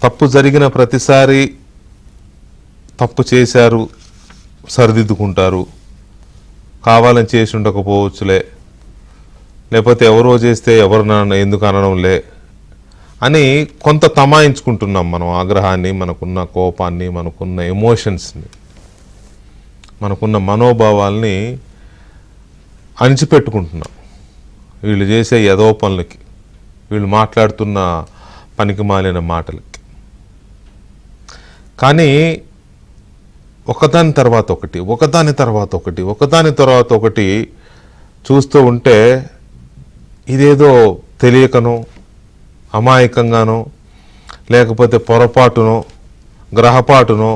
తప్పు జరిగిన ప్రతిసారి తప్పు చేశారు సరిదిద్దుకుంటారు, కావాలని చేసి ఉండకపోవచ్చులే, లేకపోతే ఎవరో చేస్తే ఎవరు ఎందుకు అనడంలే అని కొంత తమాయించుకుంటున్నాం. మనం ఆగ్రహాన్ని, మనకున్న కోపాన్ని, మనకున్న ఎమోషన్స్ని, మనకున్న మనోభావాల్ని అణిచిపెట్టుకుంటున్నాం వీళ్ళు చేసే యదో పనులకి, వీళ్ళు మాట్లాడుతున్న పనికి మాలిన మాటలకి. కానీ ఒకదాని తర్వాత ఒకటి, ఒకదాని తర్వాత ఒకటి, ఒకదాని తర్వాత ఒకటి చూస్తూ ఉంటే ఇదేదో తెలియకనో, అమాయకంగానో, లేకపోతే పొరపాటునో, గ్రహపాటునో,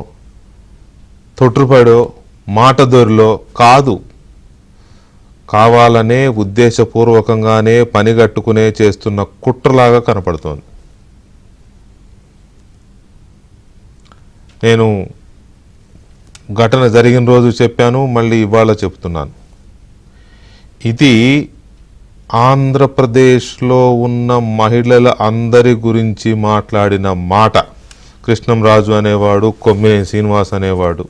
తొట్టుపడో, మాట దొరిలో కాదు, కావాలనే ఉద్దేశపూర్వకంగానే పనిగట్టుకునే చేస్తున్న కుట్రలాగా కనపడుతోంది. నేను ఘటన జరిగిన రోజు చెప్పాను, మళ్ళీ ఇవాళ చెప్తున్నాను. ఇది ఆంధ్రప్రదేశ్లో ఉన్న మహిళల అందరి గురించి మాట్లాడిన మాట. కృష్ణంరాజు అనేవాడు, కొమ్మినేని శ్రీనివాస్ అనేవాడు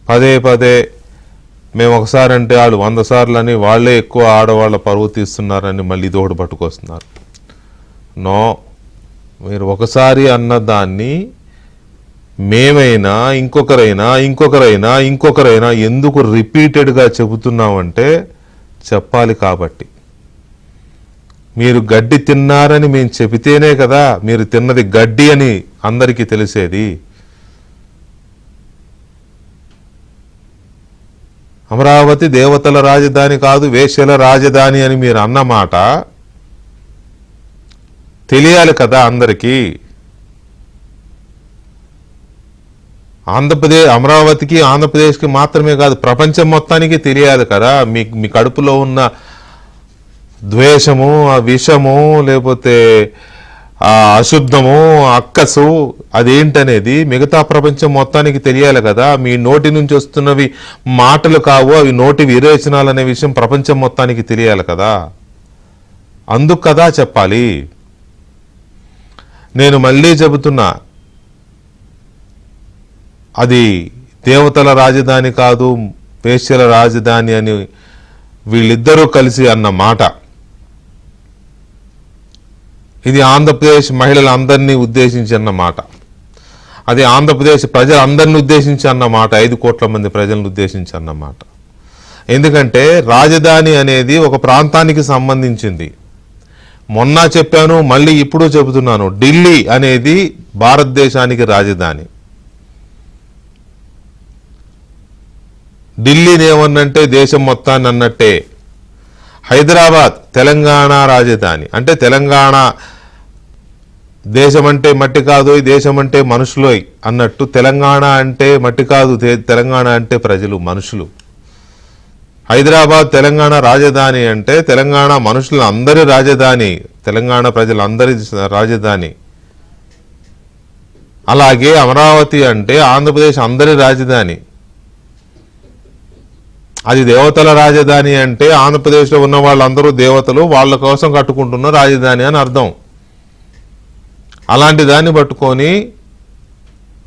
పదే పదే మేము ఒకసారి అంటే వాళ్ళు 100 సార్లు అని వాళ్ళే ఎక్కువ ఆడవాళ్ళ పరువు తీస్తున్నారని మళ్ళీ ఇదొకటి పట్టుకొస్తున్నారు. నో, మీరు ఒకసారి అన్నదాన్ని మేమైనా ఇంకొకరైనా ఎందుకు రిపీటెడ్గా చెబుతున్నామంటే చెప్పాలి కాబట్టి. మీరు గడ్డి తిన్నారని మేము చెబితేనే కదా మీరు తిన్నది గడ్డి అని అందరికీ తెలిసేది. అమరావతి దేవతల రాజధాని కాదు, వేశ్యల రాజధాని అని మీరు అన్నమాట తెలియాలి కదా అందరికీ. అమరావతికి, ఆంధ్రప్రదేశ్కి మాత్రమే కాదు, ప్రపంచం మొత్తానికి తెలియాలి కదా మీ కడుపులో ఉన్న ద్వేషము, ఆ విషము, లేకపోతే ఆ అశుద్ధము, అక్కసు అదేంటనేది మిగతా ప్రపంచం మొత్తానికి తెలియాలి కదా. మీ నోటి నుంచి వస్తున్నవి మాటలు కావు, అవి నోటి విరేచనాలు అనే విషయం ప్రపంచం మొత్తానికి తెలియాలి కదా. అందుకు కదా చెప్పాలి. నేను మళ్ళీ చెబుతున్నా, అది దేవతల రాజధాని కాదు, వేశ్యల రాజధాని అని వీళ్ళిద్దరూ కలిసి అన్న మాట. ఇది ఆంధ్రప్రదేశ్ మహిళలందరినీ ఉద్దేశించి అన్న మాట. అది ఆంధ్రప్రదేశ్ ప్రజలందరినీ ఉద్దేశించి అన్న మాట, 5 కోట్ల మంది ప్రజలను ఉద్దేశించి అన్న మాట. ఎందుకంటే రాజధాని అనేది ఒక ప్రాంతానికి సంబంధించింది. మొన్న చెప్పాను, మళ్ళీ ఇప్పుడు చెబుతున్నాను, ఢిల్లీ అనేది భారతదేశానికి రాజధాని. ఢిల్లీని ఏమన్నంటే దేశం మొత్తాన్ని అన్నట్టే. హైదరాబాద్ తెలంగాణ రాజధాని, అంటే తెలంగాణ దేశం అంటే మట్టి కాదు, దేశం అంటే మనుషులోయ్ అన్నట్టు తెలంగాణ అంటే మట్టి కాదు, తెలంగాణ అంటే ప్రజలు, మనుషులు. హైదరాబాద్ తెలంగాణ రాజధాని అంటే తెలంగాణ మనుషుల అందరి రాజధాని, తెలంగాణ ప్రజలందరి రాజధాని. అలాగే అమరావతి అంటే ఆంధ్రప్రదేశ్ అందరి రాజధాని. అది దేవతల రాజధాని అంటే ఆంధ్రప్రదేశ్లో ఉన్న వాళ్ళందరూ దేవతలు, వాళ్ళ కోసం కట్టుకుంటున్న రాజధాని అని అర్థం. అలాంటి దాన్ని పట్టుకొని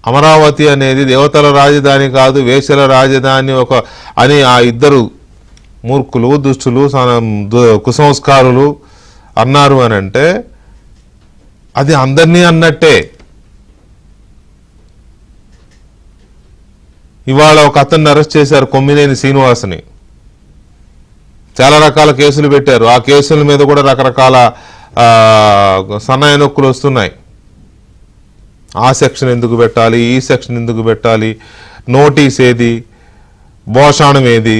అమరావతి అనేది దేవతల రాజధాని కాదు, వేశ్యల రాజధాని అని ఆ ఇద్దరు మూర్ఖులు, దుష్టులు, కుసంస్కారులు అన్నారు అని అంటే అది అందరినీ అన్నట్టే. ఇవాళ ఒక అతన్ని అరెస్ట్ చేశారు, కొమ్మినేని శ్రీనివాస్ని. చాలా రకాల కేసులు పెట్టారు. ఆ కేసుల మీద కూడా రకరకాల సన్నాయి నొక్కులు వస్తున్నాయి. ఆ సెక్షన్ ఎందుకు పెట్టాలి, ఈ సెక్షన్ ఎందుకు పెట్టాలి, నోటీస్ ఏది, భోషాణం ఏది,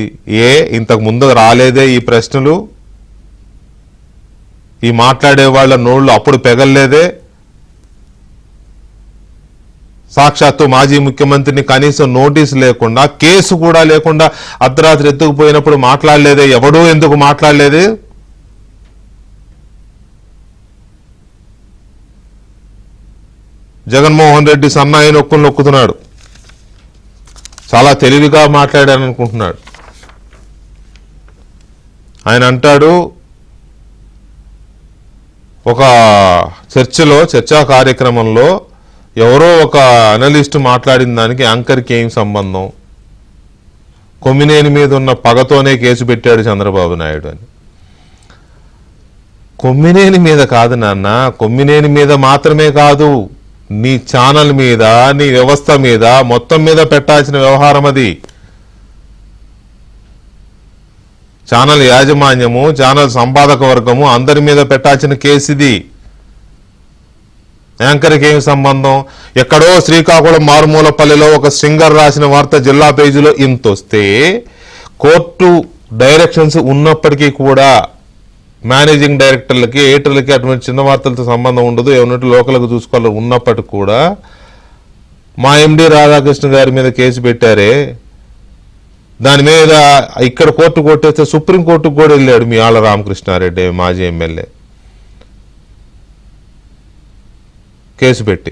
ఇంతకు ముందు రాలేదే ఈ ప్రశ్నలు, ఈ మాట్లాడే వాళ్ళ నోళ్ళు అప్పుడు పెగల్లేదే, సాక్షాత్తు మాజీ ముఖ్యమంత్రిని కనీసం నోటీసు లేకుండా, కేసు కూడా లేకుండా అర్ధరాత్రి ఎత్తుకుపోయినప్పుడు మాట్లాడలేదే, ఎవడూ ఎందుకు మాట్లాడలేదే. జగన్మోహన్ రెడ్డి సన్నాయి నొక్కులు నొక్కుతున్నాడు, చాలా తెలివిగా మాట్లాడాను అనుకుంటున్నాడు. ఆయన అంటాడు, ఒక చర్చా కార్యక్రమంలో ఎవరో ఒక అనలిస్ట్ మాట్లాడిన దానికి యాంకర్కి ఏం సంబంధం, కొమ్మినేని మీద ఉన్న పగతోనే కేసు పెట్టాడు చంద్రబాబు నాయుడు అని. కొమ్మినేని మీద కాదు నాన్న, కొమ్మినేని మీద మాత్రమే కాదు, నీ ఛానల్ మీద, నీ వ్యవస్థ మీద, మొత్తం మీద పెట్టాల్సిన వ్యవహారం అది. ఛానల్ యాజమాన్యము, ఛానల్ సంపాదక వర్గము అందరి మీద పెట్టాల్సిన కేసు ఇది. యాంకర్కి ఏమి సంబంధం? ఎక్కడో శ్రీకాకుళం మారుమూలపల్లిలో ఒక సింగర్ రాసిన వార్త జిల్లా పేజీలో ఇంత వస్తే, కోర్టు డైరెక్షన్స్ ఉన్నప్పటికీ కూడా మేనేజింగ్ డైరెక్టర్లకి, ఎడిటర్లకి అటువంటి చిన్న వార్తలతో సంబంధం ఉండదు, ఏమన్నట్టు లోకల్కి చూసుకోవాలి ఉన్నప్పటికీ కూడా మా ఎండి రాధాకృష్ణ గారి మీద కేసు పెట్టారే, దాని మీద ఇక్కడ కోర్టు కొట్టేస్తే సుప్రీంకోర్టుకు కూడా వెళ్ళాడు మీ ఆళ్ళ రామకృష్ణారెడ్డి మాజీ ఎమ్మెల్యే కేసు పెట్టి.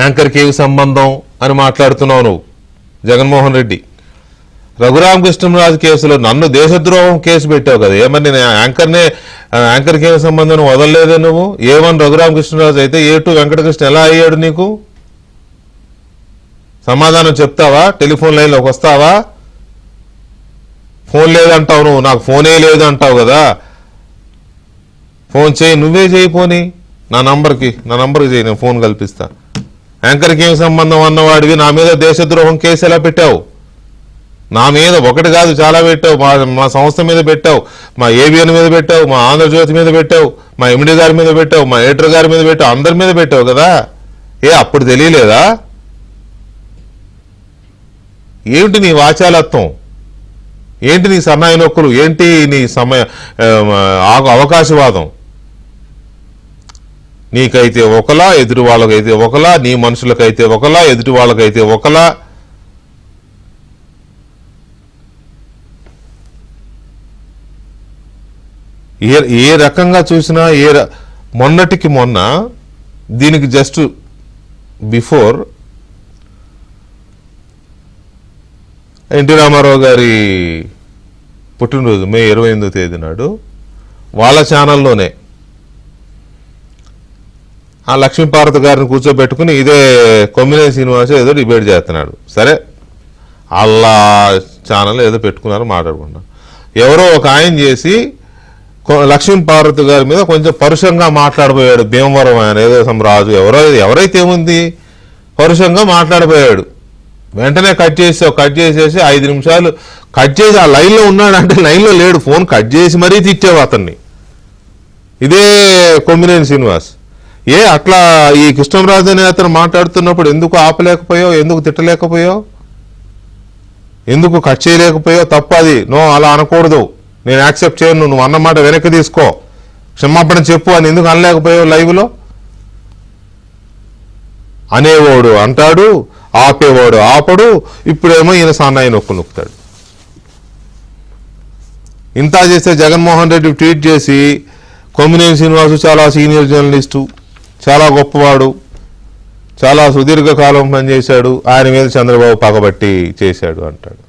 యాంకర్కి ఏమి సంబంధం అని మాట్లాడుతున్నావు నువ్వు జగన్మోహన్ రెడ్డి. రఘురామకృష్ణరాజు కేసులో నన్ను దేశద్రోహం కేసు పెట్టావు కదా, ఏమని నేను యాంకర్కి ఏమి సంబంధం వదలలేదే నువ్వు? A1 రఘురామకృష్ణరాజు అయితే A2 వెంకటకృష్ణ ఎలా అయ్యాడు? నీకు సమాధానం చెప్తావా? టెలిఫోన్ లైన్లోకి వస్తావా? ఫోన్ లేదంటావు నువ్వు, నాకు ఫోనే లేదు అంటావు కదా, ఫోన్ చేయి, నువ్వే చేయి, పోనీ నా నంబర్కి చేయి, నేను ఫోన్ కల్పిస్తా. యాంకర్కి ఏమి సంబంధం అన్నవాడివి నా మీద దేశద్రోహం కేసు ఎలా పెట్టావు? నా మీద ఒకటి కాదు చాలా పెట్టావు, మా సంస్థ మీద పెట్టావు, మా ABN మీద పెట్టావు, మా ఆంధ్రజ్యోతి మీద పెట్టావు, మా ఎండి గారి మీద పెట్టావు, మా ఎడిటర్ గారి మీద పెట్టావు, అందరి మీద పెట్టావు కదా. అప్పుడు తెలియలేదా? ఏమిటి నీ వాచాలత్వం? ఏంటి నీ సన్నాయి నొక్కులు? ఏంటి నీ అవకాశవాదం? నీకైతే ఒకలా, ఎదుటి వాళ్ళకైతే ఒకలా, నీ మనుషులకైతే ఒకలా, ఎదుటి వాళ్ళకైతే ఒకలా. ఏ రకంగా చూసినా మొన్నటికి మొన్న దీనికి జస్ట్ బిఫోర్ ఎన్టీ రామారావు గారి పుట్టినరోజు మే 28వ తేదీ నాడు వాళ్ళ ఛానల్లోనే ఆ లక్ష్మీపార్వతి గారిని కూర్చోబెట్టుకుని ఇదే కొమ్మినేని శ్రీనివాస్ ఏదో డిబేట్ చేస్తున్నాడు. సరే అలా ఛానల్ ఏదో పెట్టుకున్నారు, మాట్లాడుకున్నా. ఎవరో ఒక ఆయన చేసి లక్ష్మీపార్వతి గారి మీద కొంచెం పరుషంగా మాట్లాడిపోయాడు. భీమవరం ఆయన ఏదో రాజు ఎవరైతే ఏముంది పరుషంగా మాట్లాడిపోయాడు. వెంటనే కట్ చేసేసి 5 నిమిషాలు కట్ చేసి ఆ లైన్లో ఉన్నాడు అంటే లైన్లో లేడు, ఫోన్ కట్ చేసి మరీ తిట్టావు అతన్ని. ఇదే కొమ్మినేని శ్రీనివాస్. అట్లా ఈ కృష్ణంరాజు అనే అతను మాట్లాడుతున్నప్పుడు ఎందుకు ఆపలేకపోయావు? ఎందుకు తిట్టలేకపోయావు? ఎందుకు కట్ చేయలేకపోయావు? తప్పది, అలా అనకూడదు, నేను యాక్సెప్ట్ చేయను, నువ్వు అన్నమాట వెనక్కి తీసుకో, క్షమాపణ చెప్పు అని ఎందుకు అనలేకపోయావు? లైవ్లో అనేవాడు అంటాడు, ఆపేవాడు ఆపడు. ఇప్పుడేమో ఈయన సన్నాయి నొక్కుతాడు. ఇంత చేస్తే జగన్మోహన్ రెడ్డి ట్వీట్ చేసి కొమ్మినేని శ్రీనివాసు చాలా సీనియర్ జర్నలిస్టు, చాలా గొప్పవాడు, చాలా సుదీర్ఘకాలం పనిచేశాడు, ఆయన మీద చంద్రబాబు పగబట్టి చేశాడు అంటాడు.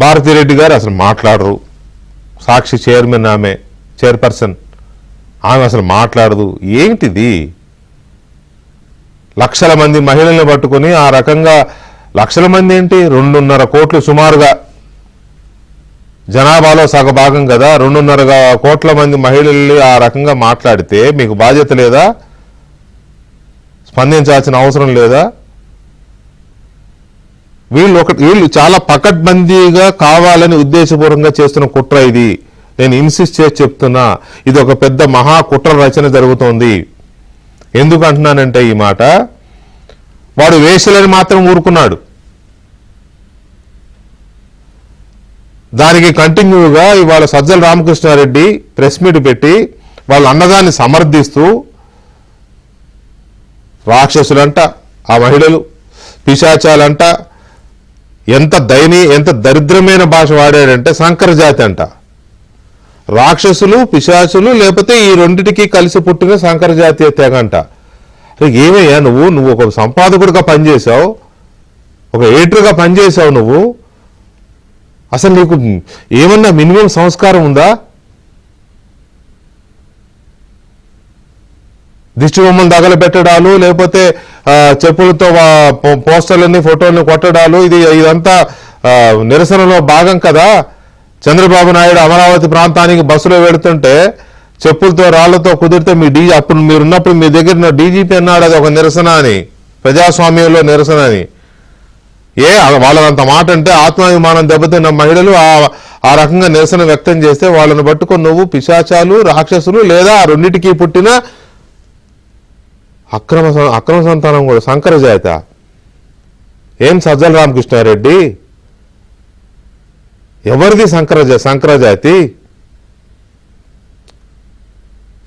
భారతిరెడ్డి గారు అసలు మాట్లాడరు, సాక్షి చైర్మన్, ఆమె చైర్పర్సన్, ఆమె అసలు మాట్లాడదు. ఏంటిది? లక్షల మంది మహిళల్ని పట్టుకుని ఆ రకంగా, లక్షల మంది ఏంటి, 2.5 కోట్లు సుమారుగా జనాభాలో సగభాగం కదా, 2.5 కోట్ల మంది మహిళల్ని ఆ రకంగా మాట్లాడితే మీకు బాధ్యత లేదా? స్పందించాల్సిన అవసరం లేదా? వీళ్ళు చాలా పకడ్బందీగా కావాలని ఉద్దేశపూర్వకంగా చేస్తున్న కుట్ర ఇది. నేను ఇన్సిస్ట్ చేసి చెప్తున్నా, ఇది ఒక పెద్ద మహా కుట్ర రచన జరుగుతోంది. ఎందుకు అంటున్నానంటే ఈ మాట, వాడు వేషలని మాత్రం ఊరుకున్నాడు. దానికి కంటిన్యూగా ఇవాళ సజ్జల రామకృష్ణారెడ్డి ప్రెస్ మీట్ పెట్టి వాళ్ళ అన్నదాన్ని సమర్థిస్తూ రాక్షసులంట ఆ మహిళలు, పిశాచాలంట, ఎంత దరిద్రమైన భాష వాడాడంటే సంకర జాతి అంట. రాక్షసులు, పిశాచులు, లేకపోతే ఈ రెండిటికి కలిసి పుట్టిన సంకర జాతీయ తెగంట. ఏమయ్యా నువ్వు ఒక సంపాదకుడిగా పనిచేసావు, ఒక ఎడిటర్గా పనిచేసావు, నువ్వు అసలు నీకు ఏమన్నా మినిమం సంస్కారం ఉందా? దిష్టి బొమ్మలు తగలబెట్టడాలు, లేకపోతే చెప్పులతో పోస్టర్లని ఫోటోలను కొట్టడాలు, ఇదంతా నిరసనలో భాగం కదా. చంద్రబాబు నాయుడు అమరావతి ప్రాంతానికి బస్సులో వెళుతుంటే చెప్పులతో రాళ్లతో కుదిరితే అప్పుడు మీరున్నప్పుడు మీ దగ్గర డీజీపీ అన్నాడు అది ఒక నిరసన అని, ప్రజాస్వామ్యంలో నిరసన అని. వాళ్ళంత మాట అంటే ఆత్మాభిమానం దెబ్బతిన్న మహిళలు ఆ రకంగా నిరసన వ్యక్తం చేస్తే వాళ్ళని పట్టుకొని నువ్వు పిశాచాలు, రాక్షసులు, లేదా రెండింటికి పుట్టిన అక్రమ సంతానం కూడా సంకర జాత. ఏం సజ్జల రామకృష్ణారెడ్డి, ఎవరిది సంకర జాతి?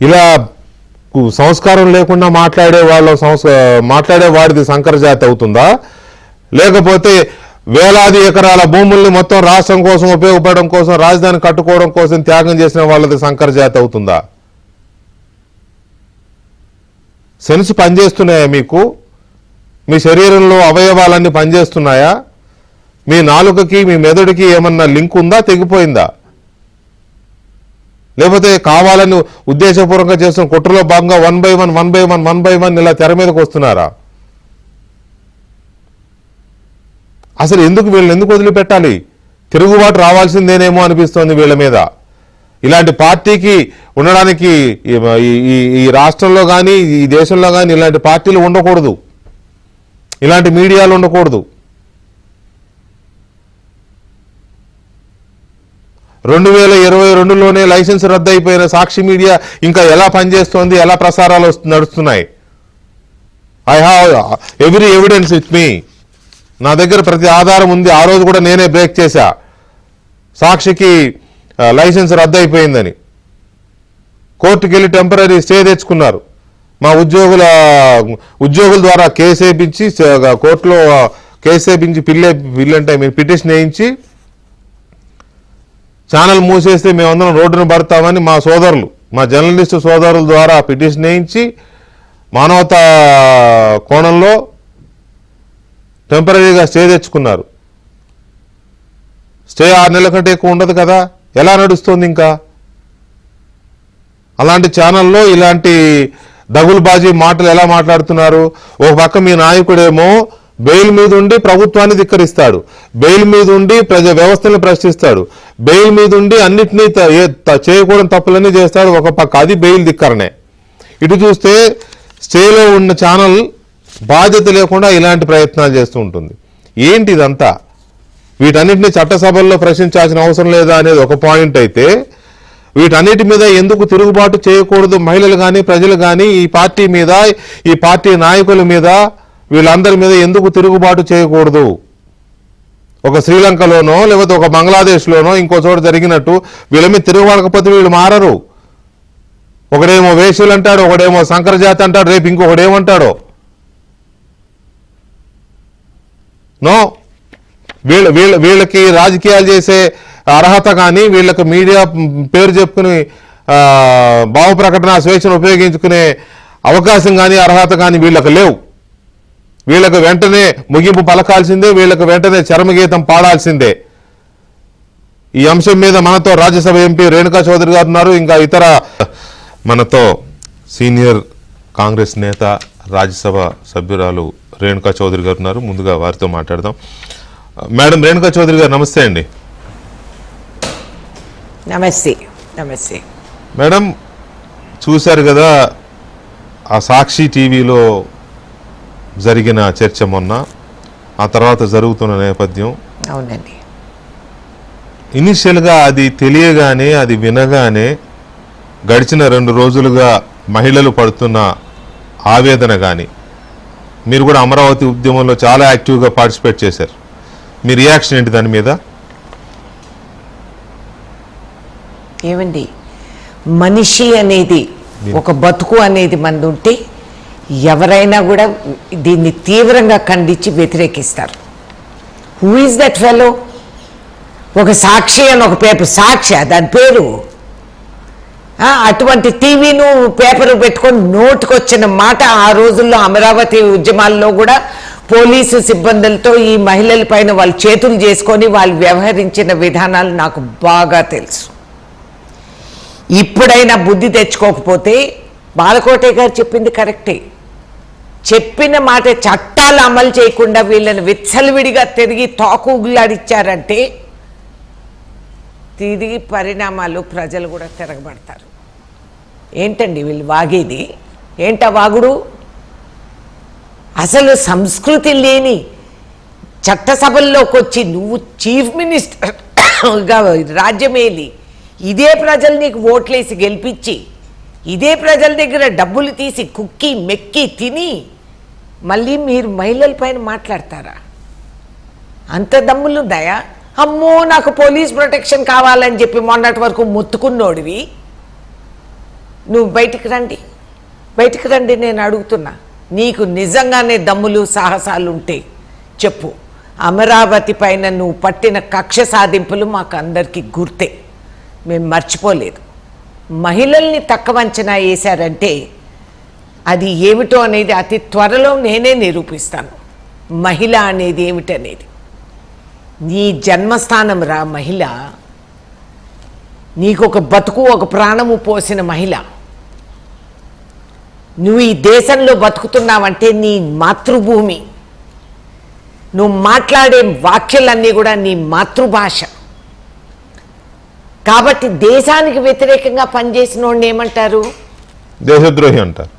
ఇలా సంస్కారం లేకుండా మాట్లాడే వాడిది సంకర జాతి అవుతుందా? లేకపోతే వేలాది ఎకరాల భూముల్ని మొత్తం రాష్ట్రం కోసం ఉపయోగపడడం కోసం, రాజధాని కట్టుకోవడం కోసం త్యాగం చేసిన వాళ్ళది సంకర జాతి అవుతుందా? సెన్స్ పనిచేస్తున్నాయా మీకు? మీ శరీరంలో అవయవాలన్నీ పనిచేస్తున్నాయా? మీ నాలుకకి మీ మెదడుకి ఏమన్నా లింక్ ఉందా, తెగిపోయిందా? లేకపోతే కావాలని ఉద్దేశపూర్వకంగా చేస్తున్న కుట్రలో భాగంగా 1 by 1 ఇలా తెర మీదకి వస్తున్నారా? అసలు వీళ్ళని ఎందుకు వదిలిపెట్టాలి? తిరుగుబాటు రావాల్సిందేనేమో అనిపిస్తోంది వీళ్ళ మీద. ఇలాంటి పార్టీకి ఉండడానికి ఈ రాష్ట్రంలో కానీ ఈ దేశంలో కానీ ఇలాంటి పార్టీలు ఉండకూడదు, ఇలాంటి మీడియాలు ఉండకూడదు. 2022లోనే లైసెన్స్ రద్దు అయిపోయిన సాక్షి మీడియా ఇంకా ఎలా పనిచేస్తోంది, ఎలా ప్రసారాలు నడుస్తున్నాయి? I have every evidence with me. నా దగ్గర ప్రతి ఆధారం ఉంది. ఆ రోజు కూడా నేనే బ్రేక్ చేశా, సాక్షికి లైసెన్స్ రద్దు అయిపోయిందని. కోర్టుకు వెళ్ళి టెంపరీ స్టే తెచ్చుకున్నారు. మా ఉద్యోగుల ద్వారా కేసు వేయించి, కోర్టులో కేసు వేయించి పిటిషన్ వేయించి ఛానల్ మూసేస్తే మేమందరం రోడ్డును పడతామని మా జర్నలిస్టు సోదరుల ద్వారా పిటిషన్ వేయించి మానవతా కోణంలో టెంపరీగా స్టే తెచ్చుకున్నారు. స్టే 6 నెలల కంటే ఎక్కువ ఉండదు కదా, ఎలా నడుస్తుంది ఇంకా? అలాంటి ఛానల్లో ఇలాంటి దగులుబాజీ మాటలు ఎలా మాట్లాడుతున్నారు? ఒక పక్క మీ నాయకుడేమో బెయిల్ మీద ఉండి ప్రభుత్వాన్ని ధిక్కరిస్తాడు, బెయిల్ మీద ఉండి వ్యవస్థను ప్రశ్నిస్తాడు, బెయిల్ మీద ఉండి అన్నిటినీ చేయకూడని తప్పులన్నీ చేస్తాడు. ఒక పక్క అది బెయిల్ ధిక్కరనే. ఇటు చూస్తే స్టేలో ఉన్న ఛానల్ బాధ్యత లేకుండా ఇలాంటి ప్రయత్నాలు చేస్తూ ఉంటుంది. ఏంటి ఇదంతా? వీటన్నిటిని చట్టసభల్లో ప్రశ్నించాల్సిన అవసరం లేదా అనేది ఒక పాయింట్ అయితే, వీటన్నిటి మీద ఎందుకు తిరుగుబాటు చేయకూడదు మహిళలు కానీ ప్రజలు కానీ, ఈ పార్టీ మీద, ఈ పార్టీ నాయకుల మీద, వీళ్ళందరి మీద ఎందుకు తిరుగుబాటు చేయకూడదు? ఒక శ్రీలంకలోనో లేకపోతే ఒక బంగ్లాదేశ్లోనో ఇంకో చోట జరిగినట్టు వీళ్ళ మీద తిరుగుబాటకపోతే వీళ్ళు మారరు. ఒకడేమో వేశ్యలు అంటాడు, ఒకడేమో సంకర జాతి అంటాడు, రేపు ఇంకొకడేమంటాడో. నో, వీళ్ళకి రాజకీయాలు చేసే అర్హత కానీ, వీళ్ళకి మీడియా పేరు చెప్పుకుని భావ ప్రకటన స్వేచ్ఛను ఉపయోగించుకునే అవకాశం కానీ అర్హత కానీ వీళ్ళకి లేవు. వీళ్ళకు వెంటనే ముగింపు పలకాల్సిందే, వీళ్ళకు వెంటనే చరమగీతం పాడాల్సిందే. ఈ అంశం మీద మనతో రాజ్యసభ ఎంపీ రేణుకా చౌదరి గారు ఉన్నారు. ఇంకా ఇతర మనతో సీనియర్ కాంగ్రెస్ నేత, రాజ్యసభ సభ్యురాలు రేణుకా చౌదరి గారు ఉన్నారు. ముందుగా వారితో మాట్లాడదాం. మేడం రేణుకా చౌదరి గారు, నమస్తే అండి. నమస్తే. నమస్తే మేడం. చూశారు కదా ఆ సాక్షి టీవీలో జరిగిన చర్చ మొన్న, ఆ తర్వాత జరుగుతున్న నేపథ్యం. అవునండి. ఇనిషియల్గా అది తెలియగానే, అది వినగానే గడిచిన 2 రోజులుగా మహిళలు పడుతున్న ఆవేదన కానీ, మీరు కూడా అమరావతి ఉద్యమంలో చాలా యాక్టివ్గా పార్టిసిపేట్ చేశారు, మీ రియాక్షన్ ఏంటి దాని మీద? ఏమండి, మనిషి అనేది, ఒక బతుకు అనేది మనది ఉంటే ఎవరైనా కూడా దీన్ని తీవ్రంగా ఖండించి వ్యతిరేకిస్తారు. Who is that fellow? ఒక సాక్షి అని ఒక పేపర్, సాక్షి దాని పేరు. అటువంటి టీవీను పేపర్ పెట్టుకొని నోటుకొచ్చిన మాట ఆ రోజుల్లో అమరావతి ఉద్యమాల్లో కూడా పోలీసు సిబ్బందులతో ఈ మహిళల పైన వాళ్ళు చేతులు చేసుకొని వాళ్ళు వ్యవహరించిన విధానాలు నాకు బాగా తెలుసు. ఇప్పుడైనా బుద్ధి తెచ్చుకోకపోతే బాలకోటే గారు చెప్పింది కరెక్టే. చెప్పిన మాట చట్టాలు అమలు చేయకుండా వీళ్ళని విచ్చలవిడిగా తిరిగి తోకుగులాడిచ్చారంటే తిరిగి పరిణామాలు ప్రజలు కూడా తిరగబడతారు. ఏంటండి వీళ్ళు వాగేది? ఏంటా వాగుడు? అసలు సంస్కృతి లేని చట్టసభల్లోకి వచ్చి నువ్వు చీఫ్ మినిస్టర్గా రాజ్యమేలి ఇదే ప్రజలు నీకు ఓట్లేసి గెలిపించి ఇదే ప్రజల దగ్గర డబ్బులు తీసి కుక్కి మెక్కి తిని మళ్ళీ మీరు మహిళల పైన మాట్లాడతారా? అంత దమ్ములున్నాయా? అమ్మో నాకు పోలీస్ ప్రొటెక్షన్ కావాలని చెప్పి మొన్నటి వరకు మొత్తుకున్నోడివి నువ్వు బయటికి రండి నేను అడుగుతున్నా. నీకు నిజంగానే దమ్ములు సాహసాలు ఉంటే చెప్పు. అమరావతి పైన నువ్వు పట్టిన కక్ష సాధింపులు మాకు అందరికీ గుర్తే, మేము మర్చిపోలేదు. మహిళల్ని తక్కువ అంచనా వేశారంటే అది ఏమిటో అనేది అతి త్వరలో నేనే నిరూపిస్తాను. మహిళ అనేది ఏమిటనేది నీ జన్మస్థానం రా మహిళ. నీకు ఒక బతుకు ఒక ప్రాణము పోసిన మహిళ. నువ్వు ఈ దేశంలో బతుకుతున్నావంటే నీ మాతృభూమి, నువ్వు మాట్లాడే వాక్యాలన్నీ కూడా నీ మాతృభాష. కాబట్టి దేశానికి వ్యతిరేకంగా పనిచేసిన వాడిని ఏమంటారు? దేశద్రోహి అంటారు.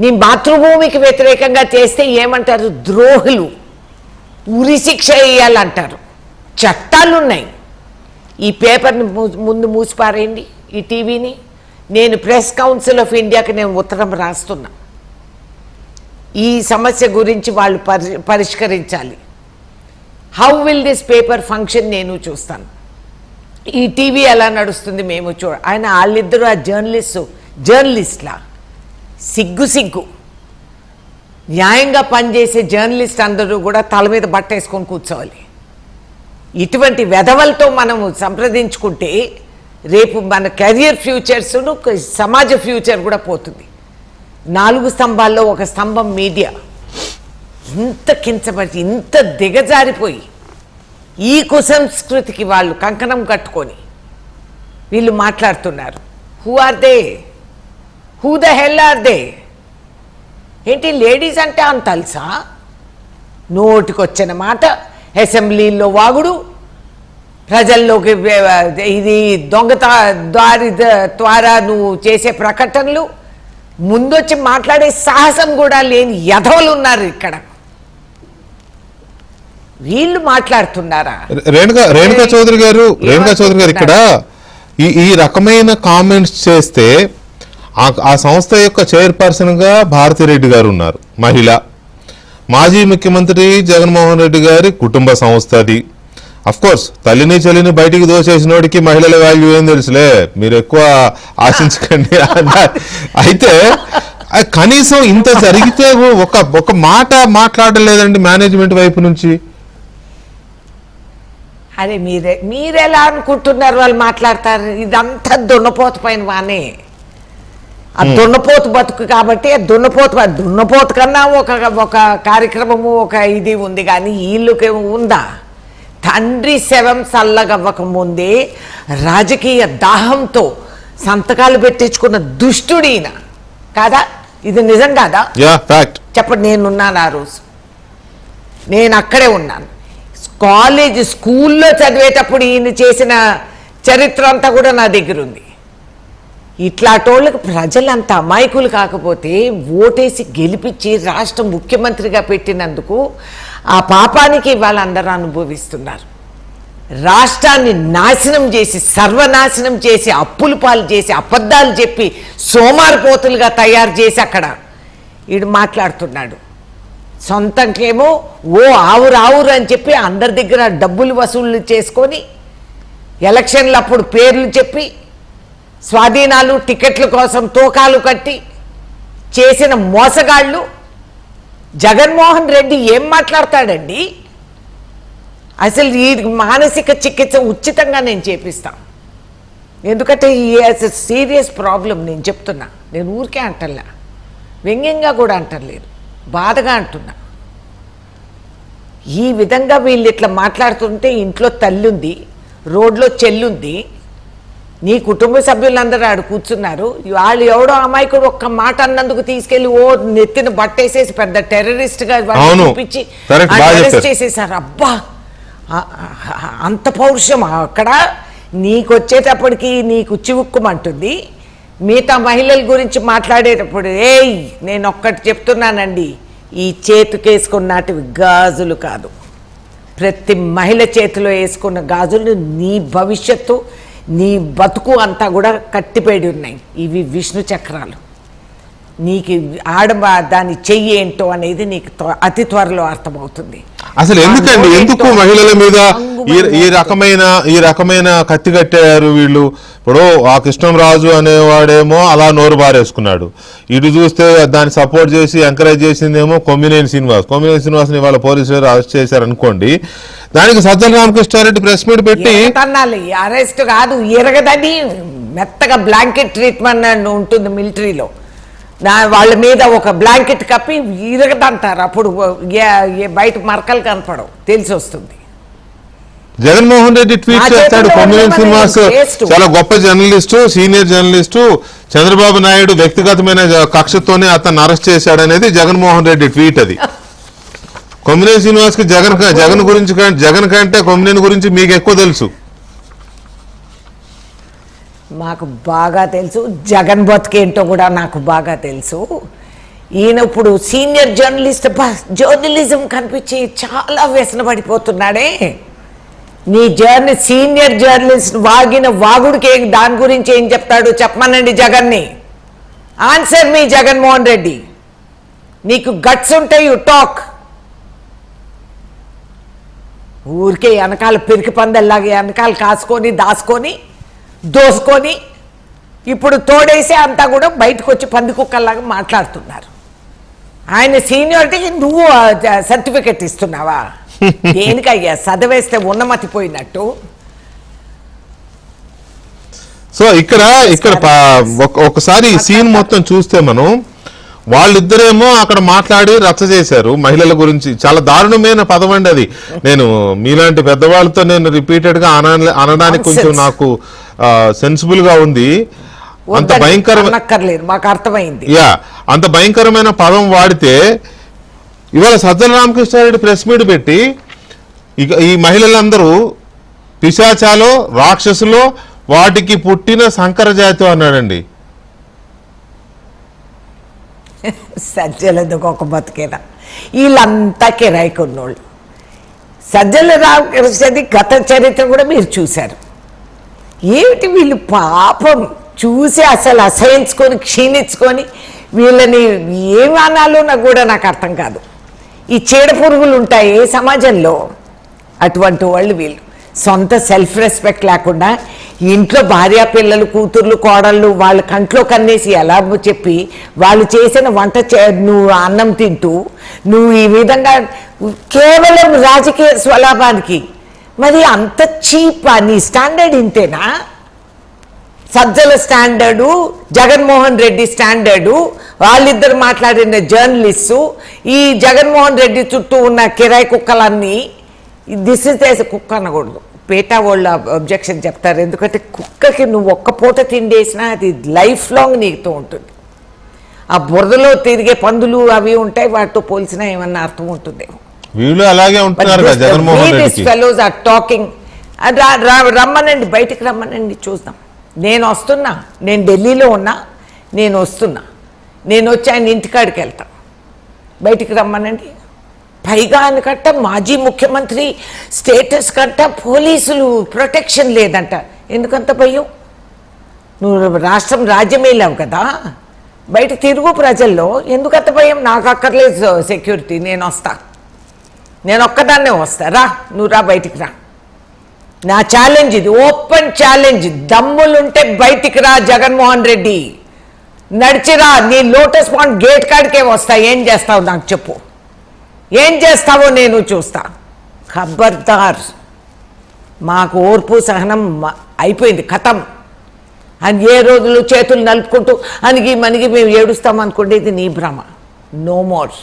నీ మాతృభూమికి వ్యతిరేకంగా చేస్తే ఏమంటారు? ద్రోహులు. ఉరి శిక్ష వేయాలంటారు. చట్టాలున్నాయి. ఈ పేపర్ని ముందు మూసిపారేయండి, ఈ టీవీని. నేను ప్రెస్ కౌన్సిల్ ఆఫ్ ఇండియాకి నేను ఉత్తరం రాస్తున్నా. ఈ సమస్య గురించి వాళ్ళు పరిష్కరించాలి. How will this paper function నేను చూస్తాను. ఈ టీవీ ఎలా నడుస్తుంది మేము ఆయన వాళ్ళిద్దరూ ఆ జర్నలిస్ట్లా సిగ్గు న్యాయంగా పనిచేసే జర్నలిస్ట్ అందరూ కూడా తల మీద బట్టేసుకొని కూర్చోవాలి. ఇటువంటి వెధవలతో మనము సంప్రదించుకుంటే రేపు మన కెరియర్ ఫ్యూచర్స్ను సమాజ ఫ్యూచర్ కూడా పోతుంది. 4 స్తంభాల్లో ఒక స్తంభం మీడియా. ఇంత కించపరిచి ఇంత దిగజారిపోయి ఈ కుసంస్కృతికి వాళ్ళు కంకణం కట్టుకొని వీళ్ళు మాట్లాడుతున్నారు. Who are they? Who the hell are they? ఏంటి లేడీస్ అంటే అంత అల్సా? నోటికొచ్చిన మాట అసెంబ్లీలో వాగుడు, ప్రజల్లోకి ఇది దారి ద్వారా నువ్వు చేసే ప్రకటనలు, ముందొచ్చి మాట్లాడే సాహసం కూడా లేని యధవలు ఉన్నారు ఇక్కడ. వీళ్ళు మాట్లాడుతున్నారా? రేణుకా చౌదరి గారు ఇక్కడ ఈ రకమైన కామెంట్స్ చేస్తే ఆ సంస్థ యొక్క చైర్పర్సన్ గా భారతిరెడ్డి గారు ఉన్నారు, మహిళ. మాజీ ముఖ్యమంత్రి జగన్మోహన్ రెడ్డి గారి కుటుంబ సంస్థ అది. అఫ్ కోర్స్ తల్లిని చెల్లిని బయటికి దోచేసినోడికి మహిళల వాల్యూ ఏం తెలుసులే, మీరు ఎక్కువ ఆశించకండి. అయితే కనీసం ఇంత జరిగితే ఒక మాట మాట్లాడలేదండి మేనేజ్మెంట్ వైపు నుంచి. అరే మీరెలా అనుకుంటున్నారు వాళ్ళు మాట్లాడతారు? ఇదంతా దున్నపోతు పైన వానే. ఆ దున్నపోతు బతుకు కాబట్టి దున్నపోతు కన్నా ఒక కార్యక్రమము ఒక ఇది ఉంది, కానీ వీళ్ళకి ఉందా? తండ్రి శవం చల్లగవ్వక ముందే రాజకీయ దాహంతో సంతకాలు పెట్టించుకున్న దుష్టుడు ఈయన కాదా? ఇది నిజం కాదా? చెప్పండి. నేనున్నాను ఆ రోజు, నేను అక్కడే ఉన్నాను. స్కూల్లో చదివేటప్పుడు ఈయన చేసిన చరిత్ర అంతా కూడా నా దగ్గర ఉంది. ఇట్లాంటోళ్ళకి ప్రజలంతా అమాయకులు కాకపోతే ఓటేసి గెలిపించి రాష్ట్ర ముఖ్యమంత్రిగా పెట్టినందుకు ఆ పాపానికి వాళ్ళందరూ అనుభవిస్తున్నారు. రాష్ట్రాన్ని నాశనం చేసి సర్వనాశనం చేసి అప్పులు పాలు చేసి అబద్ధాలు చెప్పి సోమారిపోతులుగా తయారు చేసి అక్కడ వీడు మాట్లాడుతున్నాడు. సొంతంకేమో ఆవురు అని చెప్పి అందరి దగ్గర డబ్బులు వసూళ్లు చేసుకొని ఎలక్షన్లు అప్పుడు పేర్లు చెప్పి స్వాధీనాలు టికెట్ల కోసం తోకాలు కట్టి చేసిన మోసగాళ్ళు. జగన్మోహన్ రెడ్డి ఏం మాట్లాడతాడండి? అసలు ఈ మానసిక చికిత్స ఉచితంగా నేను చేపిస్తాను. ఎందుకంటే ఈ సీరియస్ ప్రాబ్లం నేను చెప్తున్నా. నేను ఊరికే అంటల్లా, వ్యంగ్యంగా కూడా అంటలేదు, బాధగా అంటున్నా. ఈ విధంగా వీళ్ళు ఇట్లా మాట్లాడుతుంటే ఇంట్లో తల్లి ఉంది, రోడ్లో చెల్లుంది, నీ కుటుంబ సభ్యులందరూ ఆడు కూర్చున్నారు, వాళ్ళు ఎవడో అమాయకుడు ఒక్క మాట అన్నందుకు తీసుకెళ్లి నెత్తిన బట్టేసేసి పెద్ద టెర్రరిస్ట్గా చూపించి అరెస్ట్ చేసేసారు. అబ్బా, అంత పౌరుషం అక్కడ. నీకు వచ్చేటప్పటికి నీకు చివుక్కుమంటుంది. మిగతా మహిళల గురించి మాట్లాడేటప్పుడు నేను ఒక్కటి చెప్తున్నానండి, ఈ చేతికేసుకున్నటివి గాజులు కాదు, ప్రతి మహిళ చేతిలో వేసుకున్న గాజులు నీ భవిష్యత్తు, నీ బతుకు అంతా కూడా కట్టిపేడి ఉన్నాయి. ఇవి విష్ణు చక్రాలు. నీకు దాని చెయ్యి ఏంటో అనేది నీకు అతి త్వరలో అర్థమవుతుంది. అసలు ఎందుకు మహిళల మీద ఈ రకమైన కత్తి కట్టారు వీళ్ళు? ఇప్పుడు ఆ కృష్ణంరాజు అనేవాడేమో అలా నోరు బారేసుకున్నాడు, ఇటు చూస్తే దాన్ని సపోర్ట్ చేసి ఎంకరేజ్ చేసిందేమో కొమ్మినేని శ్రీనివాస్ని వాళ్ళ పోలీసులు అరెస్ట్ చేశారు అనుకోండి. దానికి సజ్జల రామకృష్ణారెడ్డి ప్రెస్ మీట్ పెట్టి అరెస్ట్ కాదు, ఎరగదని మెత్తగా బ్లాంకెట్ ట్రీట్మెంట్ ఉంటుంది మిలిటరీలో, వాళ్ళ మీద ఒక బ్లాంకెట్ కప్పి ఇరగదంటారు. అప్పుడు బయట మరకలు కనపడవు, తెలిసి వస్తుంది. జగన్మోహన్ రెడ్డి ట్వీట్ చేస్తాడు, కొమ్మినేని శ్రీనివాస్ చాలా గొప్ప journalist, senior journalist, Chandrababu Naidu వ్యక్తిగతమైన కక్షతోనే అతన్ని అరెస్ట్ చేశాడు అనేది జగన్మోహన్ రెడ్డి ట్వీట్. అది కొమ్మినేని శ్రీనివాస్ కి జగన్ కంటే కొమ్మినేని గురించి మీకు ఎక్కువ తెలుసు. మాకు బాగా తెలుసు, జగన్ బతికేంటో కూడా నాకు బాగా తెలుసు. ఈయన ఇప్పుడు సీనియర్ జర్నలిస్ట్, జర్నలిజం కనిపించి చాలా వ్యసనపడిపోతున్నాడే. నీ సీనియర్ జర్నలిస్ట్ వాగిన వాగుడికి దాని గురించి ఏం చెప్తాడు చెప్పమనండి జగన్ని. ఆన్సర్ మీ జగన్మోహన్ రెడ్డి, నీకు గట్స్ ఉంటే యు టాక్. ఊరికే వెనకాల పెరికి పందల్లాగా వెనకాల కాసుకొని దాచుకొని దోసుకొని ఇప్పుడు తోడేసి అంతా కూడా బయటకు వచ్చి పంది కుక్కల్లాగా మాట్లాడుతున్నారు. ఆయన సీనియారిటీకి నువ్వు సర్టిఫికెట్ ఇస్తున్నావా? దేనికయ్యా? చదివేస్తే ఉన్నమతిపోయినట్టు. సో ఇక్కడ ఒకసారి ఈ సీన్ మొత్తం చూస్తే మనం, వాళ్ళిద్దరేమో అక్కడ మాట్లాడి రచ్చ చేశారు మహిళల గురించి. చాలా దారుణమైన పదం అండి అది. నేను మీలాంటి పెద్దవాళ్ళతో నేను రిపీటెడ్ గా అనడానికి కొంచెం నాకు సెన్సిబుల్ గా ఉంది. అంత మాకు అర్థమైంది. అంత భయంకరమైన పదం వాడితే ఇవాళ సజ్జల రామకృష్ణారెడ్డి ప్రెస్ మీట్ పెట్టి ఈ మహిళలందరూ పిశాచాలో రాక్షసులో వాటికి పుట్టిన సంకర జాతి అన్నాడండి. సజ్జలది ఒక బతికేనా? వీళ్ళంతా కిరాయి కొన్నోళ్ళు. సజ్జల రామకృష్ణది గత చరిత్ర కూడా మీరు చూశారు. ఏమిటి వీళ్ళు పాపం చూసి అసలు అసహించుకొని క్షీణించుకొని వీళ్ళని ఏమనాలో కూడా నాకు అర్థం కాదు. ఈ చీడ పురుగులు ఉంటాయి సమాజంలో, అటువంటి వాళ్ళు వీళ్ళు. సొంత సెల్ఫ్ రెస్పెక్ట్ లేకుండా ఇంట్లో భార్య పిల్లలు కూతుర్లు కోడళ్ళు వాళ్ళ కంట్లో కన్నేసి ఎలా చెప్పి వాళ్ళు చేసిన వంట నువ్వు అన్నం తింటూ నువ్వు ఈ విధంగా కేవలం రాజకీయ స్వలాభానికి, మరి అంత చీప్ నీ స్టాండర్డ్ ఇంతేనా? సజ్జల స్టాండర్డు, జగన్మోహన్ రెడ్డి స్టాండర్డు, వాళ్ళిద్దరు మాట్లాడిన జర్నలిస్టు, ఈ జగన్మోహన్ రెడ్డి చుట్టూ ఉన్న కిరాయి కుక్కలన్నీ దిస్ ఇస్ కుక్క అనకూడదు. పేటా వాళ్ళు అబ్జెక్షన్ చెప్తారు, ఎందుకంటే కుక్కకి నువ్వు ఒక్క పూట తిండేసినా అది లైఫ్ లాంగ్ నీతో ఉంటుంది. ఆ బురదలో తిరిగే పందులు అవి ఉంటాయి, వాటితో పోల్చినా ఏమన్నా అర్థం ఉంటుంది. Fellows are talking. రమ్మనండి, బయటికి రమ్మనండి, చూద్దాం. నేను వస్తున్నా, నేను ఢిల్లీలో ఉన్నా, నేను వస్తున్నా, నేను వచ్చి ఆయన ఇంటికాడికి వెళ్తా, బయటికి రమ్మనండి. పైగా అనకట్ట మాజీ ముఖ్యమంత్రి స్టేటస్ కంట పోలీసులు ప్రొటెక్షన్ లేదంట. ఎందుకంత భయం? నువ్వు రాజ్యమేలావు కదా, బయట తిరుగు ప్రజల్లో, ఎందుకంత భయం? నాకు అక్కర్లేదు సెక్యూరిటీ, నేను వస్తా, నేను ఒక్కదాన్నే వస్తా. రా, నువ్వు రా, బయటికి రా. నా ఛాలెంజ్ ఇది, ఓపెన్ ఛాలెంజ్. దమ్ములుంటే బయటికి రా జగన్మోహన్ రెడ్డి, నడిచిరా. నీ లోటస్ పాండ్ గేట్ కాడికే వస్తా. ఏం చేస్తావు నాకు చెప్పు, ఏం చేస్తావో నేను చూస్తా. ఖబర్దార్, మాకు ఓర్పు సహనం అయిపోయింది, ఖతం. అని ఏ రోజులు చేతులు నలుపుకుంటూ అనిగి మనిగి మేము ఏడుస్తాం అనుకోండి, ఇది నీ భ్రమ. No more.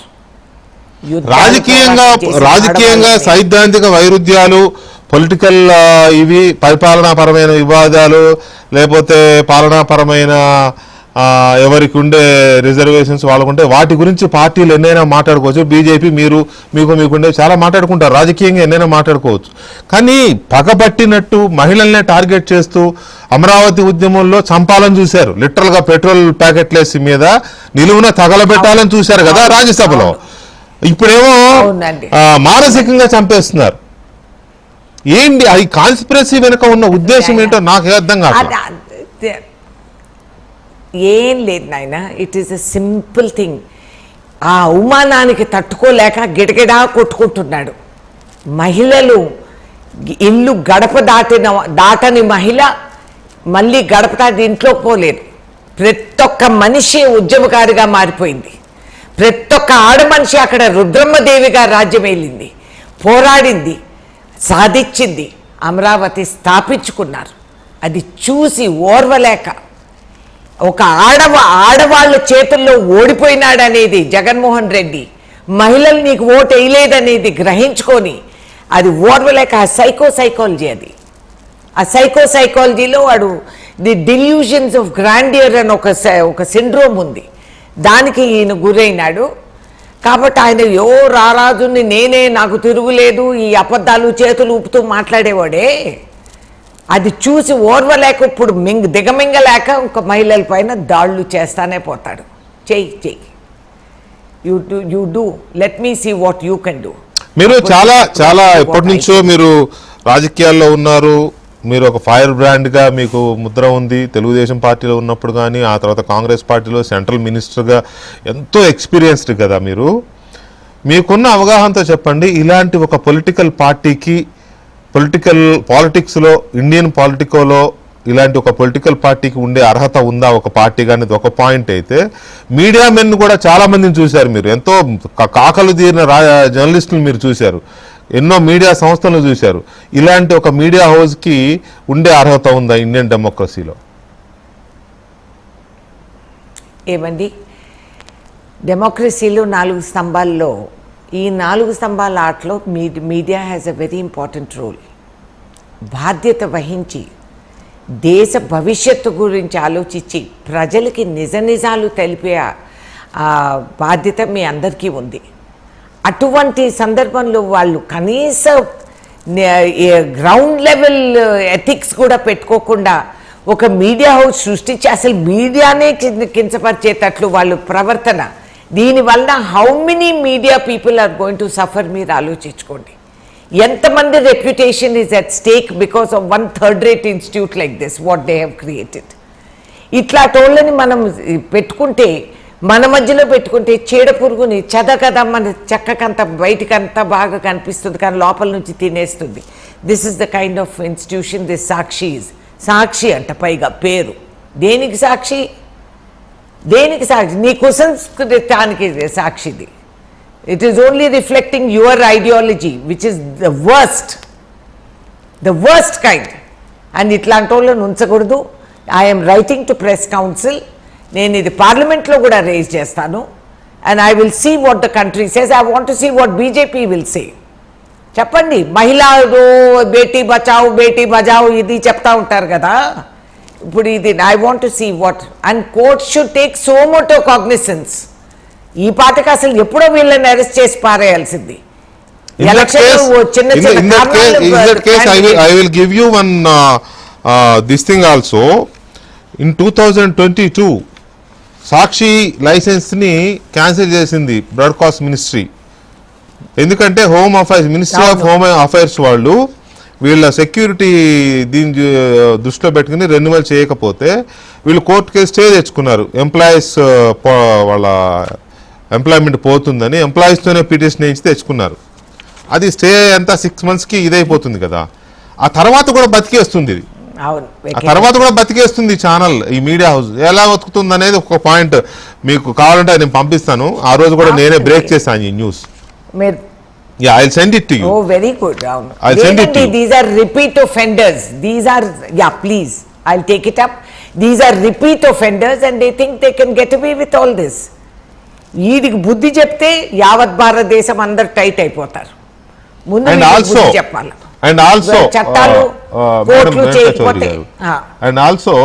యుద్ధాలు రాజకీయంగా పోరాటం చేసే ఆడవాళ్ళని. సైద్ధాంతిక వైరుధ్యాలు, పొలిటికల్ ఇవి పరిపాలనాపరమైన వివాదాలు, లేకపోతే పాలనాపరమైన ఎవరికి ఉండే రిజర్వేషన్స్ వాళ్ళకుంటే వాటి గురించి పార్టీలు ఎన్నైనా మాట్లాడుకోవచ్చు. బీజేపీ మీకుండే చాలా మాట్లాడుకుంటారు, రాజకీయంగా ఎన్నైనా మాట్లాడుకోవచ్చు. కానీ పగబట్టినట్టు మహిళల్నే టార్గెట్ చేస్తూ అమరావతి ఉద్యమంలో చంపాలని చూశారు. లిటరల్ గా పెట్రోల్ ప్యాకెట్లేసి మీద నిలువున తగలబెట్టాలని చూశారు కదా రాజ్యసభలో. ఇప్పుడేమో అవునండి. మానసికంగా చంపేస్తున్నారు. ఏంటి అది కాన్స్పిరసీ వెనుక ఉన్న ఉద్దేశం ఏంటో నాకు అర్థం కాదు. ఏం లేదు నాయన, it is a simple thing. ఆ అవమానానికి తట్టుకోలేక గిడగిడా కొట్టుకుంటున్నాడు. మహిళలు ఇల్లు గడప దాటని మహిళ మళ్ళీ గడప దాటి ఇంట్లోకి పోలేదు. ప్రతి ఒక్క మనిషి ఉద్యమకారిగా మారిపోయింది. ప్రతి ఒక్క ఆడ మనిషి అక్కడ రుద్రమ్మదేవిగా రాజ్యం వెళ్ళింది, పోరాడింది, సాధించింది, అమరావతి స్థాపించుకున్నారు. అది చూసి ఓర్వలేక ఒక ఆడవాళ్ళ చేతుల్లో ఓడిపోయినాడనేది జగన్మోహన్ రెడ్డి, మహిళలు నీకు ఓటు వేయలేదనేది గ్రహించుకొని అది ఓర్వలేక ఆ సైకాలజీ, అది ఆ సైకాలజీలో వాడు ది డిల్యూషన్స్ ఆఫ్ గ్రాండియర్ అని ఒక సిండ్రోమ్ ఉంది, దానికి ఈయన గురైనాడు. కాబట్టి ఆయన రారాజుని నేనే, నాకు తిరుగులేదు, ఈ అబద్ధాలు చేతులు ఊపుతూ మాట్లాడేవాడే. అది చూసి ఓర్వలేక ఇప్పుడు దిగమింగలేక ఒక మహిళల పైన దాడులు చేస్తానే పోతాడు. చెయ్యి you do, let me see what you can do. మీరు చాలా ఎప్పటి నుంచో మీరు రాజకీయాల్లో ఉన్నారు. మీరు ఒక ఫైర్ బ్రాండ్గా మీకు ముద్ర ఉంది. తెలుగుదేశం పార్టీలో ఉన్నప్పుడు కానీ, ఆ తర్వాత కాంగ్రెస్ పార్టీలో సెంట్రల్ మినిస్టర్గా ఎంతో ఎక్స్పీరియన్స్డ్ కదా మీరు. మీకున్న అవగాహనతో చెప్పండి, ఇలాంటి ఒక పొలిటికల్ పార్టీకి పాలిటిక్స్లో, ఇండియన్ పాలిటికోలో ఇలాంటి ఒక పొలిటికల్ పార్టీకి ఉండే అర్హత ఉందా ఒక పార్టీ కానీ? ఒక పాయింట్ అయితే మీడియా మెన్ కూడా చాలా మందిని చూశారు మీరు. ఎంతో కాకలు తీరిన జర్నలిస్టులు మీరు చూశారు, ఎన్నో మీడియా సంస్థలను చూశారు. ఇలాంటి ఒక మీడియా హౌస్కి ఉండే అర్హత ఉందా ఇండియన్ డెమోక్రసీలో? ఏమండి, డెమోక్రసీలో 4 స్తంభాల్లో ఈ 4 స్తంభాల ఆటలో media has a very important role. బాధ్యత వహించి దేశ భవిష్యత్తు గురించి ఆలోచించి ప్రజలకి నిజాలు తెలిపే బాధ్యత మీ అందరికీ ఉంది. అటువంటి సందర్భంలో వాళ్ళు కనీస గ్రౌండ్ లెవెల్ ఎథిక్స్ కూడా పెట్టుకోకుండా ఒక మీడియా హౌస్ సృష్టించి అసలు మీడియానే కించపరిచేటట్లు వాళ్ళు ప్రవర్తన, దీనివల్ల how many media people are going to suffer మీరు ఆలోచించుకోండి. ఎంతమంది reputation is at stake because of 1 third rate institute like this what they have created. ఇట్లాంటోళ్ళని మనం పెట్టుకుంటే, మన మధ్యలో పెట్టుకుంటే చీడ పురుగుని కదా మన చెక్కకంతా బయటికంతా బాగా కనిపిస్తుంది కానీ లోపల నుంచి తినేస్తుంది. This is the kind of institution this Sakshi is. Sakshi అంట పైగా పేరు. దేనికి సాక్షి? నీ కుసంస్కృతానికి సాక్షిది. It is only reflecting your ideology which is the worst kind. And ఇట్లాంటి వాళ్ళని ఉంచకూడదు. I'm writing to press council. నేను ఇది పార్లమెంట్లో కూడా రేజ్ చేస్తాను. And I will see what the country says. I want to see what BJP will say. చెప్పండి, మహిళలు బేటీ బచావ్ బేటీ బజావ్ ఇది చెప్తా ఉంటారు కదా. ఇప్పుడు ఇది I want to see what and court should take suo motu cognizance. ఈ పాటకి అసలు ఎప్పుడో వీళ్ళని అరెస్ట్ చేసి పారేయాల్సింది. In 2022 సాక్షి లైసెన్స్ ని క్యాన్సిల్ చేసింది బ్రాడ్కాస్ట్ మినిస్ట్రీ. ఎందుకంటే మినిస్ట్రీ ఆఫ్ హోమ్ అఫైర్స్ వాళ్ళు వీళ్ళ సెక్యూరిటీ దీని దృష్టిలో పెట్టుకుని రెన్యువల్ చేయకపోతే వీళ్ళు కోర్టుకి స్టే తెచ్చుకున్నారు. ఎంప్లాయీస్ వాళ్ళ ఎంప్లాయ్మెంట్ పోతుందని ఎంప్లాయీస్తోనే పిటిషన్ వేయించి తెచ్చుకున్నారు. అది స్టే అంతా 6 monthsకి ఇదైపోతుంది కదా. ఆ తర్వాత కూడా బతికేస్తుంది ఇది. ఆ తర్వాత కూడా బతికేస్తుంది ఛానల్. ఈ మీడియా హౌస్ ఎలా బతుకుతుంది అనేది ఒక పాయింట్ మీకు కావాలంటే నేను పంపిస్తాను. ఆ రోజు కూడా నేనే బ్రేక్ చేశాను ఈ news. Yeah, I'll send it to you. Oh, very good. I'll send it to you. These are repeat offenders. Please. I'll take it up. These are repeat offenders and they think they can get away with all this. వీడికి బుద్ధి చెప్తే యావత్ భారతదేశం అందరు tight అయిపోతారు. ముందు And వీడికి also- బుద్ధి చెప్పాలి. అండ్ ఆల్సో చట్టాలు కోర్టులు చేయకపోతే అండ్ ఆల్సో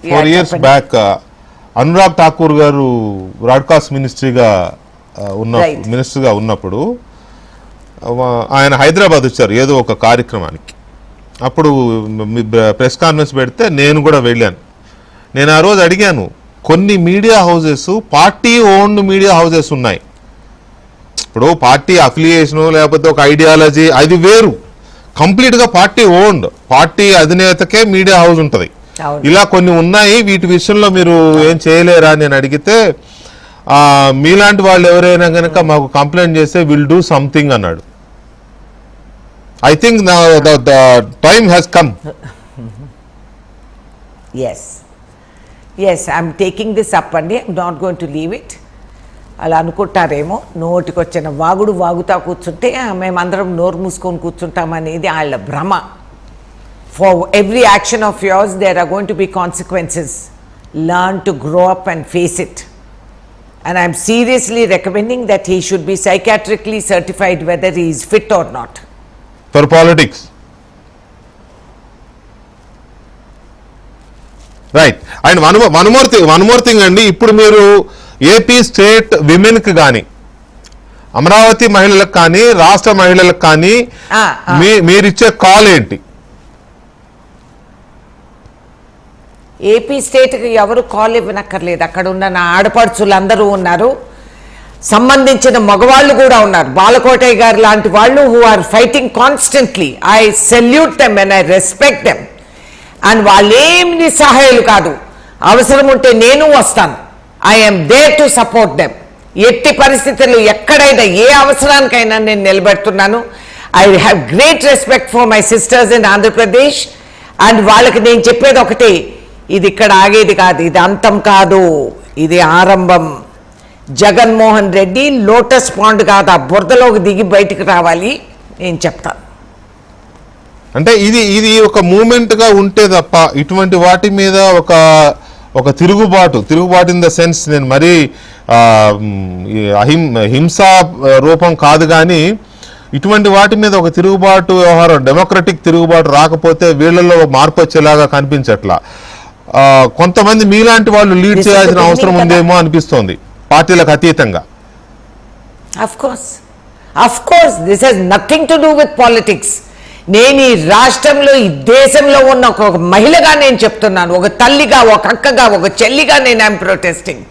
4 Yeah, years చెప్పండి. బ్యాక్ అనురాగ్ ఠాకూర్ గారు బ్రాడ్కాస్ట్ మినిస్ట్రీగా Right. మినిస్టర్గా ఉన్నప్పుడు ఆయన హైదరాబాద్ వచ్చారు ఏదో ఒక కార్యక్రమానికి. అప్పుడు ప్రెస్ కాన్ఫరెన్స్ పెడితే నేను కూడా వెళ్ళాను. నేను ఆ రోజు అడిగాను, కొన్ని media houses party owned media houses ఉన్నాయి. ఇప్పుడు పార్టీ అఫిలియేషను లేకపోతే ఒక ఐడియాలజీ అది వేరు, కంప్లీట్గా పార్టీ ఓన్డ్, పార్టీ అధినేతకే మీడియా హౌస్ ఉంటుంది. అవును. ఇలా కొన్ని ఉన్నాయి, వీటి విషయంలో మీరు ఏం చేయలేరా అని నేను అడిగితే మీలాంటి వాళ్ళు ఎవరైనా కనుక మాకు కంప్లైంట్ చేస్తే విల్ డూ సంథింగ్ అన్నాడు. I think the time has come. Yes I'm taking this up అండి. I'm not going to leave it. అలా అనుకుంటారేమో, నోటికి వచ్చిన వాగుడు వాగుతా కూర్చుంటే మేమందరం నోరు మూసుకొని కూర్చుంటామనేది వాళ్ళ భ్రమ. For every action of yours there are going to be consequences. Learn to grow up and face it. And I'm seriously recommending that he should be psychiatrically certified whether he is fit or not. For politics. Right. And one more thing అండి, ఇప్పుడు మీరు AP state విమెన్కి కానీ అమరావతి మహిళలకు కానీ రాష్ట్ర మహిళలకు కానీ మీరిచ్చే కాల్ ఏంటి? ఏపీ స్టేట్కి ఎవరు కాల్ ఇవ్వనక్కర్లేదు. అక్కడ ఉన్న నా ఆడపడుచులు అందరూ ఉన్నారు, సంబంధించిన మగవాళ్ళు కూడా ఉన్నారు. బాలకోటయ్య గారు లాంటి వాళ్ళు who are fighting constantly. I salute them and I respect them. And వాళ్ళేమి నిస్సహాయాలు కాదు. అవసరం ఉంటే నేను వస్తాను. I'm there to support them. ఎట్టి పరిస్థితుల్లో ఎక్కడైనా ఏ అవసరానికైనా నేను నిలబెడుతున్నాను. I have great respect for my sisters in Andhra Pradesh. And వాళ్ళకి నేను చెప్పేది ఒకటే, ఇది ఇక్కడ ఆగేది కాదు, ఇది అంతం కాదు, ఇది ఆరంభం. జగన్మోహన్ రెడ్డి లోటస్ పాండ్ కాదు, ఆ బురదలోకి దిగి బయటికి రావాలి నేను చెప్తాను. అంటే ఇది ఒక మూమెంట్గా ఉంటే తప్ప ఇటువంటి వాటి మీద ఒక తిరుగుబాటు ఇన్ ద సెన్స్, నేను మరీ హింసా రూపం కాదు కానీ ఇటువంటి వాటి మీద ఒక తిరుగుబాటు వ్యవహారం, డెమోక్రటిక్ తిరుగుబాటు రాకపోతే వీళ్ళల్లో మార్పు వచ్చేలాగా కనిపించట్లా. కొంతమంది మీలాంటి వాళ్ళు లీడ్ చేయాల్సిన అవసరం ఉందేమో అనిపిస్తోంది పార్టీలకు అతీతంగా. Of course this has nothing to do with politics. నేను ఈ రాష్ట్రంలో ఈ దేశంలో ఉన్న ఒక మహిళగా నేను చెప్తున్నాను, ఒక తల్లిగా, ఒక అక్కగా, ఒక చెల్లిగా నేను I'm protesting.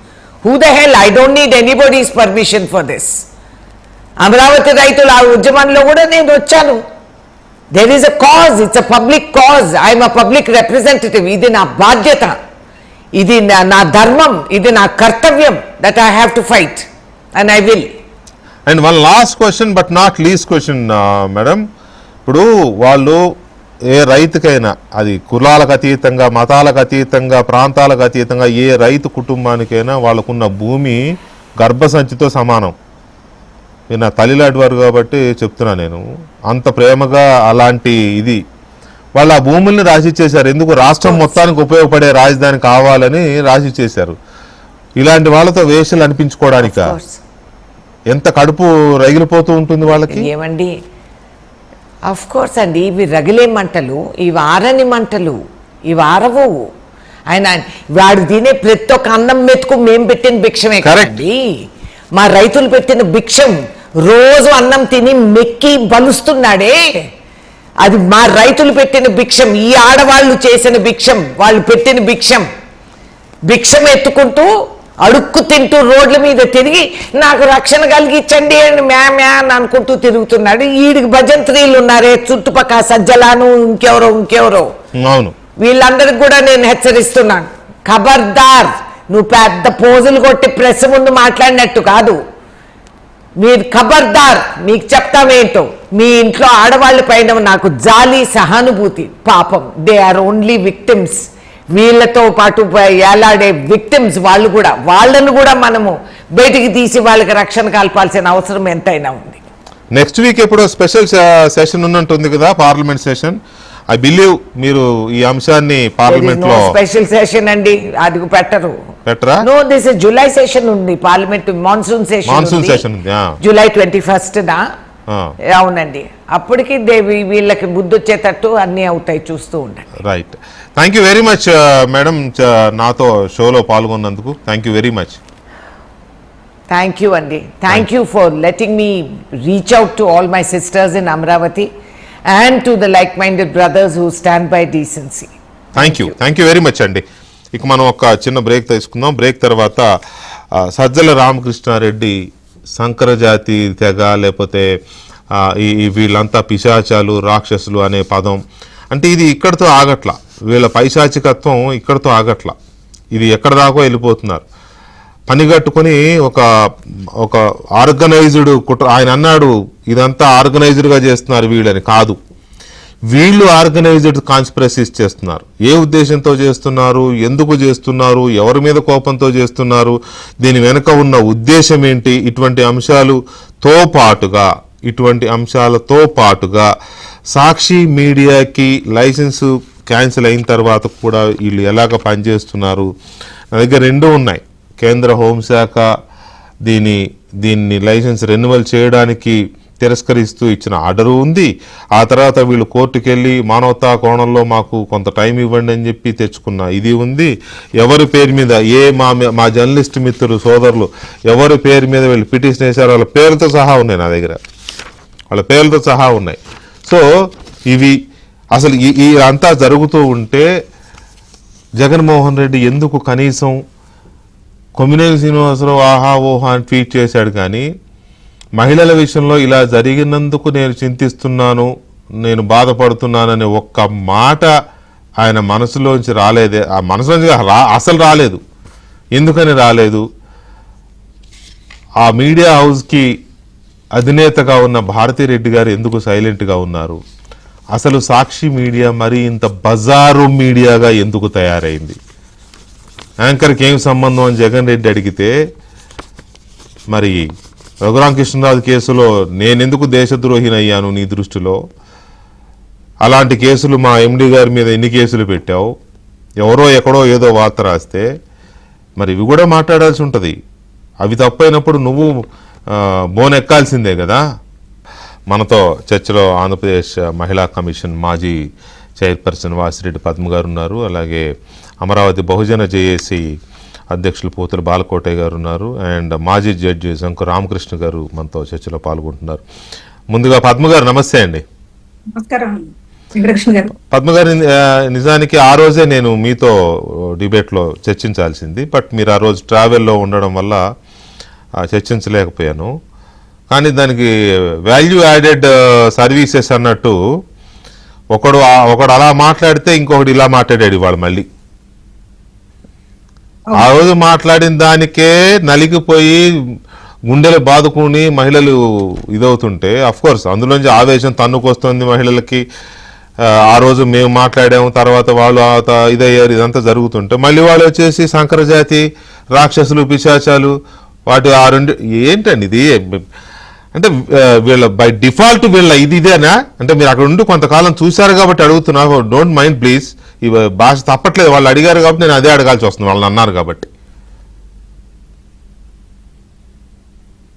Who the hell, I don't need anybody's permission for this. Amaravati రైతుల ఆ ఉద్యమంలో కూడా నేను వచ్చాను. There is a cause, it's a public cause. I'm a public representative. ఇది నా బాధ్యత, ఇది నా ధర్మం, ఇది నా కర్తవ్యం. That I have to fight and I will. And one last question but not least question madam, ఇప్పుడు వాళ్ళు ఏ రైతుకైనా, అది కులాలకు అతీతంగా, మతాలకు అతీతంగా, ప్రాంతాలకు అతీతంగా ఏ రైతు కుటుంబానికైనా వాళ్ళకున్న భూమి గర్భసంచితో సమానం. మీరు నా తల్లిలాంటి వారు కాబట్టి చెప్తున్నా, నేను అంత ప్రేమగా అలాంటి ఇది వాళ్ళు ఆ భూముల్ని రాసిచ్చేశారు. ఎందుకు? రాష్ట్రం మొత్తానికి ఉపయోగపడే రాజధాని కావాలని రాసిచ్చేశారు. ఇలాంటి వాళ్ళతో వేషాలు అనిపించుకోవడానిక ఎంత కడుపు రగిలిపోతూ ఉంటుంది వాళ్ళకి. ఏమండి, అఫ్ కోర్స్ అండి, ఇవి రగిలే మంటలు, ఇవి ఆరని మంటలు, ఇవి ఆరవు. ఆయన వాడు తినే ప్రతి ఒక్క అన్నం మెతుకు మేము పెట్టిన భిక్షమే కదండి. మా రైతులు పెట్టిన భిక్షం, రోజు అన్నం తిని మెక్కి బలుస్తున్నాడే, అది మా రైతులు పెట్టిన భిక్షం. ఈ ఆడవాళ్ళు చేసిన భిక్షం, వాళ్ళు పెట్టిన భిక్షం ఎత్తుకుంటూ అడుక్కు తింటూ రోడ్ల మీద తిరిగి నాకు రక్షణ కలిగించండి అని మ్యా అని అనుకుంటూ తిరుగుతున్నాడు. ఈడికి భజంత్రీలు ఉన్నారే చుట్టుపక్కల, సజ్జలాను, ఇంకెవరో. అవును, వీళ్ళందరికి కూడా నేను హెచ్చరిస్తున్నాను, ఖబర్దార్, నువ్వు పెద్ద పోజులు కొట్టి ప్రెస్ ముందు మాట్లాడినట్టు కాదు. మీరు ఖబర్దార్, మీకు చెప్తామేంటో. మీ ఇంట్లో ఆడవాళ్ళ పైన నాకు జాలి, సహానుభూతి. పాపం, దే ఆర్ ఓన్లీ విక్టిమ్స్. వీళ్ళతో పాటు ఏలాడే విక్టిమ్స్ వాళ్ళు కూడా, వాళ్ళను కూడా మనము బయటికి తీసి వాళ్ళకి రక్షణ కల్పాల్సిన అవసరం ఎంతైనా ఉంది. నెక్స్ట్ వీక్ ఎప్పుడో స్పెషల్ సెషన్ ఉన్నట్టుంది కదా, పార్లమెంట్ సెషన్. ఐ బిలీవ్ మీరు ఈ అంశాన్ని పార్లమెంట్ లో స్పెషల్ సెషన్ అండి, అది పెట్టరు. పెట్టరా? No, this is July session ఉంది, పార్లమెంట్ మాన్సూన్ సెషన్ ఉంది. జూలై 21st అవునండి. అప్పటికి వీళ్ళకి బుద్ధి వచ్చేటట్టు అన్ని అవుతాయి, చూస్తూ ఉండండి. Right, thank you very much madam, నాతో షోలో పాల్గొన్నందుకు thank you very much. Thank you అండి. Thank you for letting me reach out to all my sisters in Amaravati and to the like minded brothers who stand by decency. Thank you very much అండి. ఇక మనం ఒక చిన్న break తీసుకుందాం. Break తర్వాత సజ్జల రామకృష్ణారెడ్డి సంకరజాతి తెగ, లేకపోతే వీళ్ళంతా పిశాచాలు రాక్షసులు అనే పదం, అంటే ఇది ఇక్కడితో ఆగట్ల, వీళ్ళ పైశాచికత్వం ఇక్కడితో ఆగట్ల, ఇది ఎక్కడ దాకా వెళ్ళిపోతున్నారు. పనిగట్టుకొని ఒక ఆర్గనైజ్డ్ ఆయన అన్నాడు ఇదంతా ఆర్గనైజ్డ్గా చేస్తున్నారు వీళ్ళని. కాదు, వీళ్ళు ఆర్గనైజ్డ్ కాన్స్పిరసీస్ చేస్తున్నారు. ఏ ఉద్దేశంతో చేస్తున్నారు, ఎందుకు చేస్తున్నారు, ఎవరి మీద కోపంతో చేస్తున్నారు, దీని వెనుక ఉన్న ఉద్దేశం ఏంటి, ఇటువంటి అంశాలతో పాటుగా సాక్షి మీడియాకి లైసెన్సు క్యాన్సిల్ అయిన తర్వాత కూడా వీళ్ళు ఎలాగ పనిచేస్తున్నారు. నా దగ్గర రెండు ఉన్నాయి. కేంద్ర హోంశాఖ దీన్ని లైసెన్స్ రెన్యువల్ చేయడానికి తిరస్కరిస్తూ ఇచ్చిన ఆర్డరు ఉంది. ఆ తర్వాత వీళ్ళు కోర్టుకు వెళ్ళి మానవతా కోణంలో మాకు కొంత టైం ఇవ్వండి అని చెప్పి తెచ్చుకున్న ఇది ఉంది. ఎవరి పేరు మీద మా జర్నలిస్ట్ మిత్రులు సోదరులు ఎవరి పేరు మీద వీళ్ళు పిటిషన్ వేశారు, వాళ్ళ పేరుతో సహా ఉన్నాయి నా దగ్గర, వాళ్ళ పేర్లతో సహా ఉన్నాయి. సో ఇవి అసలు ఈ అంతా జరుగుతూ ఉంటే జగన్మోహన్ రెడ్డి ఎందుకు కనీసం కొమ్మినేని శ్రీనివాసరావు ఆహా ఓహా అని ట్వీట్ చేశాడు, కానీ మహిళల విషయంలో ఇలా జరిగినందుకు నేను చింతిస్తున్నాను, నేను బాధపడుతున్నాననే ఒక్క మాట ఆయన మనసులోంచి రాలేదే. ఆ మనసులోంచి అసలు రాలేదు. ఎందుకని రాలేదు? ఆ మీడియా హౌస్కి అధినేతగా ఉన్న భారతిరెడ్డి గారు ఎందుకు సైలెంట్గా ఉన్నారు? అసలు సాక్షి మీడియా మరి ఇంత బజారు మీడియాగా ఎందుకు తయారైంది? యాంకర్కి ఏం సంబంధం అని జగన్ రెడ్డి అడిగితే, మరి రఘురామకృష్ణరాజు కేసులో నేనెందుకు దేశద్రోహిని అయ్యాను నీ దృష్టిలో? అలాంటి కేసులు మా ఎండి గారి మీద ఎన్ని కేసులు పెట్టావు? ఎవరో ఎక్కడో ఏదో వార్త రాస్తే మరి ఇవి కూడా మాట్లాడాల్సి ఉంటుంది. అవి తప్పైనప్పుడు నువ్వు బోనెక్కాల్సిందే కదా. మనతో చర్చలో ఆంధ్రప్రదేశ్ మహిళా కమిషన్ మాజీ చైర్పర్సన్ వాసిరెడ్డి పద్మ గారు ఉన్నారు. అలాగే అమరావతి బహుజన జేఏసీ అధ్యక్షులు పోతుల బాలకోటయ్య గారు ఉన్నారు. అండ్ మాజీ జడ్జి శంకర్ రామకృష్ణ గారు మనతో చర్చలో పాల్గొంటున్నారు. ముందుగా పద్మ గారు నమస్తే అండి. పద్మ గారు, నిజానికి ఆ రోజే నేను మీతో డిబేట్లో చర్చించాల్సింది, బట్ మీరు ఆ రోజు ట్రావెల్లో ఉండడం వల్ల చర్చించలేకపోయాను. కానీ దానికి వాల్యూ యాడెడ్ సర్వీసెస్ అన్నట్టు ఒకడు అలా మాట్లాడితే ఇంకొకటి ఇలా మాట్లాడాడు ఇవాళ మళ్ళీ. ఆ రోజు మాట్లాడిన దానికే నలిగిపోయి గుండెలు బాదుకుని మహిళలు ఇదవుతుంటే, అఫ్కోర్స్ అందులోంచి ఆవేశం తన్నుకొస్తుంది మహిళలకి. ఆ రోజు మేము మాట్లాడాము, తర్వాత వాళ్ళు ఇదయ్యారు, ఇదంతా జరుగుతుంటే మళ్ళీ వాళ్ళు వచ్చేసి సంకరజాతి రాక్షసులు పిశాచాలు వాటి ఆ రెండు ఏంటండి ఇది? అంటే వీళ్ళ బై డిఫాల్ట్ వీళ్ళ ఇదేనా? అంటే మీరు అక్కడ ఉండి కొంతకాలం చూశారు కాబట్టి అడుగుతున్నా, డోంట్ మైండ్ ప్లీజ్. ఈ భాష తప్పట్లేదు, వాళ్ళు అడిగారు కాబట్టి నేను అదే అడగాల్సి వస్తుంది, వాళ్ళని అన్నారు కాబట్టి.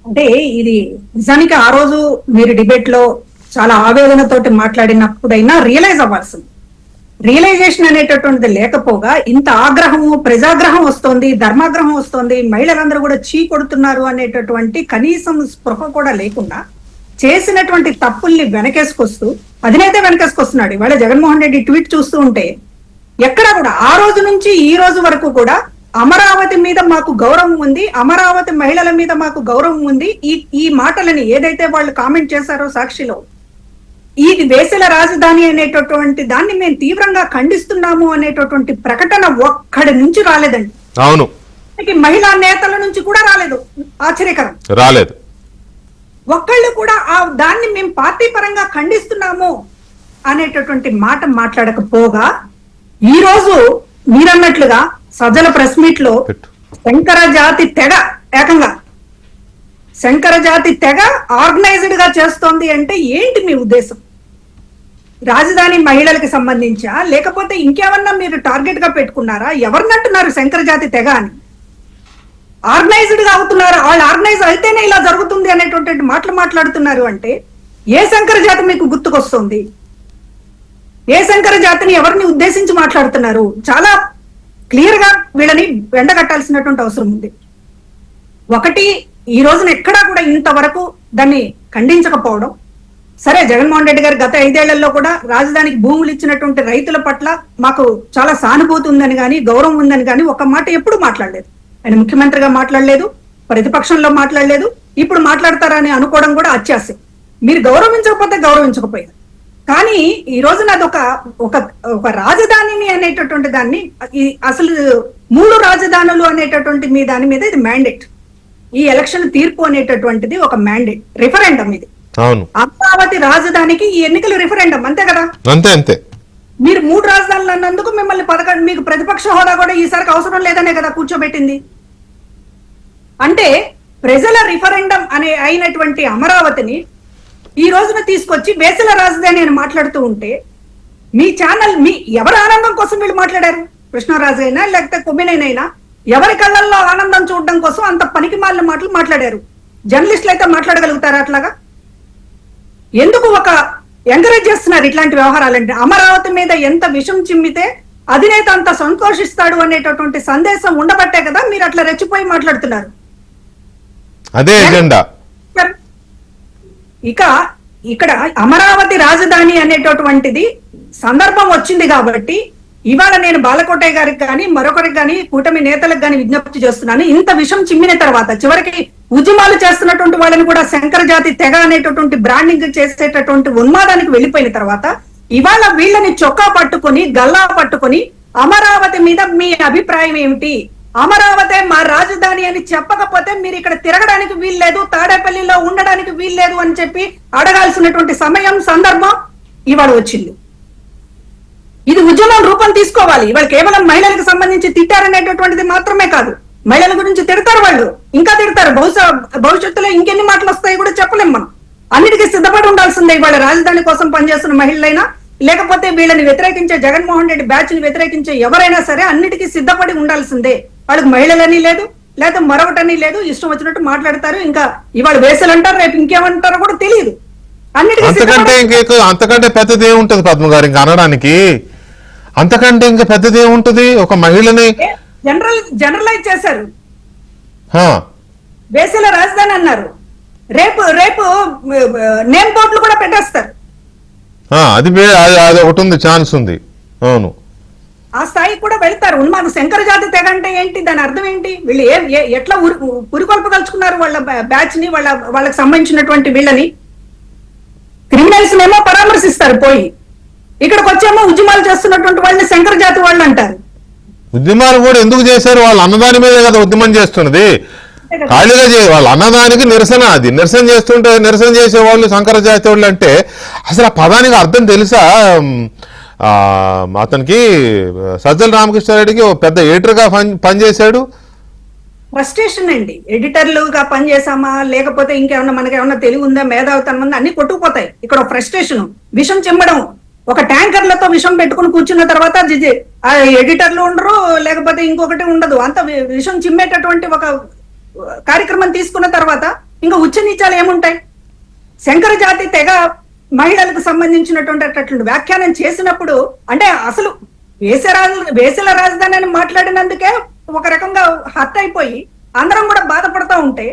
అంటే ఇది నిజానికి ఆ రోజు మీరు డిబేట్ లో చాలా ఆవేదనతోటి మాట్లాడినప్పుడైనా రియలైజ్ అవ్వాల్సింది. రియలైజేషన్ అనేటటువంటిది లేకపోగా ఇంత ఆగ్రహము, ప్రజాగ్రహం వస్తోంది, ధర్మాగ్రహం వస్తోంది, మహిళలందరూ కూడా చీ కొడుతున్నారు అనేటటువంటి కనీసం స్పృహ కూడా లేకుండా చేసినటువంటి తప్పుల్ని వెనకేసుకొస్తూ అధినేత వెనకేసుకొస్తున్నాడు. ఇవాళ జగన్మోహన్ రెడ్డి ట్వీట్ చూస్తూ ఉంటే ఎక్కడ కూడా ఆ రోజు నుంచి ఈ రోజు వరకు కూడా అమరావతి మీద మాకు గౌరవం ఉంది, అమరావతి మహిళల మీద మాకు గౌరవం ఉంది, ఈ మాటలని ఏదైతే వాళ్ళు కామెంట్ చేశారో సాక్షిలో, ఇది వేసల రాజధాని అనేటటువంటి దాన్ని మేము తీవ్రంగా ఖండిస్తున్నాము అనేటటువంటి ప్రకటన ఒక్కడి నుంచి రాలేదండి. అవును, మహిళా నేతల నుంచి కూడా రాలేదు. ఆశ్చర్యకరం, రాలేదు. ఒక్కళ్ళు కూడా దాన్ని మేము పార్టీ పరంగా ఖండిస్తున్నాము అనేటటువంటి మాట మాట్లాడకపోగా ఈ రోజు మీరన్నట్లుగా సజ్జల ప్రెస్ మీట్ లో శంకర జాతి తెగ, ఏకంగా శంకర జాతి తెగ ఆర్గనైజ్డ్ గా చేస్తోంది అంటే ఏంటి మీ ఉద్దేశం? రాజధాని మహిళలకు సంబంధించా, లేకపోతే ఇంకేమన్నా మీరు టార్గెట్ గా పెట్టుకున్నారా? ఎవరినంటున్నారు శంకర జాతి తెగ అని? ఆర్గనైజ్డ్ గా అవుతున్నారు, వాళ్ళు ఆర్గనైజ్ అయితేనే ఇలా జరుగుతుంది అనేటువంటి మాటలు మాట్లాడుతున్నారు అంటే ఏ శంకర జాతి మీకు గుర్తుకొస్తుంది? ఏ శంకర జాతిని ఎవరిని ఉద్దేశించి మాట్లాడుతున్నారు? చాలా క్లియర్ గా వీళ్ళని వెండగట్టాల్సినటువంటి అవసరం ఉంది. ఒకటి, ఈ రోజున ఎక్కడా కూడా ఇంతవరకు దాన్ని ఖండించకపోవడం. సరే, జగన్మోహన్ రెడ్డి గారు గత 5 ఏళ్లలో కూడా రాజధానికి భూములు ఇచ్చినటువంటి రైతుల పట్ల మాకు చాలా సానుభూతి ఉందని కానీ, గౌరవం ఉందని కానీ ఒక మాట ఎప్పుడు మాట్లాడలేదు. ఆయన ముఖ్యమంత్రిగా మాట్లాడలేదు, ప్రతిపక్షంలో మాట్లాడలేదు, ఇప్పుడు మాట్లాడతారని అనుకోవడం కూడా అత్యాశ. మీరు గౌరవించకపోతే గౌరవించకపోయారు. కానీ ఈ రోజున అది ఒక రాజధానిని అనేటటువంటి దాన్ని, అసలు 3 రాజధానులు అనేటటువంటి దాని మీద ఇది మ్యాండేట్. ఈ ఎలక్షన్ తీర్పు అనేటటువంటిది ఒక మ్యాండేట్, రిఫరెండం ఇది. అవును, అమరావతి రాజధానికి ఈ ఎన్నికలు రిఫరెండం, అంతే కదా? అంతే అంతే. మీరు 3 రాజధానులు అన్నందుకు మిమ్మల్ని మీకు ప్రతిపక్ష హోదా కూడా ఈసారికి అవసరం లేదనే కదా కూర్చోబెట్టింది. అంటే ప్రజల రిఫరెండం అయినటువంటి అమరావతిని ఈ రోజున తీసుకొచ్చి వేసల రాజధాని అని మాట్లాడుతూ ఉంటే మీ ఛానల్, ఎవరి ఆనందం కోసం వీళ్ళు మాట్లాడారు? కృష్ణరాజు అయినా లేకపోతే కొమ్మినేనైనా ఎవరి కళ్ళల్లో ఆనందం చూడడం కోసం అంత పనికి మాలిన మాటలు మాట్లాడారు. జర్నలిస్టులు అయితే మాట్లాడగలుగుతారా అట్లాగా? ఎందుకు ఎంకరేజ్ చేస్తున్నారు ఇట్లాంటి వ్యవహారాలంటే? అమరావతి మీద ఎంత విషం చిమ్మితే అధినేత అంత సంతోషిస్తాడు అనేటటువంటి సందేశం ఉండబట్టే కదా మీరు అట్లా రెచ్చిపోయి మాట్లాడుతున్నారు. అదే ఎజెండా. ఇక్కడ అమరావతి రాజధాని అనేటటువంటిది సందర్భం వచ్చింది కాబట్టి ఇవాళ నేను బాలకోటయ్య గారికి కానీ మరొకరికి కానీ కూటమి నేతలకు కానీ విజ్ఞప్తి చేస్తున్నాను. ఇంత విషం చిమ్మిన తర్వాత చివరికి ఉద్యమాలు చేస్తున్నటువంటి వాళ్ళని కూడా శంకర జాతి తెగ అనేటటువంటి బ్రాండింగ్ చేసేటటువంటి ఉన్మాదానికి వెళ్ళిపోయిన తర్వాత ఇవాళ వీళ్ళని చొక్కా పట్టుకొని గల్లా పట్టుకొని అమరావతి మీద మీ అభిప్రాయం ఏమిటి? అమరావతి మా రాజధాని అని చెప్పకపోతే మీరు ఇక్కడ తిరగడానికి వీల్లేదు, తాడేపల్లిలో ఉండడానికి వీల్లేదు అని చెప్పి అడగాల్సినటువంటి సమయం, సందర్భం ఇవాళ వచ్చింది. ఇది ఉద్యమం రూపం తీసుకోవాలి. ఇవాళ కేవలం మహిళలకు సంబంధించి తిట్టారనేటటువంటిది మాత్రమే కాదు, మహిళల గురించి తిడతారు, వాళ్ళు ఇంకా తిడతారు. భవిష్యత్తులో ఇంకెన్ని మాటలు వస్తాయి కూడా చెప్పలేం. మనం అన్నిటికీ సిద్ధపడి ఉండాల్సిందే. ఇవాళ రాజధాని కోసం పనిచేస్తున్న మహిళలైనా లేకపోతే వీళ్ళని వ్యతిరేకించే జగన్మోహన్ రెడ్డి బ్యాచ్ ని వ్యతిరేకించే ఎవరైనా సరే అన్నిటికీ సిద్ధపడి ఉండాల్సిందే. వాళ్ళకి మహిళలని లేదు, లేదా మరొకటని లేదు, ఇష్టం వచ్చినట్టు మాట్లాడతారు. ఇంకా ఇవాళ వేసలు అంటారు, రేపు ఇంకేమంటారో కూడా తెలియదు. అంతకంటే పెద్దది ఏముంటది పద్మ గారు ఇంకా అనడానికి? అంతకంటే ఇంకా పెద్దది ఏముంటది? ఒక మహిళని జనరలైజ్ చేశారు, వేసల రాజధాని అన్నారు, రేపు నేమ్ బోర్డులు కూడా పెట్టేస్తారు. అది ఒకటి ఉంది, ఛాన్స్ ఉంది. అవును, ఆ స్థాయికి కూడా వెళ్తారు. మాకు శంకర జాతి తెగ అంటే ఏంటి, దాని అర్థం ఏంటి? వీళ్ళు ఎట్లా పురికొల్పదలుచుకున్నారు వాళ్ళ బ్యాచ్ ని, వాళ్ళకి సంబంధించినటువంటి వీళ్ళని? క్రిమినల్స్ ఏమో పరామర్శిస్తారు పోయి, ఇక్కడికి వచ్చేమో ఉద్యమాలు చేస్తున్నటువంటి వాళ్ళని శంకర జాతి వాళ్ళు అంటారు. ఉద్యమాలు కూడా ఎందుకు చేశారు? వాళ్ళ అన్నదాని మీదే కదా ఉద్యమం చేస్తున్నది. ఖాళీగా వాళ్ళ అన్నదానికి నిరసన, అది నిరసన చేస్తుంటే నిరసన చేసే వాళ్ళు శంకర జాతి వాళ్ళు అంటే అసలు ఆ పదానికి అర్థం తెలుసా? అతనికి సజ్జల రామకృష్ణారెడ్డికి పెద్ద ఎడిటర్గా పనిచేశాడు. ఫ్రస్ట్రేషన్ అండి. ఎడిటర్లుగా పనిచేసామా లేకపోతే ఇంకేమన్నా మనకేమన్నా తెలివి ఉందా, మేధావితనం ఉందా, అన్ని కొట్టుకుపోతాయి. ఇక్కడ ఫ్రస్ట్రేషన్, విషం చిమ్మడం. ఒక ట్యాంకర్లతో విషం పెట్టుకుని కూర్చున్న తర్వాత ఆ ఎడిటర్లు ఉండరు, లేకపోతే ఇంకొకటి ఉండదు. అంత విషం చిమ్మేటటువంటి ఒక కార్యక్రమం తీసుకున్న తర్వాత ఇంకా ఉచ్చ నీచాలు ఏముంటాయి? శంకర జాతి తెగ మహిళలకు సంబంధించినటువంటి వ్యాఖ్యానం చేసినప్పుడు అంటే అసలు వేసల రాజధాని అని మాట్లాడినందుకే ఒక రకంగా హర్ట్ అయిపోయి అందరం కూడా బాధపడతా ఉంటే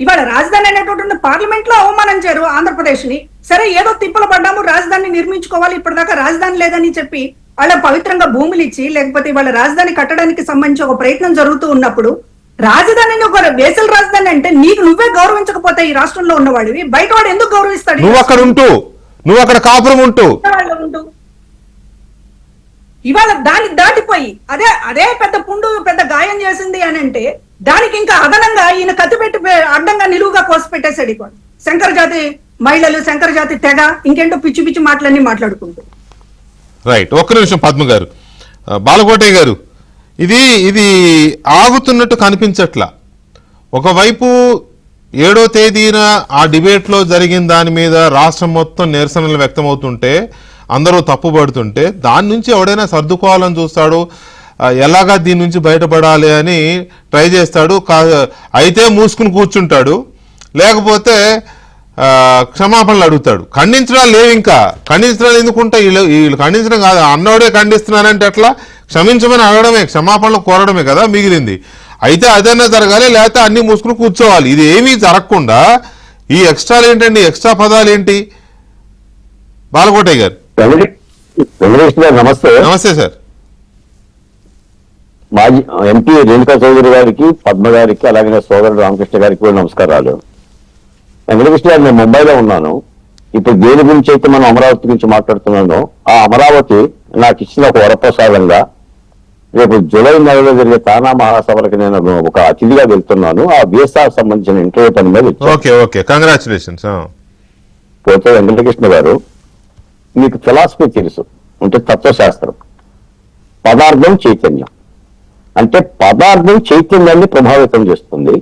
ఇవాళ రాజధాని అనేటువంటి పార్లమెంట్ లో అవమానించారు ఆంధ్రప్రదేశ్ ని. సరే, ఏదో తిప్పలు పడ్డాము, రాజధాని నిర్మించుకోవాలి, ఇప్పటిదాకా రాజధాని లేదని చెప్పి వాళ్ళ పవిత్రంగా భూములు ఇచ్చి లేకపోతే వాళ్ళ రాజధాని కట్టడానికి సంబంధించి ఒక ప్రయత్నం జరుగుతూ ఉన్నప్పుడు రాజధానిని ఒక వేసల రాజధాని అంటే నీకు నువ్వే గౌరవించకపోతే ఈ రాష్ట్రంలో ఉన్నవాడివి బయట వాడు ఎందుకు గౌరవిస్తాడు? నువ్వు అక్కడ ఉంటూ, నువ్వు అక్కడ కాపురం ఉంటూ ఇవాళ దాన్ని దాటిపోయి అదే పెద్ద పుండు పెద్ద గాయం చేసింది అని అంటే దానికి ఇంకా అదనంగా ఈయన కత్తిపెట్టి అడ్డంగా నిలువుగా కోసి పెట్టేశాడు. ఇక్కడ శంకర జాతి మహిళలు, శంకర జాతి తెగ ఇంకేంటో పిచ్చి పిచ్చి మాటలన్నీ మాట్లాడుకుంటూ. రైట్, ఒక్క నిమిషం పద్మ గారు. బాలకోటయ్య గారు, ఇది ఆగుతున్నట్టు కనిపించట్లా. ఒకవైపు 7వ తేదీన ఆ డిబేట్లో జరిగిన దాని మీద రాష్ట్రం మొత్తం నిరసనలు వ్యక్తమవుతుంటే అందరూ తప్పుపడుతుంటే దాని నుంచి ఎవడైనా సర్దుకోవాలని చూస్తాడు. ఎలాగా దీని నుంచి బయటపడాలి అని ట్రై చేస్తాడు. అయితే మూసుకుని కూర్చుంటాడు, లేకపోతే క్షమాపణలు అడుగుతాడు. ఖండించడాలు లేవు, ఇంకా ఖండించడాలు ఎందుకుంటా, వీళ్ళు ఖండించడం కాదు, అన్నోడే ఖండిస్తున్నానంటే ఎట్లా, క్షమించమని అడగడమే, క్షమాపణలు కోరడమే కదా మిగిలింది. అయితే అదన్నా జరగాలి, లేకపోతే అన్ని మూసుకుని కూర్చోవాలి. ఇది ఏమీ జరగకుండా ఈ ఎక్స్ట్రాలు ఏంటండి, ఎక్స్ట్రా పదాలు ఏంటి? బాలకోటయ్య గారు. వెంకటేష్ గారు నమస్తే. నమస్తే సార్. మాజీ ఎంపీ రేణుకా చౌదరి గారికి, పద్మ గారికి, అలాగే సోదరుడు రామకృష్ణ గారికి కూడా నమస్కారాలు. వెంకటకృష్ణ గారు, నేను ముంబైలో ఉన్నాను. ఇప్పుడు దేని గురించి అయితే మనం అమరావతి గురించి మాట్లాడుతున్నానో, ఆ అమరావతి నాకు ఇచ్చిన ఒక వరప్రసాదంగా రేపు జూలై నెలలో జరిగే తానా మహాసభలకు నేను ఒక అతిథిగా వెళ్తున్నాను. ఆ బిఎస్ఆర్ సంబంధించిన ఇంటర్వ్యూ పని మీద ఓకే, కంగ్రాచులేషన్స్. పోతే వెంకటకృష్ణ గారు, మీకు ఫిలాసఫీ తెలుసు, అంటే తత్వశాస్త్రం. పదార్థం చైతన్యం, అంటే పదార్థం చైతన్యాన్ని ప్రభావితం చేస్తుంది,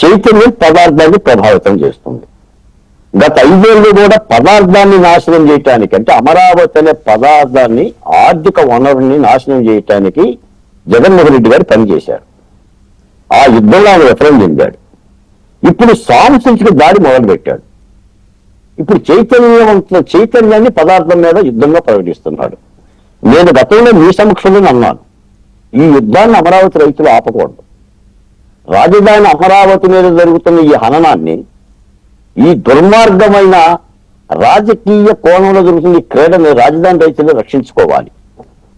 చైతన్యం పదార్థాన్ని ప్రభావితం చేస్తుంది. గత 5 ఏళ్ళు కూడా పదార్థాన్ని నాశనం చేయటానికి, అంటే అమరావతి అనే పదార్థాన్ని, ఆర్థిక వనరుని నాశనం చేయటానికి జగన్మోహన్ రెడ్డి గారు పనిచేశారు. ఆ యుద్ధంలో ఆయన విఫలం చెందాడు. ఇప్పుడు సాంస్కృతిక దాడి మొదలుపెట్టాడు. ఇప్పుడు చైతన్యాన్ని పదార్థం మీద యుద్ధంగా ప్రకటిస్తున్నాడు. నేను గతంలో మీ సమక్షంలో అన్నాను, ఈ యుద్ధాన్ని అమరావతి రైతులు ఆపకూడదు. రాజధాని అమరావతి మీద జరుగుతున్న ఈ హననాన్ని, ఈ దుర్మార్గమైన రాజకీయ కోణంలో జరుగుతున్న ఈ క్రీడని రాజధాని రైతులు రక్షించుకోవాలి.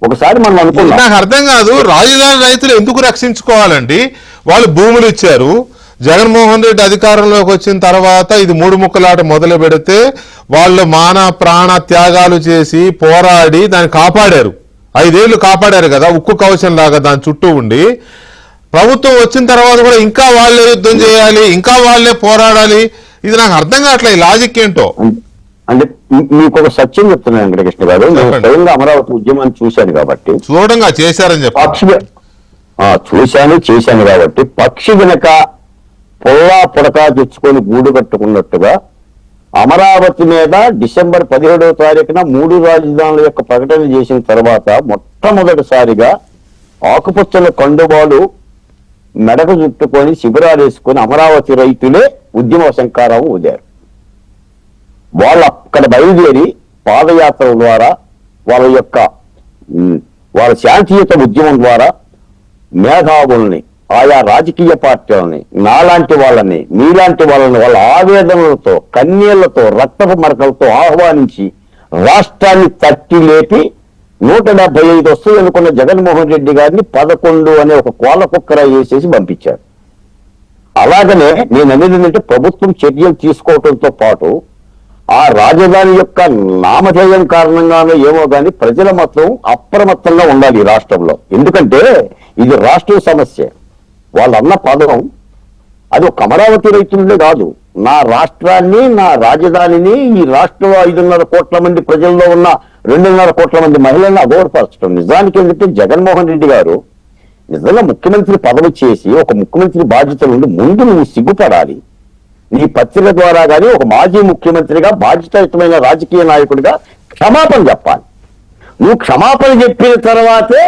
ఒకసారి మనం అనుకున్నాం, నాకు అర్థం కాదు, రాజధాని రైతులు ఎందుకు రక్షించుకోవాలండి? వాళ్ళు భూములు ఇచ్చారు. జగన్మోహన్ రెడ్డి అధికారంలోకి వచ్చిన తర్వాత ఇది 3 ముక్కలాట మొదలు పెడితే వాళ్ళు మాన ప్రాణ త్యాగాలు చేసి పోరాడి దాన్ని కాపాడారు. 5 ఏళ్లు కాపాడారు కదా, ఉక్కు కవచం లాగా దాని చుట్టూ ఉండి. ప్రభుత్వం వచ్చిన తర్వాత కూడా ఇంకా వాళ్ళే యుద్ధం చేయాలి, ఇంకా వాళ్ళే పోరాడాలి. ఇది నాకు అర్థం కావట్లే, ఈ లాజిక్ ఏంటో. అంటే మీకు ఒక సత్యం చెప్తున్నాను వెంకటకృష్ణ గారు, నేను స్వయంగా అమరావతి ఉద్యమాన్ని చూశాను కాబట్టి, చూడంగా చేశారని చెప్పి చేశాను కాబట్టి, పక్షి వెనక పొల్లా పుడక తెచ్చుకొని గూడు కట్టుకున్నట్టుగా అమరావతి మీద డిసెంబర్ 17వ తారీఖున 3 రాజధానుల యొక్క ప్రకటన చేసిన తర్వాత మొట్టమొదటిసారిగా ఆకుపచ్చల కండుబాలు మెడకు చుట్టుకొని శిబిరాలు వేసుకొని అమరావతి రైతులే ఉద్యమ శంకారం ఊదారు. వాళ్ళు అక్కడ బయలుదేరి పాదయాత్ర ద్వారా వాళ్ళ శాంతియుత ఉద్యమం ద్వారా మేధావుల్ని, ఆయా రాజకీయ పార్టీలని, నాలాంటి వాళ్ళని, మీలాంటి వాళ్ళని వాళ్ళ ఆవేదనలతో, కన్నీళ్లతో, రక్తపు మరకలతో ఆహ్వానించి రాష్ట్రాన్ని తట్టి లేపి 175 వస్తుంది అనుకున్న జగన్మోహన్ రెడ్డి గారిని 11 అనే ఒక కోళ్ళ కుక్కర వేసేసి పంపించారు. అలాగనే నేను అనేది ఏంటంటే, ప్రభుత్వం చర్యలు తీసుకోవడంతో పాటు ఆ రాజధాని యొక్క నామధేయం కారణంగానో ఏమో కానీ ప్రజల మాత్రం అప్రమత్తంగా ఉండాలి ఈ రాష్ట్రంలో. ఎందుకంటే ఇది రాష్ట్ర సమస్య. వాళ్ళన్న పదం అది ఒక అమరావతి రైతులే కాదు, నా రాష్ట్రాన్ని, నా రాజధానిని, ఈ రాష్ట్రంలో 5.5 కోట్ల మంది ప్రజల్లో ఉన్న 2.5 కోట్ల మంది మహిళలను అగౌరవపరచడం. నిజానికి ఏంటంటే జగన్మోహన్ రెడ్డి గారు నిజంగా ముఖ్యమంత్రి పదవి చేసి ఒక ముఖ్యమంత్రి బాధ్యతల నుండి ముందు నువ్వు సిగ్గుపడాలి. నీ పత్రిక ద్వారా కానీ ఒక మాజీ ముఖ్యమంత్రిగా, బాధ్యతాయుతమైన రాజకీయ నాయకుడిగా క్షమాపణ చెప్పాలి. నువ్వు క్షమాపణ చెప్పిన తర్వాతే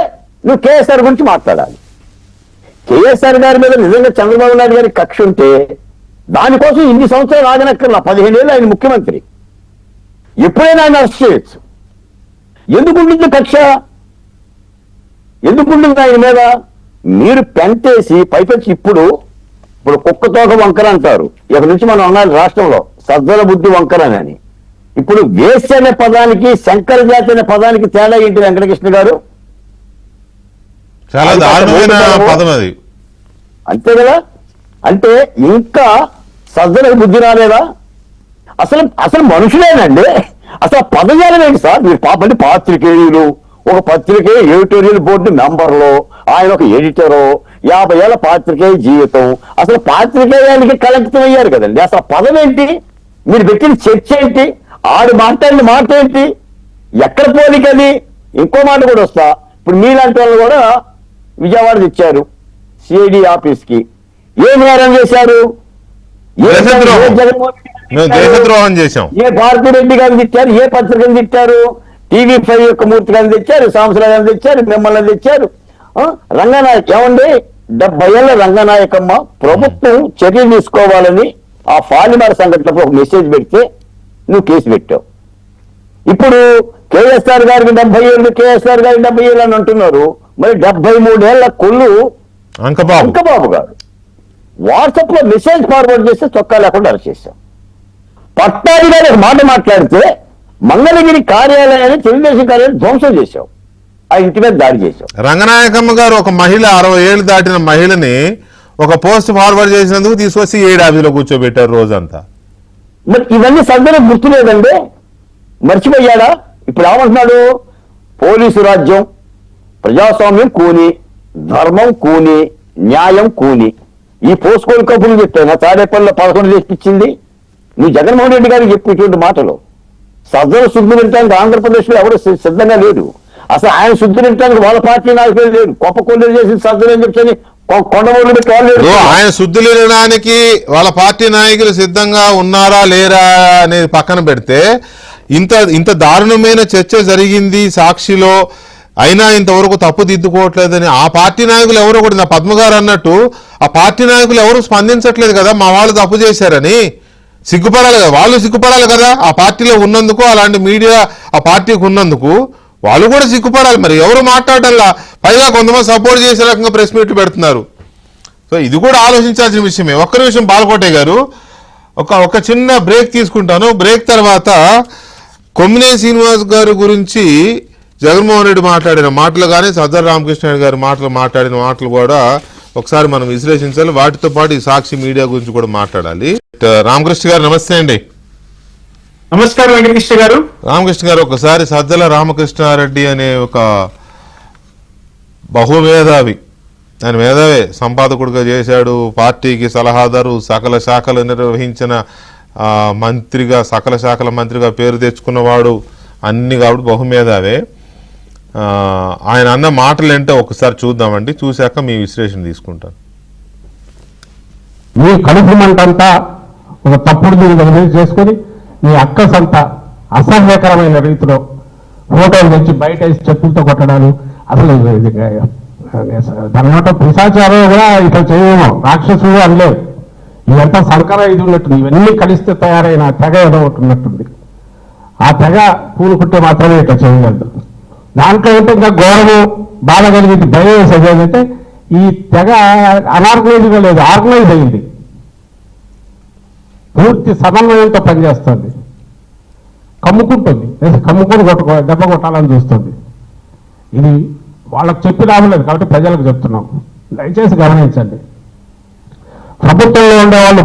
నువ్వు కేసీఆర్ గురించి మాట్లాడాలి. కేసీఆర్ గారి మీద నిజంగా చంద్రబాబు నాయుడు గారికి కక్ష ఉంటే దానికోసం ఇన్ని సంవత్సరాలు ఆగనక్కర్లా. 15 ఏళ్ళు ఆయన ముఖ్యమంత్రి, ఎప్పుడైనా ఆయన అరెస్ట్ చేయొచ్చు. ఎందుకుంటుంది కక్ష? ఎందుకుంటుంది ఆయన మీద? మీరు పెంటేసి పైపెచ్చి ఇప్పుడు కుక్కతోక వంకర అంటారు. ఇక నుంచి మనం అన్నాడు రాష్ట్రంలో సజ్జల బుద్ధి వంకర అని. ఇప్పుడు వేస్ట్ అనే పదానికి, శంకర జాతి అనే పదానికి తేడా ఏంటి వెంకటకృష్ణ గారు? చాలా దారుణమైన పదం అది. అంతే కదా. అంటే ఇంకా సజ్జలకు బుద్ధి రాలేదా? అసలు మనుషులేనండి. అసలు పదజాలం ఏంటి సార్? మీరు పాపండి పాత్రికేయులు, ఒక పత్రిక ఎడిటోరియల్ బోర్డు మెంబర్లు, ఆయన ఒక ఎడిటరు, 50 ఏళ్ల పాత్రికేయ జీవితం. అసలు పాత్రికేయానికి కలెక్టర్ అయ్యారు కదండి. అసలు పదం ఏంటి? మీరు పెట్టిన చర్చ ఏంటి? ఆడు మాట్లాడిన మాట ఏంటి? ఎక్కడ పోలికది? ఇంకో మాట కూడా వస్తా. ఇప్పుడు మీలాంటి వాళ్ళు కూడా విజయవాడ తెచ్చారు సిఐడి ఆఫీస్ కి. ఏ నేరం చేశారు? దేశద్రోహం చేశాం. ఏ భారతిరెడ్డి గారిని తిట్టారు? ఏ పత్రికను తిట్టారు? TV5 యొక్క మూర్తి గారిని తెచ్చారు, సాంబశివరావు గారిని తెచ్చారు, మిమ్మల్ని తెచ్చారు. రంగనాయక్ ఏమండి 70 ఏళ్ల రంగనాయకమ్మ ప్రభుత్వం చర్యలు తీసుకోవాలని ఆ పాలిమర్ సంఘటనకు ఒక మెసేజ్ పెడితే నువ్వు కేసు పెట్టావు. ఇప్పుడు కేఎస్ఆర్ గారికి 70 ఏళ్ళు, కేఎస్ఆర్ గారికి 70 ఏళ్ళు అని అంటున్నారు. మరి 73 ఏళ్ల కొల్లు అంకబాబు గారు వాట్సాప్ లో మెసేజ్ ఫార్వర్డ్ చేస్తే చొక్కా లేకుండా అరెస్ట్ చేశాం. పట్టాభి గారు ఒక మాట మాట్లాడితే మంగళగిరి కార్యాలయాన్ని, తెలుగుదేశం కార్యాలయాన్ని ధ్వంసం చేశాం, ఆ ఇంటి మీద దాడి చేశాం. రంగనాయకమ్మ గారు ఒక మహిళ 60 ఏళ్ళు దాటిన మహిళని ఒక పోస్ట్ ఫార్వర్డ్ చేసినందుకు తీసుకొచ్చి 7 ఆఫీసులో కూర్చోబెట్టారు రోజంతా. మరి ఇవన్నీ సందర్భం గుర్తులేదండి, మర్చిపోయాడా? ఇప్పుడు ఏమంటున్నాడు? పోలీసు రాజ్యం, ప్రజాస్వామ్యం కూని, ధర్మం కూని, న్యాయం కూని. ఈ పోస్కోల్ కబుర్లు చెప్తాను. తాడేపల్లిలో 11 చేపించింది. నువ్వు జగన్మోహన్ రెడ్డి గారికి చెప్పేటువంటి మాటలు సజ్జల శుద్ధి నింపడానికి ఆంధ్రప్రదేశ్ లో ఎవరు సిద్ధంగా లేదు. అసలు ఆయన శుద్ధి నింపడానికి వాళ్ళ పార్టీ నాయకులు లేదు. గొప్ప కొల్లు చేసి సజ్జలు అని చెప్పని కొండమూళ్ళు పెట్టి వాళ్ళు ఆయన శుద్ధి లేడానికి వాళ్ళ పార్టీ నాయకులు సిద్ధంగా ఉన్నారా లేరా అనేది పక్కన పెడితే ఇంత దారుణమైన చర్చ జరిగింది సాక్షిలో, అయినా ఇంతవరకు తప్పు దిద్దుకోవట్లేదని ఆ పార్టీ నాయకులు ఎవరు కూడా, నా పద్మ గారు అన్నట్టు ఆ పార్టీ నాయకులు ఎవరు స్పందించట్లేదు కదా. మా వాళ్ళు తప్పు చేశారని సిగ్గుపడాలి కదా, వాళ్ళు సిగ్గుపడాలి కదా. ఆ పార్టీలో ఉన్నందుకు, అలాంటి మీడియా ఆ పార్టీకి ఉన్నందుకు వాళ్ళు కూడా సిగ్గుపడాలి. మరి ఎవరు మాట్లాడాలా? పైగా కొంతమంది సపోర్ట్ చేసే రకంగా ప్రెస్ మీట్లు పెడుతున్నారు. సో ఇది కూడా ఆలోచించాల్సిన విషయమే. ఒక్క నిమిషం బాలకోటే గారు, ఒక చిన్న బ్రేక్ తీసుకుంటాను. బ్రేక్ తర్వాత కొమ్మినేని శ్రీనివాస్ గారి గురించి జగన్మోహన్ రెడ్డి మాట్లాడిన మాటలు కానీ, సజ్జల రామకృష్ణ గారి మాట్లాడిన మాటలు కూడా ఒకసారి మనం విశ్లేషించాలి. వాటితో పాటు ఈ సాక్షి మీడియా గురించి కూడా మాట్లాడాలి. రామకృష్ణ గారు నమస్తే అండి. నమస్కారం వెంకటకృష్ణ గారు. రామకృష్ణ గారు, ఒకసారి సజ్జల రామకృష్ణారెడ్డి అనే ఒక బహుమేధావి, ఆయన మేధావే, సంపాదకుడిగా చేశాడు, పార్టీకి సలహాదారు, సకల శాఖలు నిర్వహించిన మంత్రిగా, సకల శాఖల మంత్రిగా పేరు తెచ్చుకున్నవాడు, అన్ని కాబట్టి బహుమేధావే. ఆయన అన్న మాటలు ఏంటో ఒకసారి చూద్దామండి, చూశాక మీ విశ్లేషణ తీసుకుంటాను. మీ కడుపు మంటంతా ఒక తప్పుడు దీన్ని చేసుకుని మీ అక్కసంతా అసహ్యకరమైన రీతిలో ఫోటోలు తెచ్చి బయట వేసి చెప్పులతో కొట్టడాలు, అసలు దాని మాట పిశాచారం కూడా ఇట్లా చేయమో, రాక్షసుడు అనలేవు. ఇదంతా సంకర ఇది ఉన్నట్టుంది. ఇవన్నీ కలిస్తే తయారైన తెగ ఏదో ఒకటి ఉన్నట్టుంది. ఆ తెగ పూనుకుంటే మాత్రమే ఇట్లా చేయగలదు. దాంట్లో ఏంటంటే ఇంకా ఘోరము బాధ కలిగింది, భయం వేసేది ఏంటంటే ఈ తెగ అనార్గనైజ్గా లేదు, ఆర్గనైజ్ అయింది, పూర్తి సమన్వయంతో పనిచేస్తుంది, కమ్ముకుంటుంది, కమ్ముకొని దెబ్బ కొట్టాలని చూస్తుంది. ఇది వాళ్ళకు చెప్పి లాభం లేదు కాబట్టి ప్రజలకు చెప్తున్నాం, దయచేసి గమనించండి. ప్రభుత్వంలో ఉండే వాళ్ళ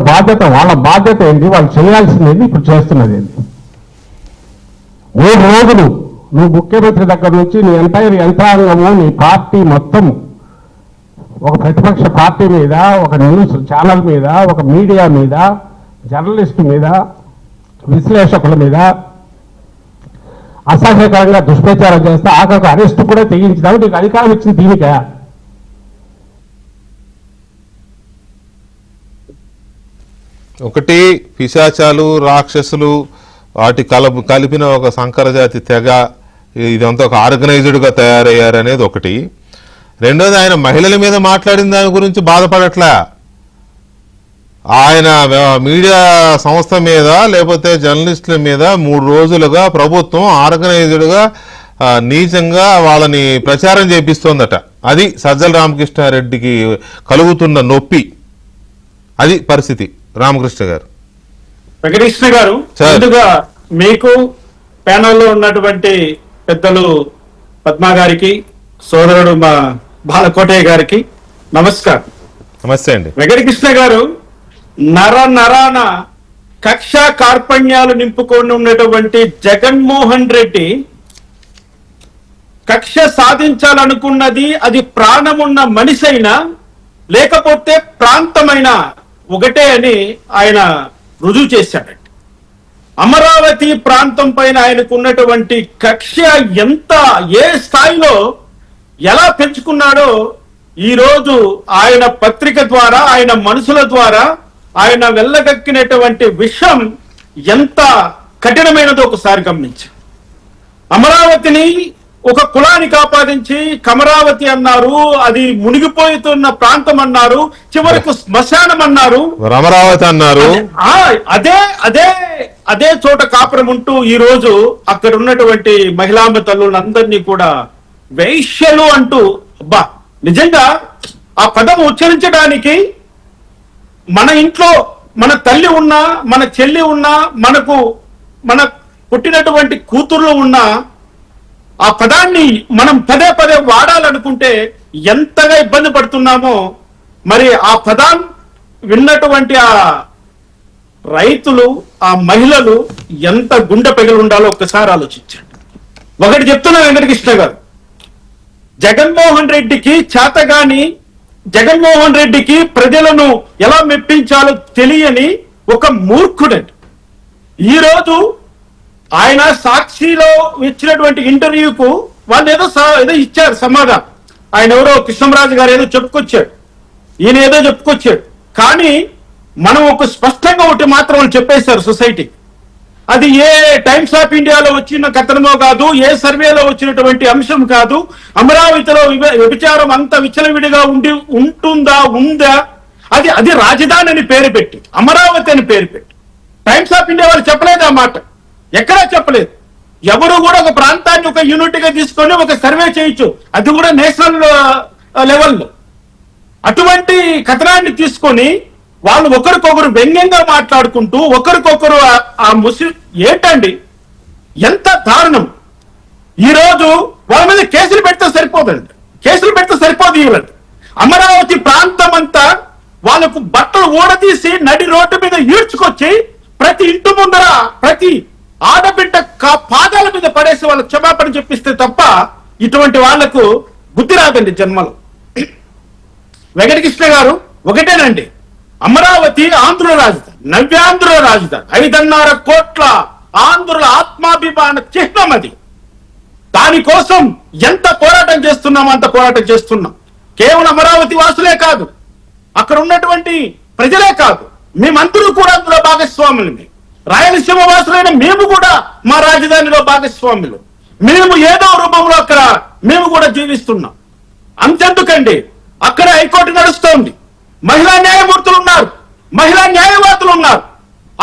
బాధ్యత ఏంటి, వాళ్ళు చేయాల్సింది ఏంటి, ఇప్పుడు చేస్తున్నది ఏంటి. 3 రోజులు నువ్వు ముఖ్యమంత్రి దగ్గర నుంచి నీ ఎంటైర్ యంత్రాంగము, నీ పార్టీ మొత్తం ఒక ప్రతిపక్ష పార్టీ మీద, ఒక న్యూస్ ఛానల్ మీద, ఒక మీడియా మీద, జర్నలిస్టు మీద, విశ్లేషకుల మీద అసహ్యకరంగా దుష్ప్రచారం చేస్తే ఆఖరికి అరెస్ట్ కూడా తెగించినావు. నీకు అధికారం ఇచ్చింది దీనికా? ఒకటి పిశాచాలు, రాక్షసులు, వాటి కలిపిన ఒక సంకరజాతి తెగ, ఇదంతా ఒక ఆర్గనైజ్డ్గా తయారయ్యారనేది ఒకటి. రెండోది, ఆయన మహిళల మీద మాట్లాడిన దాని గురించి బాధపడట్లా. ఆయన మీడియా సంస్థ మీద లేకపోతే జర్నలిస్టుల మీద 3 రోజులుగా ప్రభుత్వం ఆర్గనైజ్డ్గా నీచంగా వాళ్ళని ప్రచారం చేపిస్తోందట. అది సజ్జల రామకృష్ణారెడ్డికి కలుగుతున్న నొప్పి. అది పరిస్థితి. రామకృష్ణ గారు, వెంకటకృష్ణ గారు, ముందుగా మీకు ప్యానల్లో ఉన్నటువంటి పెద్దలు పద్మా గారికి, సోదరుడు మా బాలకోటయ్య గారికి నమస్కారం. నమస్తే అండి. వెంకటకృష్ణ గారు, నరాన కక్ష కార్పణ్యాలు నింపుకొని ఉన్నటువంటి జగన్మోహన్ రెడ్డి కక్ష సాధించాలనుకున్నది అది ప్రాణమున్న మనిషి అయినా లేకపోతే ప్రాంతమైన ఒకటే అని ఆయన రుజువు చేశాడండి. అమరావతి ప్రాంతం పైన ఆయనకు ఉన్నటువంటి కక్ష ఏ స్థాయిలో ఎలా పెంచుకున్నాడో ఈ రోజు ఆయన పత్రిక ద్వారా, ఆయన మనుషుల ద్వారా ఆయన వెళ్ళగక్కినటువంటి విషయం ఎంత కఠినమైనదో ఒకసారి గమనించాం. అమరావతిని ఒక కులానికి ఆపాదించి కమరావతి అన్నారు, అది మునిగిపోతున్న ప్రాంతం అన్నారు, చివరకు శ్మశానం అన్నారు, అమరావతి అన్నారు. అదే అదే అదే చోట కాపురం ఉంటూ ఈ రోజు అక్కడ ఉన్నటువంటి మహిళాంబ తల్లులందరినీ కూడా వైశ్యలు అంటూ, అబ్బా నిజంగా ఆ పదం ఉచ్చరించడానికి మన ఇంట్లో మన తల్లి ఉన్నా, మన చెల్లి ఉన్నా, మన పుట్టినటువంటి కూతుర్లు ఉన్నా ఆ పదాన్ని మనం పదే పదే వాడాలనుకుంటే ఎంతగా ఇబ్బంది పడుతున్నామో, మరి ఆ పదం విన్నటువంటి ఆ రైతులు, ఆ మహిళలు ఎంత గుండె పగిలి ఉండాలో ఒక్కసారి ఆలోచించండి. ఒకటి చెప్తున్నా వెంకటకృష్ణ గారు, జగన్మోహన్ రెడ్డికి చేతగాని, జగన్మోహన్ రెడ్డికి ప్రజలను ఎలా మెప్పించాలో తెలియని ఒక మూర్ఖుడండి. ఈరోజు ఆయన సాక్షిలో ఇచ్చినటువంటి ఇంటర్వ్యూకు వాళ్ళు ఏదో ఇచ్చారు సమాధానం. ఆయన ఎవరో కృష్ణరాజు గారు ఏదో చెప్పుకొచ్చాడు, ఈయన ఏదో చెప్పుకొచ్చాడు. కానీ మనం ఒక స్పష్టంగా ఒకటి మాత్రం చెప్పేశారు సొసైటీ. అది ఏ టైమ్స్ ఆఫ్ ఇండియాలో వచ్చిన కథనమో కాదు, ఏ సర్వేలో వచ్చినటువంటి అంశం కాదు. అమరావతిలో వ్యభిచారం అంత విచ్చలవిడిగా ఉందా, అది రాజధాని అని పేరు పెట్టి, అమరావతి అని పేరు పెట్టి టైమ్స్ ఆఫ్ ఇండియా వాళ్ళు చెప్పలేదు ఆ మాట, ఎక్కడా చెప్పలేదు. ఎవరు కూడా ఒక ప్రాంతాన్ని ఒక యూనిట్ గా తీసుకొని ఒక సర్వే చేయొచ్చు, అది కూడా నేషనల్ లెవెల్లో. అటువంటి కథనాన్ని తీసుకొని వాళ్ళు ఒకరికొకరు వ్యంగ్యంగా మాట్లాడుకుంటూ ఒకరికొకరు ఆ ఏంటండి, ఎంత దారుణం. ఈరోజు వాళ్ళ మీద కేసులు పెడితే సరిపోదండి, కేసులు పెడితే సరిపోదు. వీళ్ళండి అమరావతి ప్రాంతం అంతా వాళ్ళకు బట్టలు ఊడదీసి నడి రోడ్డు మీద ఈడ్చుకొచ్చి ప్రతి ఇంటి ముందర ప్రతి ఆడబిడ్డ పాదాల మీద పడేసి వాళ్ళకి క్షమాపణ చెప్పిస్తే తప్ప ఇటువంటి వాళ్లకు బుద్ధి రాదండి జన్మలో. వెంకటకృష్ణ గారు ఒకటేనండి, అమరావతి ఆంధ్రుల రాజధాని, నవ్యాంధ్రుల రాజధాని, 5.5 కోట్ల ఆంధ్రుల ఆత్మాభిమాన చిహ్నం అది. దానికోసం ఎంత పోరాటం చేస్తున్నామో అంత పోరాటం చేస్తున్నాం. కేవలం అమరావతి వాసులే కాదు, అక్కడ ఉన్నటువంటి ప్రజలే కాదు, మేమందరూ కూడా అందులో భాగస్వాములమే. రాయలసీమ వాసులైన మేము కూడా మా రాజధానిలో భాగస్వాములు. మేము ఏదో రూపంలో అక్కడ మేము కూడా జీవిస్తున్నాం. అంతెందుకండి, అక్కడ హైకోర్టు నడుస్తోంది, మహిళా న్యాయమూర్తులు ఉన్నారు, మహిళా న్యాయవాదులు ఉన్నారు,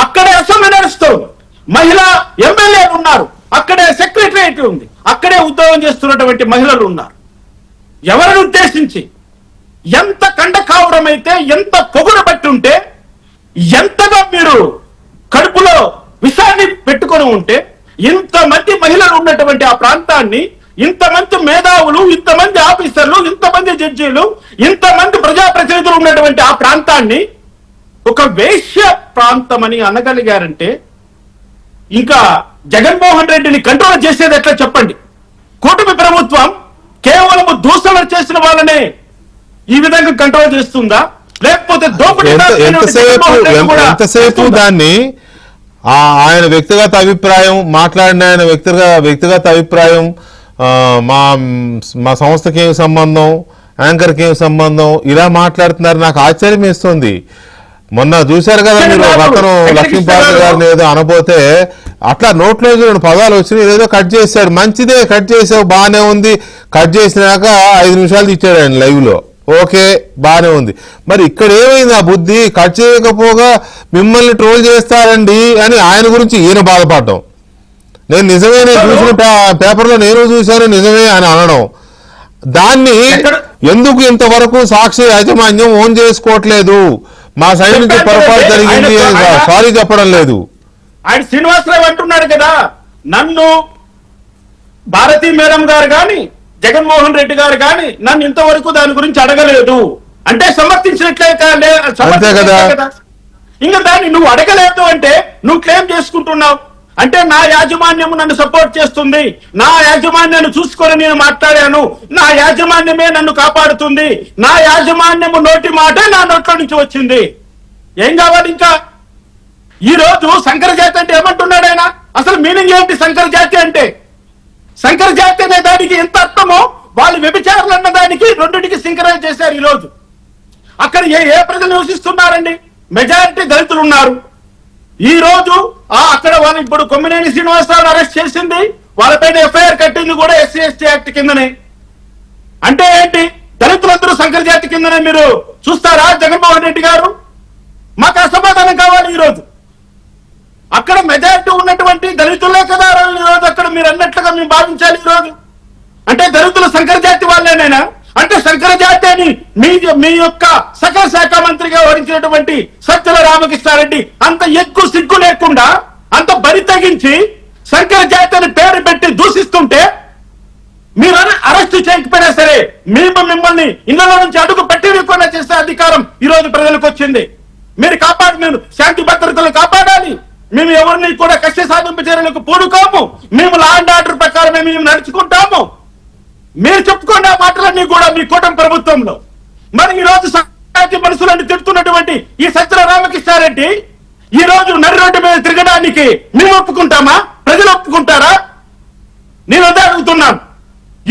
అక్కడే అసెంబ్లీ నడుస్తోంది, మహిళా ఎమ్మెల్యేలు ఉన్నారు, అక్కడే సెక్రటరియట్ ఉంది, అక్కడే ఉద్యోగం చేస్తున్నటువంటి మహిళలు ఉన్నారు. ఎవరిని ఉద్దేశించి ఎంత కండకావరమైతే, ఎంత పొగుడు బట్టి ఉంటే, ఎంతగా మీరు కడుపులో విషాన్ని పెట్టుకొని ఉంటే, ఇంతమంది మహిళలు ఉన్నటువంటి ఆ ప్రాంతాన్ని, ఇంతమంది మేధావులు, ఇంతమంది ఆఫీసర్లు, ఇంతమంది జడ్జీలు, ఇంతమంది ప్రజాప్రతినిధులు ఉన్నటువంటి ఆ ప్రాంతాన్ని ఒక వేశ్య ప్రాంతం అని అనగలిగారంటే ఇంకా జగన్మోహన్ రెడ్డిని కంట్రోల్ చేసేది ఎట్లా చెప్పండి? కూటమి ప్రభుత్వం కేవలం దూషణ చేసిన వాళ్ళనే ఈ విధంగా కంట్రోల్ చేస్తుందా, లేకపోతే ఎంతసేపు దాన్ని ఆయన వ్యక్తిగత అభిప్రాయం మాట్లాడిన ఆయన వ్యక్తిగత అభిప్రాయం, మా సంస్థకి ఏం సంబంధం, యాంకర్కి ఏం సంబంధం, ఇలా మాట్లాడుతున్నారు. నాకు ఆశ్చర్యం వేస్తుంది. మొన్న చూశారు కదా మీరు, అతను లక్ష్మీపార్వతి గారిని ఏదో అనబోతే అట్లా నోట్లో 2 పదాలు వచ్చినాయి, ఏదో కట్ చేశాడు. మంచిదే, కట్ చేసావు, బాగానే ఉంది. కట్ చేసినాక 5 నిమిషాలు ఇచ్చాడు ఆయన లైవ్ లో, ఓకే బాగానే ఉంది. మరి ఇక్కడ ఏమైంది ఆ బుద్ధి? కట్ చేయకపోగా మిమ్మల్ని ట్రోల్ చేస్తారండి అని ఆయన గురించి ఈయన బాధపడటం. నేను నిజమే, నేను చూసిన పేపర్లో నేను చూశాను నిజమే అని అనడం, దాన్ని ఎందుకు ఇంతవరకు సాక్షి యాజమాన్యం ఓన్ చేసుకోవట్లేదు? మా సైడ్ నుంచి పొరపాటు జరిగింది సారీ చెప్పడం లేదు. ఆయన శ్రీనివాసరావు అంటున్నాడు కదా, నన్ను భారతీ మేడం గారు గాని జగన్మోహన్ రెడ్డి గారు గాని నన్ను ఇంతవరకు దాని గురించి అడగలేదు అంటే సమర్థించినట్లే కదా. ఇంకా దాన్ని నువ్వు అడగలేదు అంటే నువ్వు క్లెయిమ్ చేసుకుంటున్నావు. అంటే నా యాజమాన్యం నన్ను సపోర్ట్ చేస్తుంది, నా యాజమాన్యాన్ని చూసుకొని నేను మాట్లాడాను, నా యాజమాన్యమే నన్ను కాపాడుతుంది, నా యాజమాన్యము నోటి మాటే నా నోట్లో నుంచి వచ్చింది. ఏం కావాలి ఇంకా? ఈ రోజు శంకర జాతి అంటే ఏమంటున్నాడు ఆయన? అసలు మీనింగ్ ఏంటి శంకర జాతి అంటే? శంకర జాతి అనే దానికి ఎంత అర్థమో వాళ్ళు వ్యభిచారులు అన్న దానికి రెండింటికి సింకరైజ్ చేశారు. ఈ రోజు అక్కడ ఏ ప్రజలు నివసిస్తున్నారండి? మెజారిటీ దళితులు ఉన్నారు. ఈ రోజు అక్కడ వాళ్ళు ఇప్పుడు కొమ్మినేని శ్రీనివాసరావు అరెస్ట్ చేసింది వాళ్ళపైన ఎఫ్ఐఆర్ కట్టింది కూడా ఎస్సీ ఎస్టీ యాక్ట్ కిందనే. అంటే ఏంటి? దళితులందరూ సంకర జాతి కిందనే మీరు చూస్తారా జగన్మోహన్ రెడ్డి గారు? మాకు అసమాధానం కావాలి ఈరోజు. అక్కడ మెజారిటీ ఉన్నటువంటి దళితులే కదా ఈరోజు అక్కడ మీరు అన్నట్లుగా మేము భావించాలి ఈరోజు. అంటే దళితులు సంకర జాతి వాళ్ళేనైనా? అంటే సంకర జాతి అని మీ యొక్క సకల శాఖ మంత్రిగా వహించినటువంటి సజ్జల రామకృష్ణారెడ్డి అంత ఎక్కువ సిగ్గు లేకుండా అంత బరి తెగించి సంకర జాతి అని పేరు పెట్టి దూషిస్తుంటే మీరు అరెస్ట్ చేయకపోయినా సరే మేము మిమ్మల్ని ఇళ్లలో నుంచి అడుగు పెట్టివ్వకుండా చేసే అధికారం ఈ రోజు ప్రజలకు వచ్చింది. మీరు మేము శాంతి భద్రతలు కాపాడాలి. మేము ఎవరిని కూడా కక్ష సాధింపు చర్యలకు పూనుకోము. మేము లా అండ్ ఆర్డర్ ప్రకారమే మేము నడుచుకుంటాము. మీరు చెప్పుకోండి ఆ మాటలన్నీ కూడా మీ కూటమి ప్రభుత్వంలో. మరి ఈ రోజు సంఘాతి మనుషులను తిడుతున్నటువంటి ఈ సజ్జల రామకృష్ణారెడ్డి ఈ రోజు నడి రోడ్డు మీద తిరగడానికి మేము ఒప్పుకుంటామా? ప్రజలు ఒప్పుకుంటారా? నేను అదే అడుగుతున్నాను.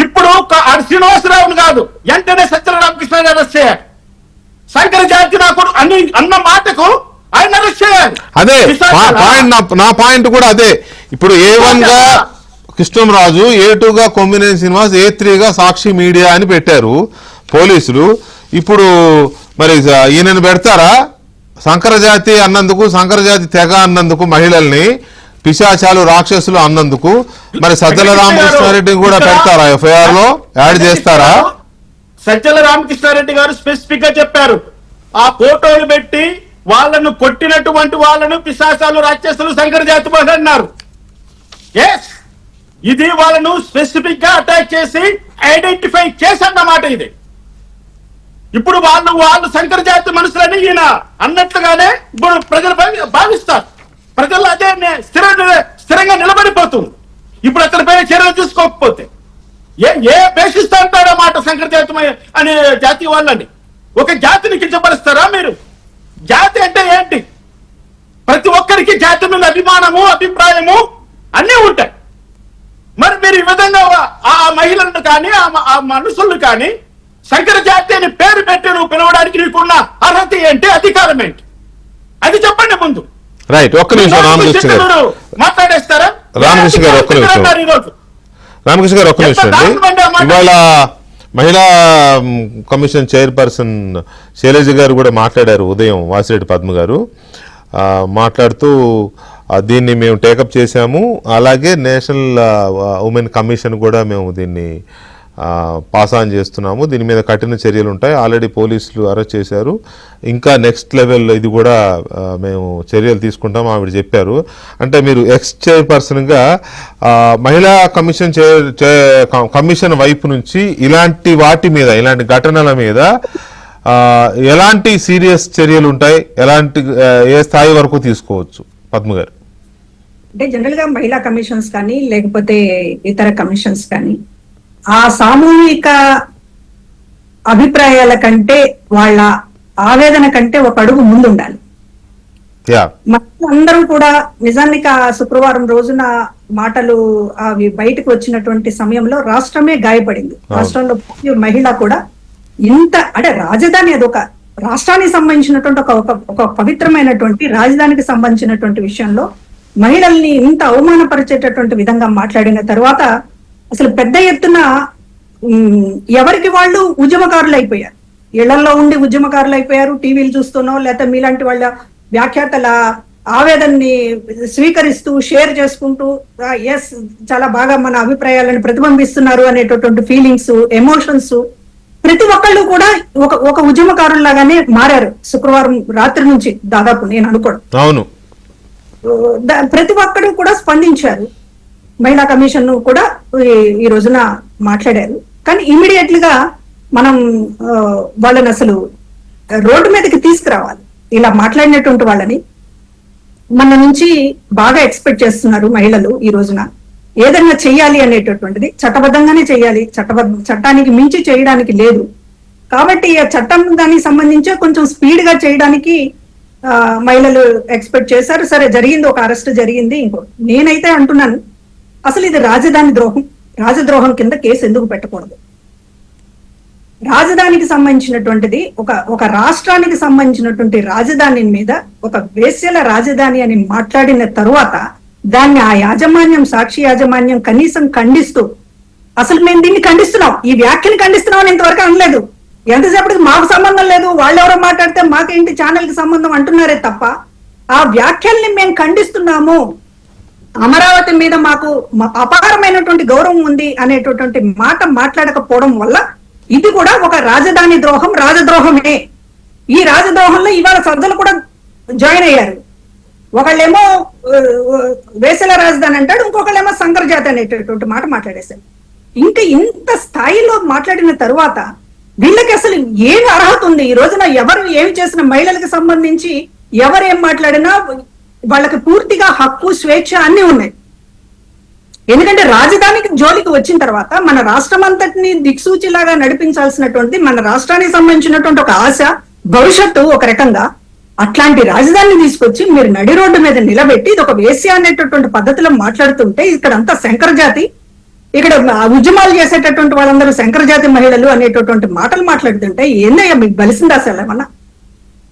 ఇప్పుడు శ్రీనివాసరావును కాదు, వెంటనే సజ్జల రామకృష్ణారెడ్డి అరెస్ట్ చేయాలి. శంకర జాతి నాకు అన్న మాటకు ఆయన అరెస్ట్ చేయాలి. అదే పాయింట్, నా పాయింట్ కూడా అదే. ఇప్పుడు A1 గా కృష్ణంరాజు, A2 గా కొమ్మినేని శ్రీనివాస్, A3 గా సాక్షి మీడియా అని పెట్టారు పోలీసులు. ఇప్పుడు మరి ఈయనను పెడతారా? సంకర జాతి అన్నందుకు, సంకర జాతి తెగ అన్నందుకు, మహిళల్ని పిశాచాలు రాక్షసులు అన్నందుకు మరి సజ్జల రామకృష్ణారెడ్డిని కూడా పెడతారా? ఎఫ్ఐఆర్ లో యాడ్ చేస్తారా? సజ్జల రామకృష్ణారెడ్డి గారు స్పెసిఫిక్ గా చెప్పారు, ఆ ఫోటోలు పెట్టి వాళ్ళను కొట్టినటువంటి వాళ్ళను పిశాచాలు రాక్షసులు సంకర జాతి వాళ్ళు అన్నారు. ఎస్, ఇది వాళ్ళను స్పెసిఫిక్ గా అటాక్ చేసి ఐడెంటిఫై చేసన్నమాట ఇది. ఇప్పుడు వాళ్ళు సంకర జాతి మనుషులని ఈయన అన్నట్లుగానే ఇప్పుడు ప్రజలు భావిస్తారు. ప్రజలు అదే స్థిరంగా నిలబడిపోతుంది. ఇప్పుడు అతనిపై చర్యలు తీసుకోకపోతే ఏ బేసిస్తా అంటారా మాట సంకర జాతి అనే జాతి వాళ్ళని? ఒక జాతిని కించపరుస్తారా మీరు? జాతి అంటే ఏంటి? ప్రతి ఒక్కరికి జాతి మీద అభిమానము, అభిప్రాయము అన్నీ ఉంటాయి. మరి మీరు ఈ విధంగా ఆ మహిళలను కానీ ఆ మనుషులను కానీ సంకర జాతి అని పేరు పెట్టి నువ్వు పిలవడానికి నీకున్న అర్హత ఏంటి, అధికారం ఏంటి? అది చెప్పండి ముందు. రైట్, ఒక్క నిమిషం రామకృష్ణ గారు మాట్లాడేస్తారా? రామకృష్ణ గారు ఒక్క నిమిషం అండి. ఇవాళ మహిళా కమిషన్ చైర్పర్సన్ శైలజ గారు కూడా మాట్లాడారు ఉదయం, వాసిరెడ్డి పద్మ గారు మాట్లాడుతూ దీన్ని మేము టేకప్ చేశాము, అలాగే నేషనల్ ఉమెన్ కమిషన్ కూడా మేము దీన్ని పాస్ ఆన్ చేస్తున్నాము, దీని మీద కఠిన చర్యలు ఉంటాయి, ఆల్రెడీ పోలీసులు అరెస్ట్ చేశారు, ఇంకా నెక్స్ట్ లెవెల్ ఇది కూడా మేము చర్యలు తీసుకుంటాం ఆవిడ చెప్పారు. అంటే మీరు ఎక్స్ చైర్పర్సన్గా మహిళా కమిషన్ వైపు నుంచి ఇలాంటి వాటి మీద, ఇలాంటి ఘటనల మీద ఎలాంటి సీరియస్ చర్యలు ఉంటాయి, ఎలాంటి ఏ స్థాయి వరకు తీసుకోవచ్చు పద్మ గారు? అంటే జనరల్ గా మహిళా కమిషన్స్ కానీ లేకపోతే ఇతర కమిషన్స్ కానీ ఆ సామూహిక అభిప్రాయాల కంటే వాళ్ళ ఆవేదన కంటే ఒక అడుగు ముందు ఉండాలి. అందరూ కూడా నిజానికి ఆ శుక్రవారం రోజున మాటలు అవి బయటకు వచ్చినటువంటి సమయంలో రాష్ట్రమే గాయపడింది. రాష్ట్రంలో మహిళ కూడా ఇంత అంటే రాజధాని అది ఒక రాష్ట్రానికి సంబంధించినటువంటి ఒక పవిత్రమైనటువంటి రాజధానికి సంబంధించినటువంటి విషయంలో మహిళల్ని ఇంత అవమానపరిచేటటువంటి విధంగా మాట్లాడిన తర్వాత అసలు పెద్ద ఎత్తున ఎవరికి వాళ్ళు ఉద్యమకారులు అయిపోయారు, ఇళ్లలో ఉండి ఉద్యమకారులు అయిపోయారు. టీవీలు చూస్తున్నాం, లేకపోతే మీలాంటి వాళ్ళ వ్యాఖ్యాతల ఆవేదనని స్వీకరిస్తూ షేర్ చేసుకుంటూ ఎస్ చాలా బాగా మన అభిప్రాయాలను ప్రతిబింబిస్తున్నారు అనేటటువంటి ఫీలింగ్స్, ఎమోషన్స్ ప్రతి ఒక్కళ్ళు కూడా ఒక ఉద్యమకారుల్లాగానే మారారు శుక్రవారం రాత్రి నుంచి. దాదాపు నేను అనుకోవడం అవును, ప్రతి ఒక్కరు కూడా స్పందించారు. మహిళా కమిషన్ కూడా ఈ రోజున మాట్లాడారు. కానీ ఇమీడియట్ గా మనం వాళ్ళని అసలు రోడ్డు మీదకి తీసుకురావాలి. ఇలా మాట్లాడినటువంటి వాళ్ళని మన నుంచి బాగా ఎక్స్పెక్ట్ చేస్తున్నారు మహిళలు. ఈ రోజున ఏదైనా చెయ్యాలి అనేటటువంటిది చట్టబద్ధంగానే చెయ్యాలి, చట్టానికి మించి చేయడానికి లేదు. కాబట్టి ఆ చట్టం దానికి సంబంధించి కొంచెం స్పీడ్ గా చేయడానికి మహిళలు ఎక్స్పెక్ట్ చేశారు. సరే, జరిగింది, ఒక అరెస్ట్ జరిగింది. ఇంకో నేనైతే అంటున్నాను, అసలు ఇది రాజధాని ద్రోహం, రాజద్రోహం కింద కేసు ఎందుకు పెట్టకూడదు? రాజధానికి సంబంధించినటువంటిది ఒక రాష్ట్రానికి సంబంధించినటువంటి రాజధాని మీద ఒక వేశ్యల రాజధాని అని మాట్లాడిన తరువాత దాన్ని ఆ యాజమాన్యం, సాక్షి యాజమాన్యం కనీసం ఖండిస్తూ, అసలు మేము దీన్ని ఖండిస్తున్నాం, ఈ వ్యాఖ్యని ఖండిస్తున్నాం అని ఇంతవరకు అనలేదు. ఎంతసేపటికి మాకు సంబంధం లేదు, వాళ్ళు ఎవరో మాట్లాడితే మాకేంటి ఛానల్ కి సంబంధం అంటున్నారే తప్ప ఆ వ్యాఖ్యల్ని మేము ఖండిస్తున్నాము, అమరావతి మీద మాకు అపారమైనటువంటి గౌరవం ఉంది అనేటటువంటి మాట మాట్లాడకపోవడం వల్ల ఇది కూడా ఒక రాజధాని ద్రోహం, రాజద్రోహమే. ఈ రాజద్రోహంలో ఇవాళ సజ్జలు కూడా జాయిన్ అయ్యారు. ఒకళ్ళేమో వేసల రాజధాని అంటాడు, ఇంకొకళ్ళేమో సంకరజాతి అనేటటువంటి మాట మాట్లాడేశారు. ఇంకా ఇంత స్థాయిలో మాట్లాడిన తరువాత వీళ్ళకి అసలు ఏమి అర్హత ఉంది? ఈ రోజున ఎవరు ఏమి చేసిన మహిళలకు సంబంధించి ఎవరేం మాట్లాడినా వాళ్ళకి పూర్తిగా హక్కు, స్వేచ్ఛ అన్ని ఉన్నాయి. ఎందుకంటే రాజధానికి జోలికి వచ్చిన తర్వాత మన రాష్ట్రం అంతటిని దిక్సూచిలాగా నడిపించాల్సినటువంటి, మన రాష్ట్రానికి సంబంధించినటువంటి ఒక ఆశ, భవిష్యత్తు ఒక రకంగా, అట్లాంటి రాజధానిని తీసుకొచ్చి మీరు నడి రోడ్డు మీద నిలబెట్టి ఇది ఒక వేశ్య అనేటటువంటి పద్ధతిలో మాట్లాడుతుంటే, ఇక్కడ అంతా శంకర జాతి, ఇక్కడ ఉద్యమాలు చేసేటటువంటి వాళ్ళందరూ శంకర జాతి మహిళలు అనేటటువంటి మాటలు మాట్లాడుతుంటే ఏందయ్యా మీకు బలిసిందా? అసలు ఏమన్నా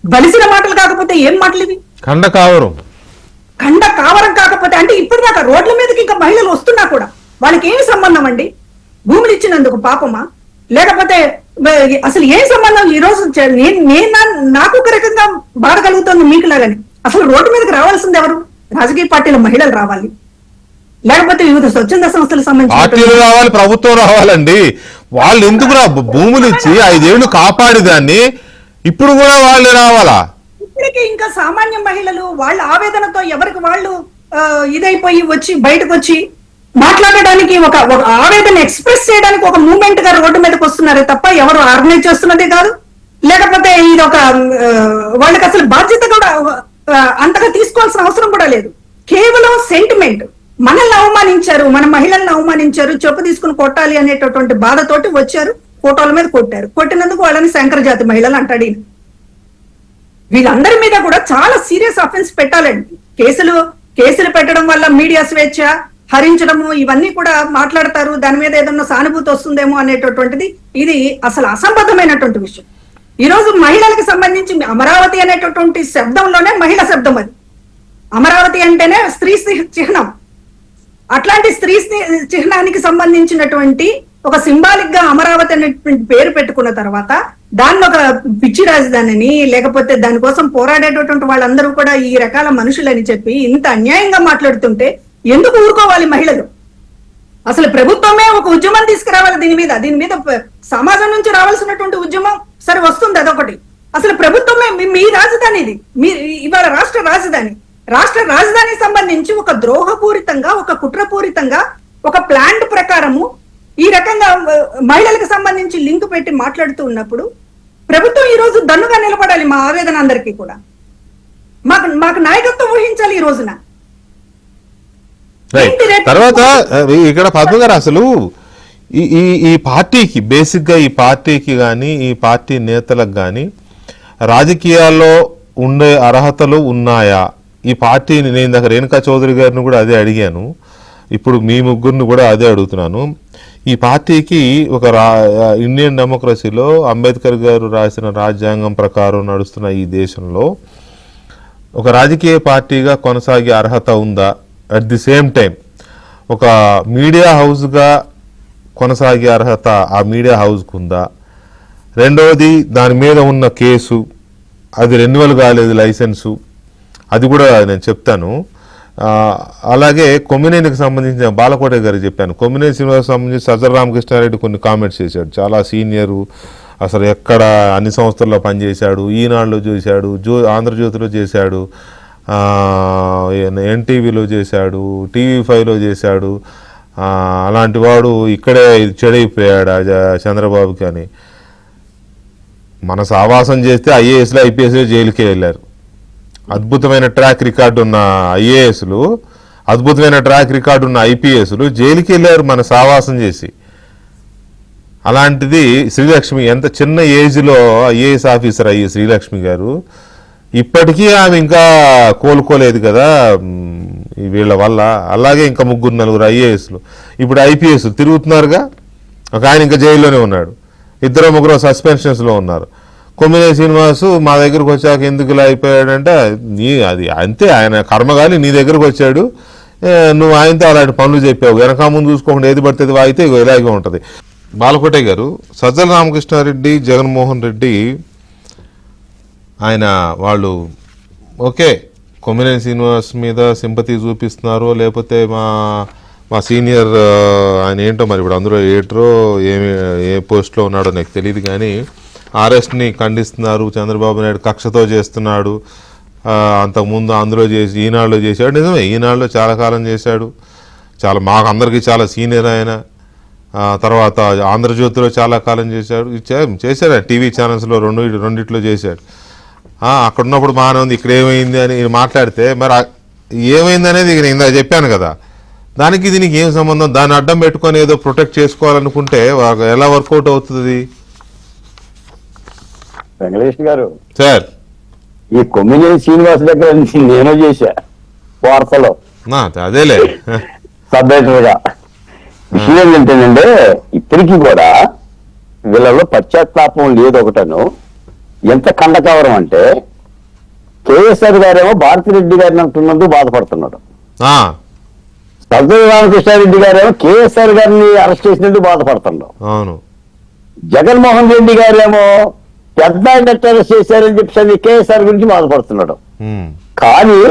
బలిసిన మాటలు కాకపోతే ఏం మాటలు ఇవి? ఖండ కావరం కాకపోతే అంటే ఇప్పటిదాకా రోడ్ల మీదకి ఇంకా మహిళలు వస్తున్నా కూడా వాళ్ళకి ఏమి సంబంధం అండి? భూములు ఇచ్చినందుకు పాపమా, లేకపోతే అసలు ఏం సంబంధం? ఈ రోజు నాకు ఒక రకంగా బాధ కలుగుతుంది మీకు లాగానే. అసలు రోడ్డు మీదకి రావాల్సింది ఎవరు? రాజకీయ పార్టీల మహిళలు రావాలి, లేకపోతే వివిధ స్వచ్ఛంద సంస్థలకు సంబంధించి పార్టీలు రావాలి, ప్రభుత్వం రావాలండి. వాళ్ళు ఎందుకు భూములు ఇచ్చి 5 ఏళ్లు కాపాడి దాన్ని ఇప్పుడు కూడా వాళ్ళు రావాలా? ఇప్పటికీ ఇంకా సామాన్య మహిళలు వాళ్ళ ఆవేదనతో ఎవరికి వాళ్ళు ఇదైపోయి వచ్చి బయటకు వచ్చి మాట్లాడడానికి, ఒక ఆవేదన ఎక్స్ప్రెస్ చేయడానికి ఒక మూవ్మెంట్ గా రోడ్డు మీదకి వస్తున్నారే తప్ప ఎవరు ఆర్గనైజ్ చేస్తున్నదే కాదు. లేకపోతే ఇది ఒక వాళ్ళకి అసలు బాధ్యత కూడా అంతగా తీసుకోవాల్సిన అవసరం కూడా లేదు. కేవలం సెంటిమెంట్, మనల్ని అవమానించారు, మన మహిళల్ని అవమానించారు, చెప్పు తీసుకుని కొట్టాలి అనేటటువంటి బాధతోటి వచ్చారు, ఫోటోల మీద కొట్టారు. కొట్టినందుకు వాళ్ళని శంకర జాతి మహిళలు అంటాడు. వీళ్ళందరి మీద కూడా చాలా సీరియస్ అఫెన్స్ పెట్టాలండి. కేసులు పెట్టడం వల్ల మీడియా స్వేచ్ఛ హరించడము ఇవన్నీ కూడా మాట్లాడతారు, దాని మీద ఏదన్నా సానుభూతి వస్తుందేమో అనేటటువంటిది ఇది అసలు అసంబద్ధమైనటువంటి విషయం. ఈ రోజు మహిళలకు సంబంధించి అమరావతి అనేటటువంటి శబ్దంలోనే మహిళ శబ్దం అది. అమరావతి అంటేనే స్త్రీ చిహ్నం. అట్లాంటి స్త్రీ చిహ్నానికి సంబంధించినటువంటి ఒక సింబాలిక్ గా అమరావతి అనేటువంటి పేరు పెట్టుకున్న తర్వాత దాన్ని ఒక పిచ్చి రాజధానిని, లేకపోతే దానికోసం పోరాడేటటువంటి వాళ్ళందరూ కూడా ఈ రకాల మనుషులని చెప్పి ఇంత అన్యాయంగా మాట్లాడుతుంటే ఎందుకు ఊరుకోవాలి మహిళలు? అసలు ప్రభుత్వమే ఒక ఉద్యమం తీసుకురావాలి దీని మీద సమాజం నుంచి రావాల్సినటువంటి ఉద్యమం సరే వస్తుంది, అదొకటి. అసలు ప్రభుత్వమే మీ రాజధాని, ఇది మీ ఇవాళ రాష్ట్ర రాజధానికి సంబంధించి ఒక ద్రోహపూరితంగా, ఒక కుట్రపూరితంగా, ఒక ప్లాంట్ ప్రకారము ఈ రకంగా మహిళలకు సంబంధించి లింక్ పెట్టి మాట్లాడుతూ ఉన్నప్పుడు ప్రభుత్వం ఈ రోజు దన్నుగా నిలబడాలి. మా ఆవేదన అందరికీ కూడా మాకు నాయకత్వం వహించాలి ఈ రోజున. తర్వాత ఇక్కడ పద్మ గారు అసలు ఈ పార్టీకి బేసిక్ గా ఈ పార్టీకి కానీ ఈ పార్టీ నేతలకు కానీ రాజకీయాల్లో ఉండే అర్హతలు ఉన్నాయా? ఈ పార్టీని నేను ఇందాక రేణుకా చౌదరి గారిని కూడా అదే అడిగాను, ఇప్పుడు మీ ముగ్గురిని కూడా అదే అడుగుతున్నాను. ఈ పార్టీకి ఒక ఇండియన్ డెమోక్రసీలో అంబేద్కర్ గారు రాసిన రాజ్యాంగం ప్రకారం నడుస్తున్న ఈ దేశంలో ఒక రాజకీయ పార్టీగా కొనసాగే అర్హత ఉందా? అట్ ది సేమ్ టైం ఒక మీడియా హౌస్గా కొనసాగే అర్హత ఆ మీడియా హౌస్కు ఉందా? రెండవది దాని మీద ఉన్న కేసు, అది రెన్యువల్ కాలేదు లైసెన్సు, అది కూడా నేను చెప్తాను. అలాగే కొమ్మినేనికి సంబంధించిన బాలకోట గారికి చెప్పాను, కొమ్మినేని శ్రీనివాస్ సంబంధించి సజ్జల రామకృష్ణారెడ్డి కొన్ని కామెంట్స్ చేశాడు. చాలా సీనియరు, అసలు ఎక్కడ అన్ని సంస్థల్లో పనిచేశాడు, ఈనాడులో చేశాడు, ఆంధ్రజ్యోతిలో చేశాడు, ఎన్టీవీలో చేశాడు, టీవీ5లో చేశాడు. అలాంటి వాడు ఇక్కడే చెడైపోయాడు చంద్రబాబుకి అని. మన సావాసం చేస్తే ఐఏఎస్లు ఐపీఎస్లు జైలుకే వెళ్ళారు. అద్భుతమైన ట్రాక్ రికార్డు ఉన్న ఐఏఎస్లు, అద్భుతమైన ట్రాక్ రికార్డు ఉన్న ఐపీఎస్లు జైలుకి వెళ్ళారు మన సావాసం చేసి. అలాంటిది శ్రీలక్ష్మి, ఎంత చిన్న ఏజ్లో ఐఏఎస్ ఆఫీసర్ అయ్యి శ్రీలక్ష్మి గారు, ఇప్పటికీ ఆమె ఇంకా కోలుకోలేదు కదా వీళ్ళ వల్ల. అలాగే ఇంకా 3-4 ఐఏఎస్లు ఇప్పుడు ఐపీఎస్లు తిరుగుతున్నారుగా. ఒక ఆయన ఇంకా జైల్లోనే ఉన్నాడు, 2-3 సస్పెన్షన్స్లో ఉన్నారు. కొమ్మినేని శ్రీనివాసు మా దగ్గరకు వచ్చాక ఎందుకు ఇలా అయిపోయాడంటే అది అంతే, ఆయన కర్మగాలి నీ దగ్గరకు వచ్చాడు, నువ్వు ఆయనతో అలాంటి పనులు చెప్పావు, వెనక ముందు చూసుకోకుండా ఏది పడితే వాయితే ఇగో ఇలాగే ఉంటుంది. బాలకోటే గారు, సజ్జల రామకృష్ణారెడ్డి, జగన్మోహన్ రెడ్డి వాళ్ళు ఓకే కొమ్మినేని శ్రీనివాస్ మీద సింపతి చూపిస్తున్నారో లేకపోతే మా సీనియర్ ఆయన ఏంటో మరి ఇప్పుడు అందులో ఏటరో ఏ పోస్ట్లో ఉన్నాడో నాకు తెలియదు, కానీ అరెస్ట్ని ఖండిస్తున్నారు. చంద్రబాబు నాయుడు కక్షతో చేస్తున్నాడు, అంతకుముందు అందులో చేసి ఈనాడులో చేశాడు. నిజమే, ఈనాడులో చాలా కాలం చేశాడు, మాకు అందరికీ చాలా సీనియర్ ఆయన. తర్వాత ఆంధ్రజ్యోతిలో చాలా కాలం చేశాడు టీవీ ఛానల్స్లో రెండిట్లో చేశాడు. అక్కడ ఉన్నప్పుడు బాగానే ఉంది, ఇక్కడ ఏమైంది అని మాట్లాడితే మరి ఏమైంది అనేది నేను ఇందా చెప్పాను కదా, దానికి దీనికి ఏం సంబంధం? దాన్ని అడ్డం పెట్టుకొని ఏదో ప్రొటెక్ట్ చేసుకోవాలనుకుంటే ఎలా వర్కౌట్ అవుతుంది? వెంకటేష్ గారు సార్, ఈ కొమ్మినేని శ్రీనివాస్ దగ్గర నేను చేశా వార్తలో, అదేలే సబ్ ఎడిటర్ గా. విషయం ఏంటంటే ఇప్పటికీ కూడా వీళ్ళలో పశ్చాత్తాపం లేదు. ఒకటను ఎంత ఖండకవరం అంటే కేఎస్ఆర్ గారేమో భారతిరెడ్డి గారిని అంటున్నందుకు బాధపడుతున్నాడు, సజ్జల రామకృష్ణారెడ్డి గారేమో కేఎస్ఆర్ గారిని అరెస్ట్ చేసినందుకు బాధపడుతున్నాడు. అవును, జగన్మోహన్ రెడ్డి గారేమో పెద్ద అరెస్ట్ చేశారని చెప్పి కేఎస్ఆర్ గురించి బాధపడుతున్నాడు. కానీ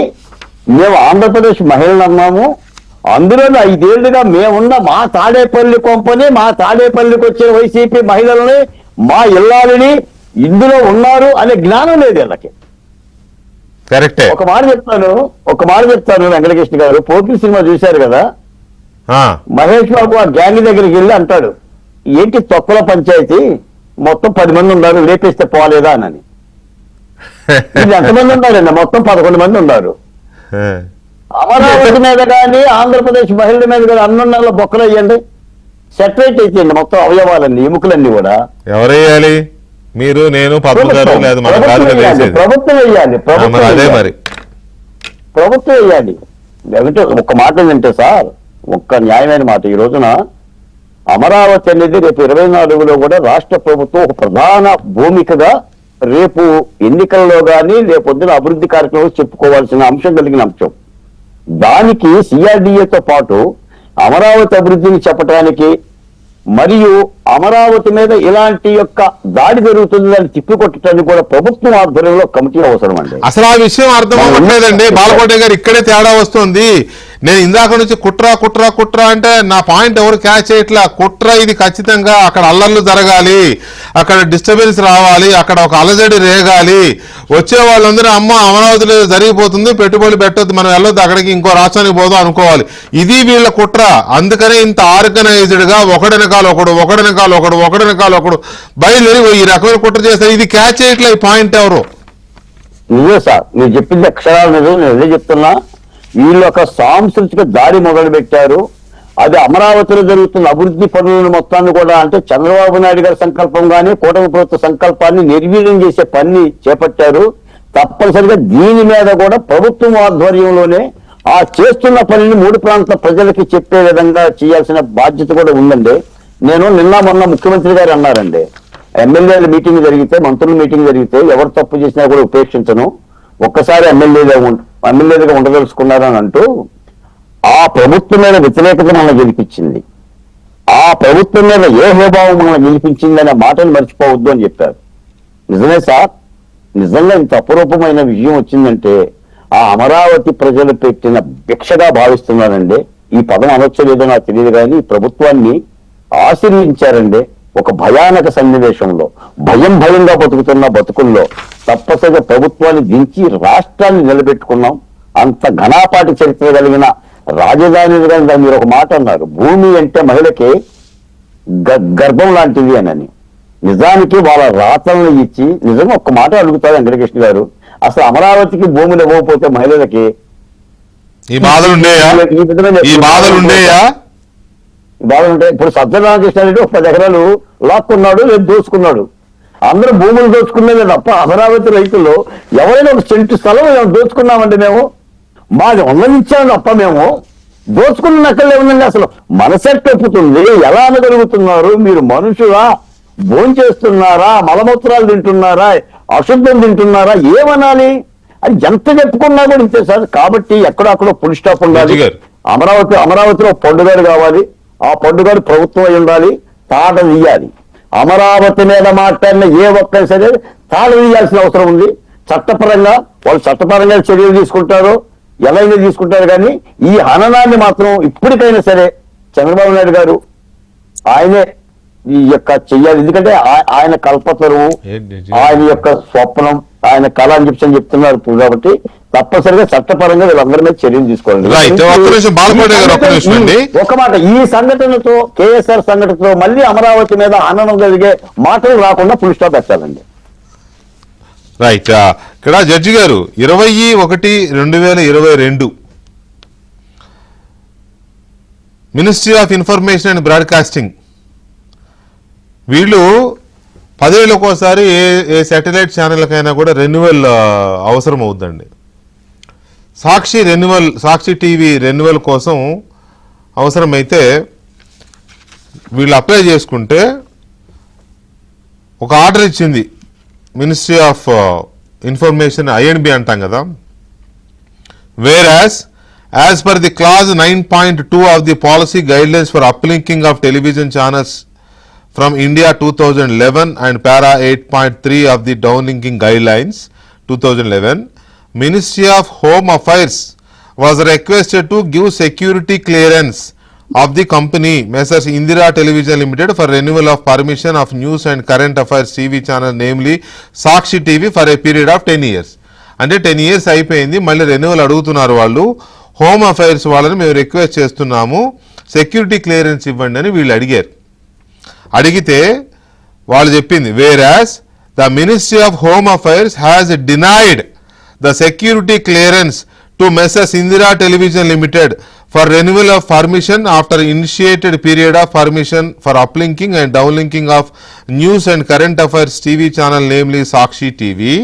మేము ఆంధ్రప్రదేశ్ మహిళలు అన్నాము, అందులో 5 ఏళ్లుగా మేమున్న మా తాడేపల్లి కొంపని, మా తాడేపల్లికి వచ్చే వైసీపీ మహిళల్ని, మా ఇల్లాలని ఇందులో ఉన్నారు అనే జ్ఞానం లేదు వీళ్ళకి. కరెక్టే. ఒక మాట చెప్తాను వెంకటకృష్ణ గారు, పోకిరి సినిమా చూశారు కదా, మహేష్ బాబు ఆ గ్యాంగ్ దగ్గరికి వెళ్ళి అంటాడు, ఏంటి తొక్కల పంచాయతీ, మొత్తం 10 మంది ఉన్నారు, రేపేస్తే పోలేదా అని. ఇది ఎంతమంది ఉన్నారండి? మొత్తం 11 మంది ఉన్నారు. అమరావతి మీద కానీ ఆంధ్రప్రదేశ్ మహిళల మీద కానీ అన్నున్నలో బొక్కలు వేయండి, సెటరేట్ అయిపోయింది మొత్తం అవయవాలన్నీ, ఎముకలన్నీ కూడా. ఎవరేయాలి? మీరు, నేను, ప్రభుత్వం వేయాలి. లేదంటే ఒక్క మాట ఏంటంటే సార్, ఒక్క న్యాయమైన మాట, ఈ రోజున అమరావతి అనేది రేపు 24లో కూడా రాష్ట్ర ప్రభుత్వం ఒక ప్రధాన భూమికగా రేపు ఎన్నికల్లో కానీ రేపొద్దున అభివృద్ధి కార్యక్రమాలు చెప్పుకోవాల్సిన అంశం కలిగిన అంశం. దానికి సిఆర్డిఏతో పాటు అమరావతి అభివృద్ధిని చెప్పడానికి మరియు అమరావతి మీద ఇలాంటి యొక్క దాడి జరుగుతుందని తిప్పికొట్టడానికి కూడా ప్రభుత్వం ఆధ్వర్యంలో కమిటీ అవసరం అండి. అసలు ఆ విషయం అర్థం అవ్వట్లేదండి బాలకోటే గారు, ఇక్కడే తేడా వస్తుంది. నేను ఇందాక నుంచి కుట్ర అంటే నా పాయింట్ ఎవరు క్యాచ్ చేయట్లా. కుట్ర ఇది ఖచ్చితంగా అక్కడ అల్లర్లు జరగాలి, అక్కడ డిస్టర్బెన్స్ రావాలి, అక్కడ ఒక అలజడి రేగాలి, వచ్చే వాళ్ళందరూ అమ్మ అమరావతిలో జరిగిపోతుంది, పెట్టుబడులు పెట్టొద్దు, మనం వెళ్ళొద్దు అక్కడికి, ఇంకో రాష్ట్రానికి పోదాం అనుకోవాలి. ఇది వీళ్ళ కుట్ర. అందుకనే ఇంత ఆర్గనైజ్డ్ గా ఒకడెనకాల ఒకడు బయలుదేరి ఈ రకమైన కుట్ర చేస్తారు. ఇది క్యాచ్ చేయట్లే ఈ పాయింట్ ఎవరు. నిజమే సార్, మీరు చెప్పింది అక్షరాలు నిజం. నేను అదే చెప్తున్నా, వీళ్ళు ఒక సాంస్కృతిక దాడి మొదలు పెట్టారు. అది అమరావతిలో జరుగుతున్న అభివృద్ధి పనులను మొత్తాన్ని కూడా, అంటే చంద్రబాబు నాయుడు గారి సంకల్పం కానీ కూటమి ప్రభుత్వ సంకల్పాన్ని నిర్వీర్యం చేసే పని చేపట్టారు. తప్పనిసరిగా దీని మీద కూడా ప్రభుత్వం ఆధ్వర్యంలోనే ఆ చేస్తున్న పనిని 3 ప్రాంతాల ప్రజలకి చెప్పే విధంగా చేయాల్సిన బాధ్యత కూడా ఉందండి. నేను మొన్న ముఖ్యమంత్రి గారు అన్నారండి, ఎమ్మెల్యేల మీటింగ్ జరిగితే, మంత్రుల మీటింగ్ జరిగితే ఎవరు తప్పు చేసినా కూడా ఉపేక్షించను, ఒక్కసారి ఎమ్మెల్యేలుగా ఉండదలుచుకున్నారని అంటూ ఆ ప్రభుత్వం మీద వ్యతిరేకత మనల్ని గెలిపించింది, ఆ ప్రభుత్వం మీద ఏ హేభావం మనల్ని గెలిపించింది అనే మాటను మర్చిపోవద్దు అని చెప్పారు. నిజమే సార్, నిజంగా ఇంత అపురూపమైన విజయం వచ్చిందంటే ఆ అమరావతి ప్రజలు పెట్టిన భిక్షగా భావిస్తున్నారండి. ఈ పదం అనొచ్చలేదో నాకు తెలియదు, కానీ ఈ ప్రభుత్వాన్ని ఆశీర్వించారండి. ఒక భయానక సన్నివేశంలో భయంగా బతుకుతున్న బతుకుల్లో తప్పనిసరిగా ప్రభుత్వాన్ని దించి రాష్ట్రాన్ని నిలబెట్టుకున్నాం. అంత ఘనాపాటి చరిత్ర కలిగిన రాజధాని, మీరు ఒక మాట అన్నారు, భూమి అంటే మహిళకి గర్భం లాంటిది అని. నిజానికి వాళ్ళ రాతలను ఇచ్చి, నిజంగా ఒక్క మాట అడుగుతారు వెంకటకృష్ణ గారు, అసలు అమరావతికి భూములు ఇవ్వకపోతే మహిళలకి ఈ బాధలు బాగుంటాయి. ఇప్పుడు సజ్జల రామకృష్ణారెడ్డి 10 ఎకరాలు లాక్కున్నాడు, లేదు దోచుకున్నాడు. అందరూ భూములు దోచుకునేదే తప్ప అమరావతి రైతుల్లో ఎవరైనా ఒక సెంటు స్థలం దోచుకున్నామండి మేము, మాది ఉన్నదించాము తప్ప మేము దోచుకున్న నక్కలే ఉందండి. అసలు మనసెట్ ఒప్పుతుంది, ఎలా అనగలుగుతున్నారు మీరు? మనుషులా? భోంచేస్తున్నారా, మలమూత్రాలు తింటున్నారా, అశుద్ధం తింటున్నారా, ఏమనాలి? అది ఎంత చెప్పుకున్నా కూడా ఇంతే సార్. కాబట్టి ఎక్కడో ఫుల్ స్టాప్ ఉండాలి. అమరావతిలో పండుగలు కావాలి, ఆ పండుగలు ప్రభుత్వం అయి ఉండాలి, తాట తీయాలి. అమరావతి మీద మాట్లాడిన ఏ ఒక్కరి సరే తాట తీయాల్సిన అవసరం ఉంది. చట్టపరంగా వాళ్ళు చట్టపరంగా చర్యలు తీసుకుంటారు, ఎలా తీసుకుంటారు. కానీ ఈ హననాన్ని మాత్రం ఇప్పటికైనా సరే చంద్రబాబు నాయుడు గారు ఆయనే ఈ యొక్క చెయ్యాలి. ఎందుకంటే ఆయన కల్పతరువు, ఆయన యొక్క స్వప్నం, ఆయన కళ అని చెప్తున్నారు కాబట్టి తప్పనిసరిగా చట్టపరంగా వీళ్ళందరి మీద చర్యలు తీసుకోండి. ఒక మాట, ఈ సంఘటనతో కేఎస్ఆర్ సంఘటనతో మళ్ళీ అమరావతి మీద హననం జరిగే మాటలు రాకుండా ఫుల్ స్టాప్ పెట్టాలండి. రైట్. ఇక్కడ జడ్జి గారు 21/1/2022 ministry of information and broadcasting వీళ్ళు 10 ఏళ్ళకోసారి ఏ శాటిలైట్ ఛానల్కైనా కూడా రెన్యువల్ అవసరం అవుద్దండి. సాక్షి టీవీ రెన్యువల్ కోసం అవసరమైతే వీళ్ళు అప్లై చేసుకుంటే ఒక ఆర్డర్ ఇచ్చింది మినిస్ట్రీ ఆఫ్ ఇన్ఫర్మేషన్, INB అంటాం కదా. As per the clause 9.2 of the policy guidelines for uplinking of television channels from India 2011 and para 8.3 of the downlinking guidelines 2011, Ministry of Home Affairs was requested to give security clearance of the company Messrs Indira Television Limited for renewal of permission of news and current affairs TV channel, namely Sakshi TV, for a period of 10 years. అంటే 10 years అయిపోయింది, మళ్ళీ renewal అడుగుతున్నారు వాళ్ళు. Home affairs వాళ్ళని మేము request చేస్తున్నాము, security clearance ఇవ్వండి అని వీళ్ళు అడిగితే వాళ్ళు చెప్పింది, whereas the ministry of home affairs has denied the security clearance to messrs Indira television limited for renewal of permission after initiated period of permission for uplinking and downlinking of news and current affairs TV channel, namely Sakshi TV.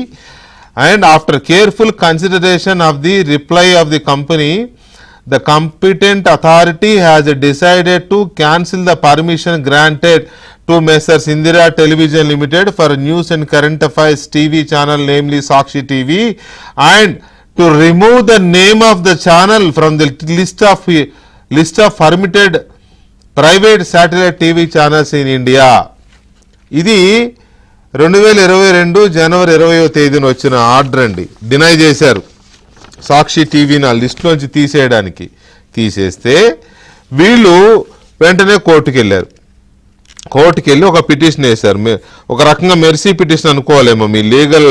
And after careful consideration of the reply of the company, the competent authority has decided to cancel the permission granted to Messrs Indira Television Limited for news and current affairs TV channel, namely Sakshi TV, and to remove the name of the channel from the list of permitted private satellite TV channels in India. ఇది 2022 జనవరి 20వ తేదీన వచ్చిన order అండి. Deny చేశారు సాక్షి టీవీని ఆ లిస్టులోంచి తీసేయడానికి. తీసేస్తే వీళ్ళు వెంటనే కోర్టుకు వెళ్ళారు. కోర్టుకు వెళ్ళి ఒక పిటిషన్ వేశారు. ఒక రకంగా మెర్సీ పిటిషన్ అనుకోవాలేమో మీ లీగల్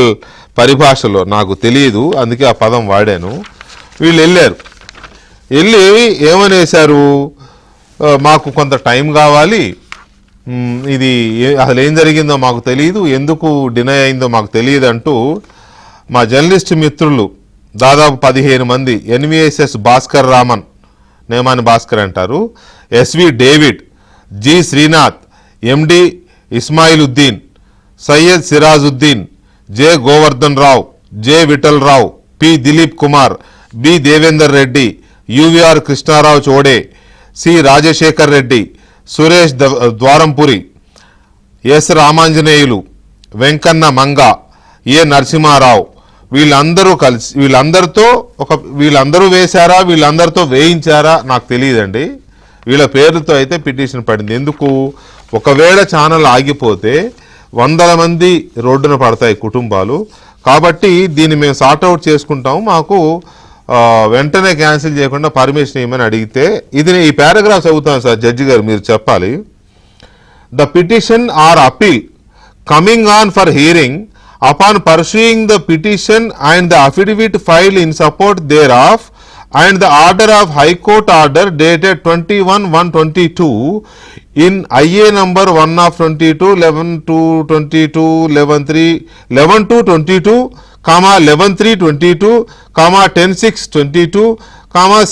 పరిభాషలో, నాకు తెలియదు, అందుకే ఆ పదం వాడాను. వీళ్ళు వెళ్ళి ఏమనేశారు, మాకు కొంత టైం కావాలి, ఇది అసలు ఏం జరిగిందో మాకు తెలియదు, ఎందుకు డినై అయిందో మాకు తెలియదు అంటూ మా జర్నలిస్ట్ మిత్రులు దాదాపు 15 మంది, NVSS భాస్కర్ రామన్, నేమాని భాస్కర్ అంటారు, SV David, G Srinath, MD Ismailuddin, Syed Sirajuddin, J Govardhan Rao, J Vittal Rao, P Dilip Kumar, B Devender Reddy, UVR Krishnarao Chode, C Rajasekhar Reddy, Suresh Dwarampuri, S Ramanjaneyulu, Venkanna Manga, A Narasimharao, వీళ్ళందరూ కలిసి వీళ్ళందరూ వేశారా, వీళ్ళందరితో వేయించారా నాకు తెలియదండి. వీళ్ళ పేర్లతో అయితే పిటిషన్ పడింది. ఎందుకు, ఒకవేళ ఛానల్ ఆగిపోతే 100 మంది రోడ్డున పడతాయి కుటుంబాలు. కాబట్టి దీన్ని మేము సార్ట్అవుట్ చేసుకుంటాము, మాకు వెంటనే క్యాన్సిల్ చేయకుండా పర్మిషన్ ఇవ్వమని అడిగితే, ఇది ఈ పారాగ్రాఫ్ చదువుతాను సార్, జడ్జి గారు మీరు చెప్పాలి. The petition or appeal coming on for hearing upon pursuing the petition and the affidavit file in support thereof and the order of High Court order dated 21/1/22 in IA number 1 of 22, 11/2/22, 11/2/22, 11/3/22, 10/6/22,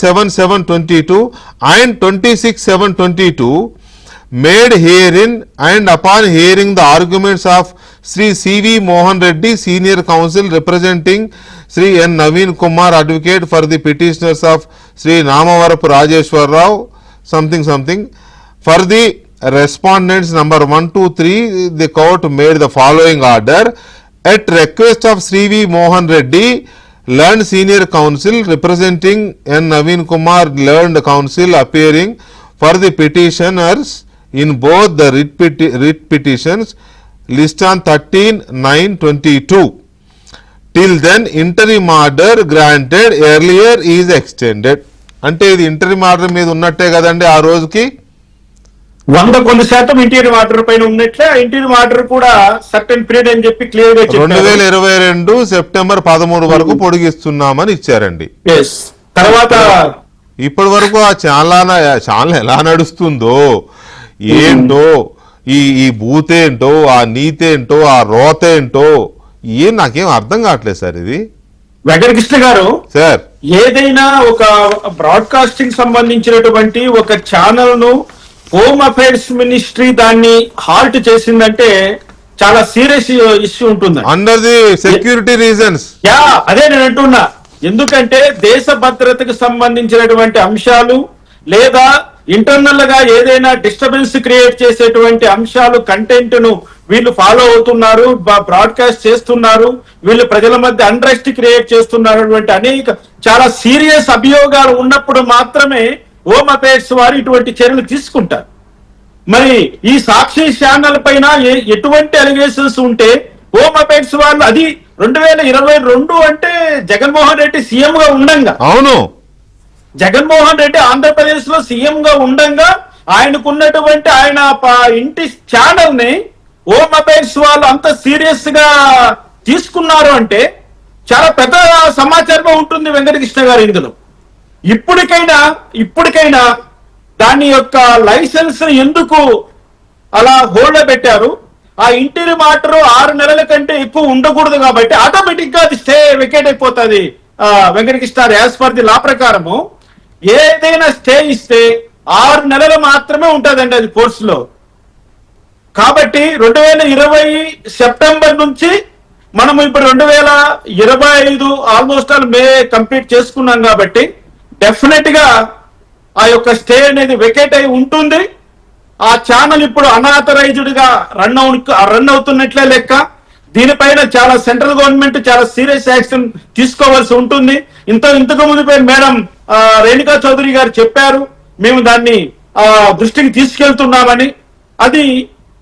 7/7/22 and 26/7/22 made herein and upon hearing the arguments of Sri C.V. Mohan Reddy, Senior Counsel representing Sri N. Naveen Kumar, Advocate for the petitioners of Sri Namavarapu Rajeshwar Rao, something. For the respondents number 1, 2, 3, the court made the following order. At request of Sri V. Mohan Reddy, learned senior counsel representing N. Naveen Kumar learned counsel appearing for the petitioners in both the writ petitions list on 13/9/22. Till then interim order granted earlier is extended. అంటే ఇది interim order మీద ఉన్నట్టే కదండి ఆ రోజుకి. 100% interior order పైన ఉన్నట్లే ఆ ఇంటీరియర్ ఆర్డర్ కూడా సర్టెన్ పీరియడ్ అని చెప్పి క్లియర్ గా చెప్పారు. 2022 సెప్టెంబర్ 13 వరకు పొడిగిస్తున్నామని ఇచ్చారండి. తర్వాత ఇప్పటి వరకు ఆ ఛానల్ ఎలా నడుస్తుందో ఏంటో, ఈ బూతేంటో, ఆ నీతేంటో, ఆ రోతేంటో నాకేం అర్థం కావట్లేదు సార్. ఇది వెంకటకృష్ణ గారు సార్, ఏదైనా ఒక బ్రాడ్కాస్టింగ్ సంబంధించినటువంటి ఒక ఛానల్ ను హోమ్ అఫైర్స్ మినిస్ట్రీ దాన్ని హాల్ట్ చేసిందంటే చాలా సీరియస్ ఇష్యూ ఉంటుంది. Under the security reasons. అదే నేను అంటున్నా. ఎందుకంటే దేశ భద్రతకు సంబంధించినటువంటి అంశాలు లేదా ఇంటర్నల్ గా ఏదైనా డిస్టర్బెన్స్ క్రియేట్ చేసేటువంటి అంశాలు కంటెంట్ ను వీళ్ళు ఫాలో అవుతున్నారు, బ్రాడ్కాస్ట్ చేస్తున్నారు, వీళ్ళు ప్రజల మధ్య అన్రెస్ట్ క్రియేట్ చేస్తున్నారు, అనేక చాలా సీరియస్ అభియోగాలు ఉన్నప్పుడు మాత్రమే హోమ్ అఫైర్స్ వారు ఇటువంటి చర్యలు తీసుకుంటారు. మరి ఈ సాక్షి ఛానల్ పైన ఎటువంటి అలిగేషన్స్ ఉంటే హోమ్ అఫైర్స్ వాళ్ళు, అది 2022 అంటే జగన్మోహన్ రెడ్డి సీఎం గా ఉండంగా, అవును, జగన్మోహన్ రెడ్డి ఆంధ్రప్రదేశ్ లో సీఎం గా ఉండంగా ఆయనకున్నటువంటి ఆయన ఇంటి ఛానల్ ని హోమ్ అఫైర్స్ వాళ్ళు అంత సీరియస్ గా తీసుకున్నారు అంటే చాలా పెద్ద సమాచారం ఉంటుంది వెంకటకృష్ణ గారు. ఇందులో ఇప్పటికైనా దాని యొక్క లైసెన్స్ ఎందుకు అలా హోల్డ్ పెట్టారు? ఆ ఇంటీరియర్ ఆర్డర్ 6 నెలల కంటే ఎక్కువ ఉండకూడదు కాబట్టి ఆటోమేటిక్ గా అది స్టే వెకేట్ అయిపోతుంది. Venkatakrishna, as per the law ప్రకారము ఏదైనా స్టే ఇస్తే 6 నెలలు మాత్రమే ఉంటుందండి అది కోర్స్ లో. కాబట్టి 2020 సెప్టెంబర్ నుంచి మనము ఇప్పుడు 2025 ఆల్మోస్ట్ ఆల్ మే కంప్లీట్ చేసుకున్నాం కాబట్టి డెఫినెట్ గా ఆ యొక్క స్టే అనేది వెకేట్ అయి ఉంటుంది. ఆ ఛానల్ ఇప్పుడు అన్ఆథరైజ్డ్ గా రన్ అవుతున్నట్లే లెక్క. దీనిపైన చాలా సెంట్రల్ గవర్నమెంట్ చాలా సీరియస్ యాక్షన్ తీసుకోవాల్సి ఉంటుంది. ఇంతకు ముందు మేడం రేణుకా చౌదరి గారు చెప్పారు, మేము దాన్ని దృష్టికి తీసుకెళ్తున్నామని. అది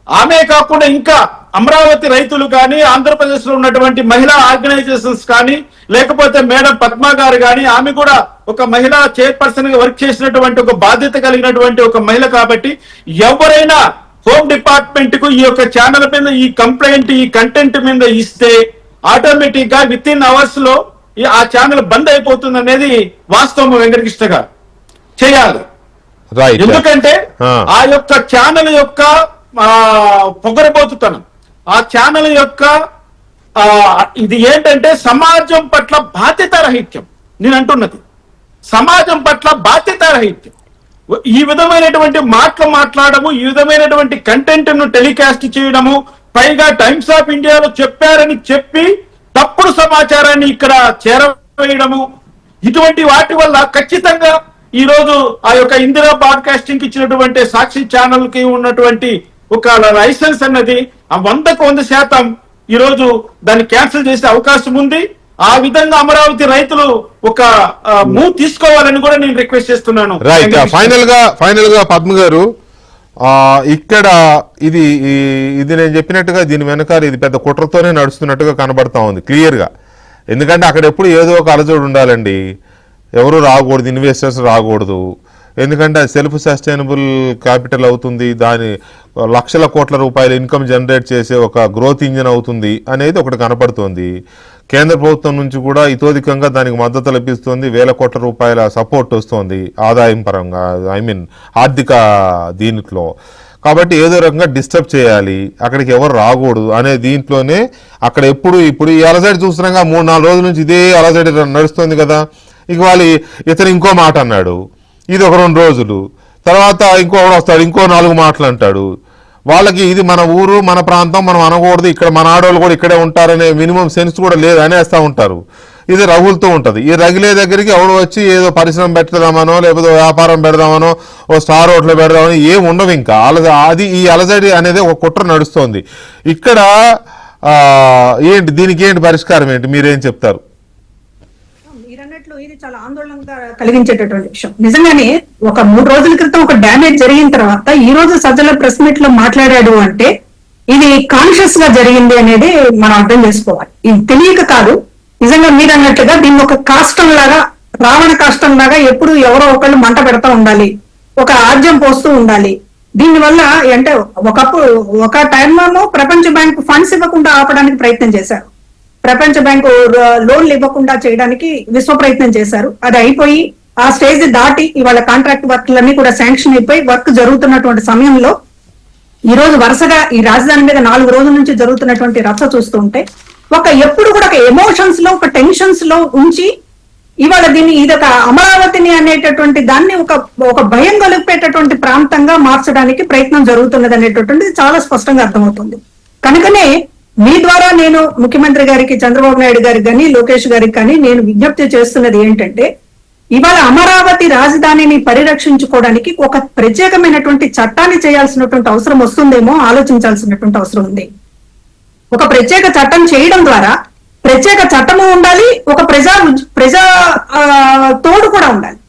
ఆమె కాకుండా ఇంకా అమరావతి రైతులు కానీ, ఆంధ్రప్రదేశ్ లో ఉన్నటువంటి మహిళా ఆర్గనైజేషన్స్ కానీ, లేకపోతే మేడం పద్మ గారు కానీ, ఆమె కూడా ఒక మహిళా చైర్పర్సన్ గా వర్క్ చేసినటువంటి ఒక బాధ్యత కలిగినటువంటి ఒక మహిళ కాబట్టి ఎవరైనా హోమ్ డిపార్ట్మెంట్ కు ఈ యొక్క ఛానల్ మీద ఈ కంప్లైంట్, ఈ కంటెంట్ మీద ఇస్తే ఆటోమేటిక్ గా విత్ ఇన్ అవర్స్ లో ఆ ఛానల్ బంద్ అయిపోతుంది అనేది వాస్తవం. వెంకటకృష్ణ గారు చేయాలి. ఎందుకంటే ఆ యొక్క ఛానల్ యొక్క పొగరబోతుతనం, ఆ ఛానల్ యొక్క ఇది ఏంటంటే సమాజం పట్ల బాధ్యత రహిత్యం. నేను అంటున్నది సమాజం పట్ల బాధ్యత రహిత్యం. ఈ విధమైనటువంటి మాటలు మాట్లాడము, ఈ విధమైనటువంటి కంటెంట్ ను టెలికాస్ట్ చేయడము, పైగా టైమ్స్ ఆఫ్ ఇండియాలో చెప్పారని చెప్పి తప్పుడు సమాచారాన్ని ఇక్కడ చేరవేయడము, ఇటువంటి వాటి వల్ల ఖచ్చితంగా ఈ రోజు ఆ యొక్క ఇందిరా బ్రాడ్కాస్టింగ్ ఇచ్చినటువంటి సాక్షి ఛానల్ కి ఉన్నటువంటి ఒక లైసెన్స్ అన్నది 100% ఈ రోజు దాన్ని క్యాన్సిల్ చేసే అవకాశం ఉంది. ఆ విధంగా అమరావతి రైతులు ఒక మూవ్ తీసుకోవాలని కూడా నేను రిక్వెస్ట్ చేస్తున్నాను. రైట్. ఫైనల్ గా పద్మ గారు, ఇక్కడ ఇది నేను చెప్పినట్టుగా దీని వెనకాల ఇది పెద్ద కుట్రతోనే నడుస్తున్నట్టుగా కనబడతా ఉంది క్లియర్ గా. ఎందుకంటే అక్కడ ఎప్పుడు ఏదో ఒక అలజోడు ఉండాలండి, ఎవరు రాకూడదు, ఇన్వెస్టర్స్ రాకూడదు. ఎందుకంటే అది సెల్ఫ్ సస్టైనబుల్ క్యాపిటల్ అవుతుంది, దాని లక్షల కోట్ల రూపాయల ఇన్కమ్ జనరేట్ చేసే ఒక గ్రోత్ ఇంజిన్ అవుతుంది అనేది ఒకటి కనపడుతోంది. కేంద్ర ప్రభుత్వం నుంచి కూడా ఇతోధికంగా దానికి మద్దతు లభిస్తుంది, వేల కోట్ల రూపాయల సపోర్ట్ వస్తుంది ఆదాయం పరంగా, ఆర్థిక దీంట్లో. కాబట్టి ఏదో రకంగా డిస్టర్బ్ చేయాలి, అక్కడికి ఎవరు రాకూడదు అనే దీంట్లోనే అక్కడ ఇప్పుడు ఈ అలజడి చూస్తున్నాగా 3-4 రోజుల నుంచి ఇదే అలజడి నడుస్తుంది కదా. ఇక ఇతను ఇంకో మాట అన్నాడు, ఇది ఒక 2 రోజులు తర్వాత ఇంకొకడు వస్తాడు, ఇంకో 4 మాటలు అంటాడు. వాళ్ళకి ఇది మన ఊరు, మన ప్రాంతం, మనం అనకూడదు, ఇక్కడ మన ఆడవాళ్ళు కూడా ఇక్కడే ఉంటారనే మినిమం సెన్స్ కూడా లేదు అనేస్తూ ఉంటారు. ఇది రగులుతూ ఉంటుంది. ఈ రగిలే దగ్గరికి ఎవడు వచ్చి ఏదో పరిశ్రమ పెడదామనో, లేకపోతే వ్యాపారం పెడదామనో, ఓ స్టార్ హోటల్ పెడదామని ఏం ఉండవు. ఇంకా ఈ అలజడి అనేది ఒక కుట్ర నడుస్తోంది ఇక్కడ. దీనికి ఏంటి పరిష్కారం ఏంటి, మీరేం చెప్తారు? చాలా ఆందోళనగా కలిగించేటటువంటి విషయం. నిజంగానే ఒక 3 రోజుల క్రితం ఒక డ్యామేజ్ జరిగిన తర్వాత ఈ రోజు సజ్జల ప్రెస్ మీట్ లో మాట్లాడాడు అంటే ఇది కాన్షియస్ గా జరిగింది అనేది మనం అర్థం చేసుకోవాలి. ఇది తెలియక కాదు, నిజంగా మీరు అన్నట్లుగా దీన్ని ఒక కాష్టం లాగా, రావణ కాష్టం లాగా ఎప్పుడు ఎవరో ఒకళ్ళు మంట పెడతా ఉండాలి, ఒక ఆజ్యం పోస్తూ ఉండాలి. దీనివల్ల అంటే ఒక టైంలో ప్రపంచ బ్యాంకు ఫండ్స్ ఇవ్వకుండా ఆపడానికి ప్రయత్నం చేశారు, ప్రపంచ బ్యాంకు లోన్లు ఇవ్వకుండా చేయడానికి విశ్వ ప్రయత్నం చేశారు. అది అయిపోయి ఆ స్టేజ్ దాటి ఇవాళ కాంట్రాక్ట్ వర్క్లన్నీ కూడా శాంక్షన్ అయిపోయి వర్క్ జరుగుతున్నటువంటి సమయంలో ఈ రోజు వరుసగా ఈ రాజధాని మీద 4 రోజుల నుంచి జరుగుతున్నటువంటి రచ్చ చూస్తూ ఉంటే ఎప్పుడు కూడా ఒక ఎమోషన్స్ లో, ఒక టెన్షన్స్ లో ఉంచి ఇవాళ దీన్ని ఇదొక అమరావతిని అనేటటువంటి దాన్ని ఒక భయం గొలిపేటటువంటి ప్రాంతంగా మార్చడానికి ప్రయత్నం జరుగుతున్నది అనేటటువంటిది చాలా స్పష్టంగా అర్థమవుతుంది. కనుకనే మీ ద్వారా నేను ముఖ్యమంత్రి గారికి, చంద్రబాబు నాయుడు గారికి కానీ, లోకేష్ గారికి కానీ నేను విజ్ఞప్తి చేస్తున్నది ఏంటంటే ఇవాళ అమరావతి రాజధానిని పరిరక్షించుకోవడానికి ఒక ప్రత్యేకమైనటువంటి చట్టాన్ని చేయాల్సినటువంటి అవసరం వస్తుందేమో ఆలోచించాల్సినటువంటి అవసరం ఉంది. ఒక ప్రత్యేక చట్టం చేయడం ద్వారా ప్రత్యేక చట్టము ఉండాలి, ఒక ప్రజా తోడు కూడా ఉండాలి,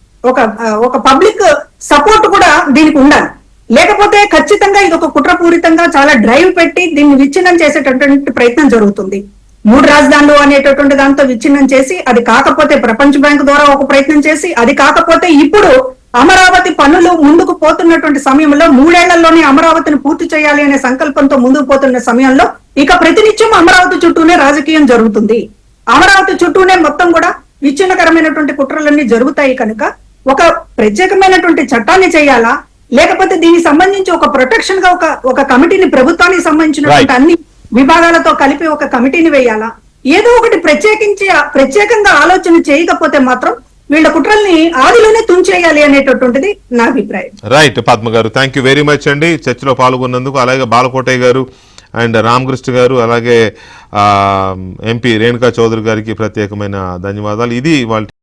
ఒక పబ్లిక్ సపోర్ట్ కూడా దీనికి ఉండాలి. లేకపోతే ఖచ్చితంగా ఇది ఒక కుట్రపూరితంగా చాలా డ్రైవ్ పెట్టి దీన్ని విచ్ఛిన్నం చేసేటటువంటి ప్రయత్నం జరుగుతుంది. 3 రాజధానులు అనేటటువంటి దాంతో విచ్ఛిన్నం చేసి, అది కాకపోతే ప్రపంచ బ్యాంకు ద్వారా ఒక ప్రయత్నం చేసి, అది కాకపోతే ఇప్పుడు అమరావతి పనులు ముందుకు పోతున్నటువంటి సమయంలో 3 ఏళ్లలోనే అమరావతిని పూర్తి చేయాలి అనే సంకల్పంతో ముందుకు పోతున్న సమయంలో ఇక ప్రతినిత్యం అమరావతి చుట్టూనే రాజకీయం జరుగుతుంది. అమరావతి చుట్టూనే మొత్తం కూడా విచ్ఛిన్నకరమైనటువంటి కుట్రలన్నీ జరుగుతాయి. కనుక ఒక ప్రత్యేకమైనటువంటి చట్టాన్ని చేయాలా, లేకపోతే దీనికి సంబంధించి ఒక ప్రొటెక్షన్ గా ఒక కమిటీని, ప్రభుత్వానికి సంబంధించినటువంటి అన్ని విభాగాలతో కలిపి ఒక కమిటీని వేయాలా, ఏదో ఒకటి ప్రత్యేకంగా ఆలోచన చేయకపోతే మాత్రం వీళ్ళ కుట్రల్ని ఆదిలోనే తుంచేయాలి అనేటటువంటిది నా అభిప్రాయం. రైట్ పద్మ గారు, థ్యాంక్ యూ వెరీ మచ్ అండి చర్చలో పాల్గొన్నందుకు. అలాగే బాలకోటయ్య గారు అండ్ రామకృష్ణ గారు, అలాగే ఎంపీ రేణుకా చౌదరి గారికి ప్రత్యేకమైన ధన్యవాదాలు. ఇది వాళ్ళ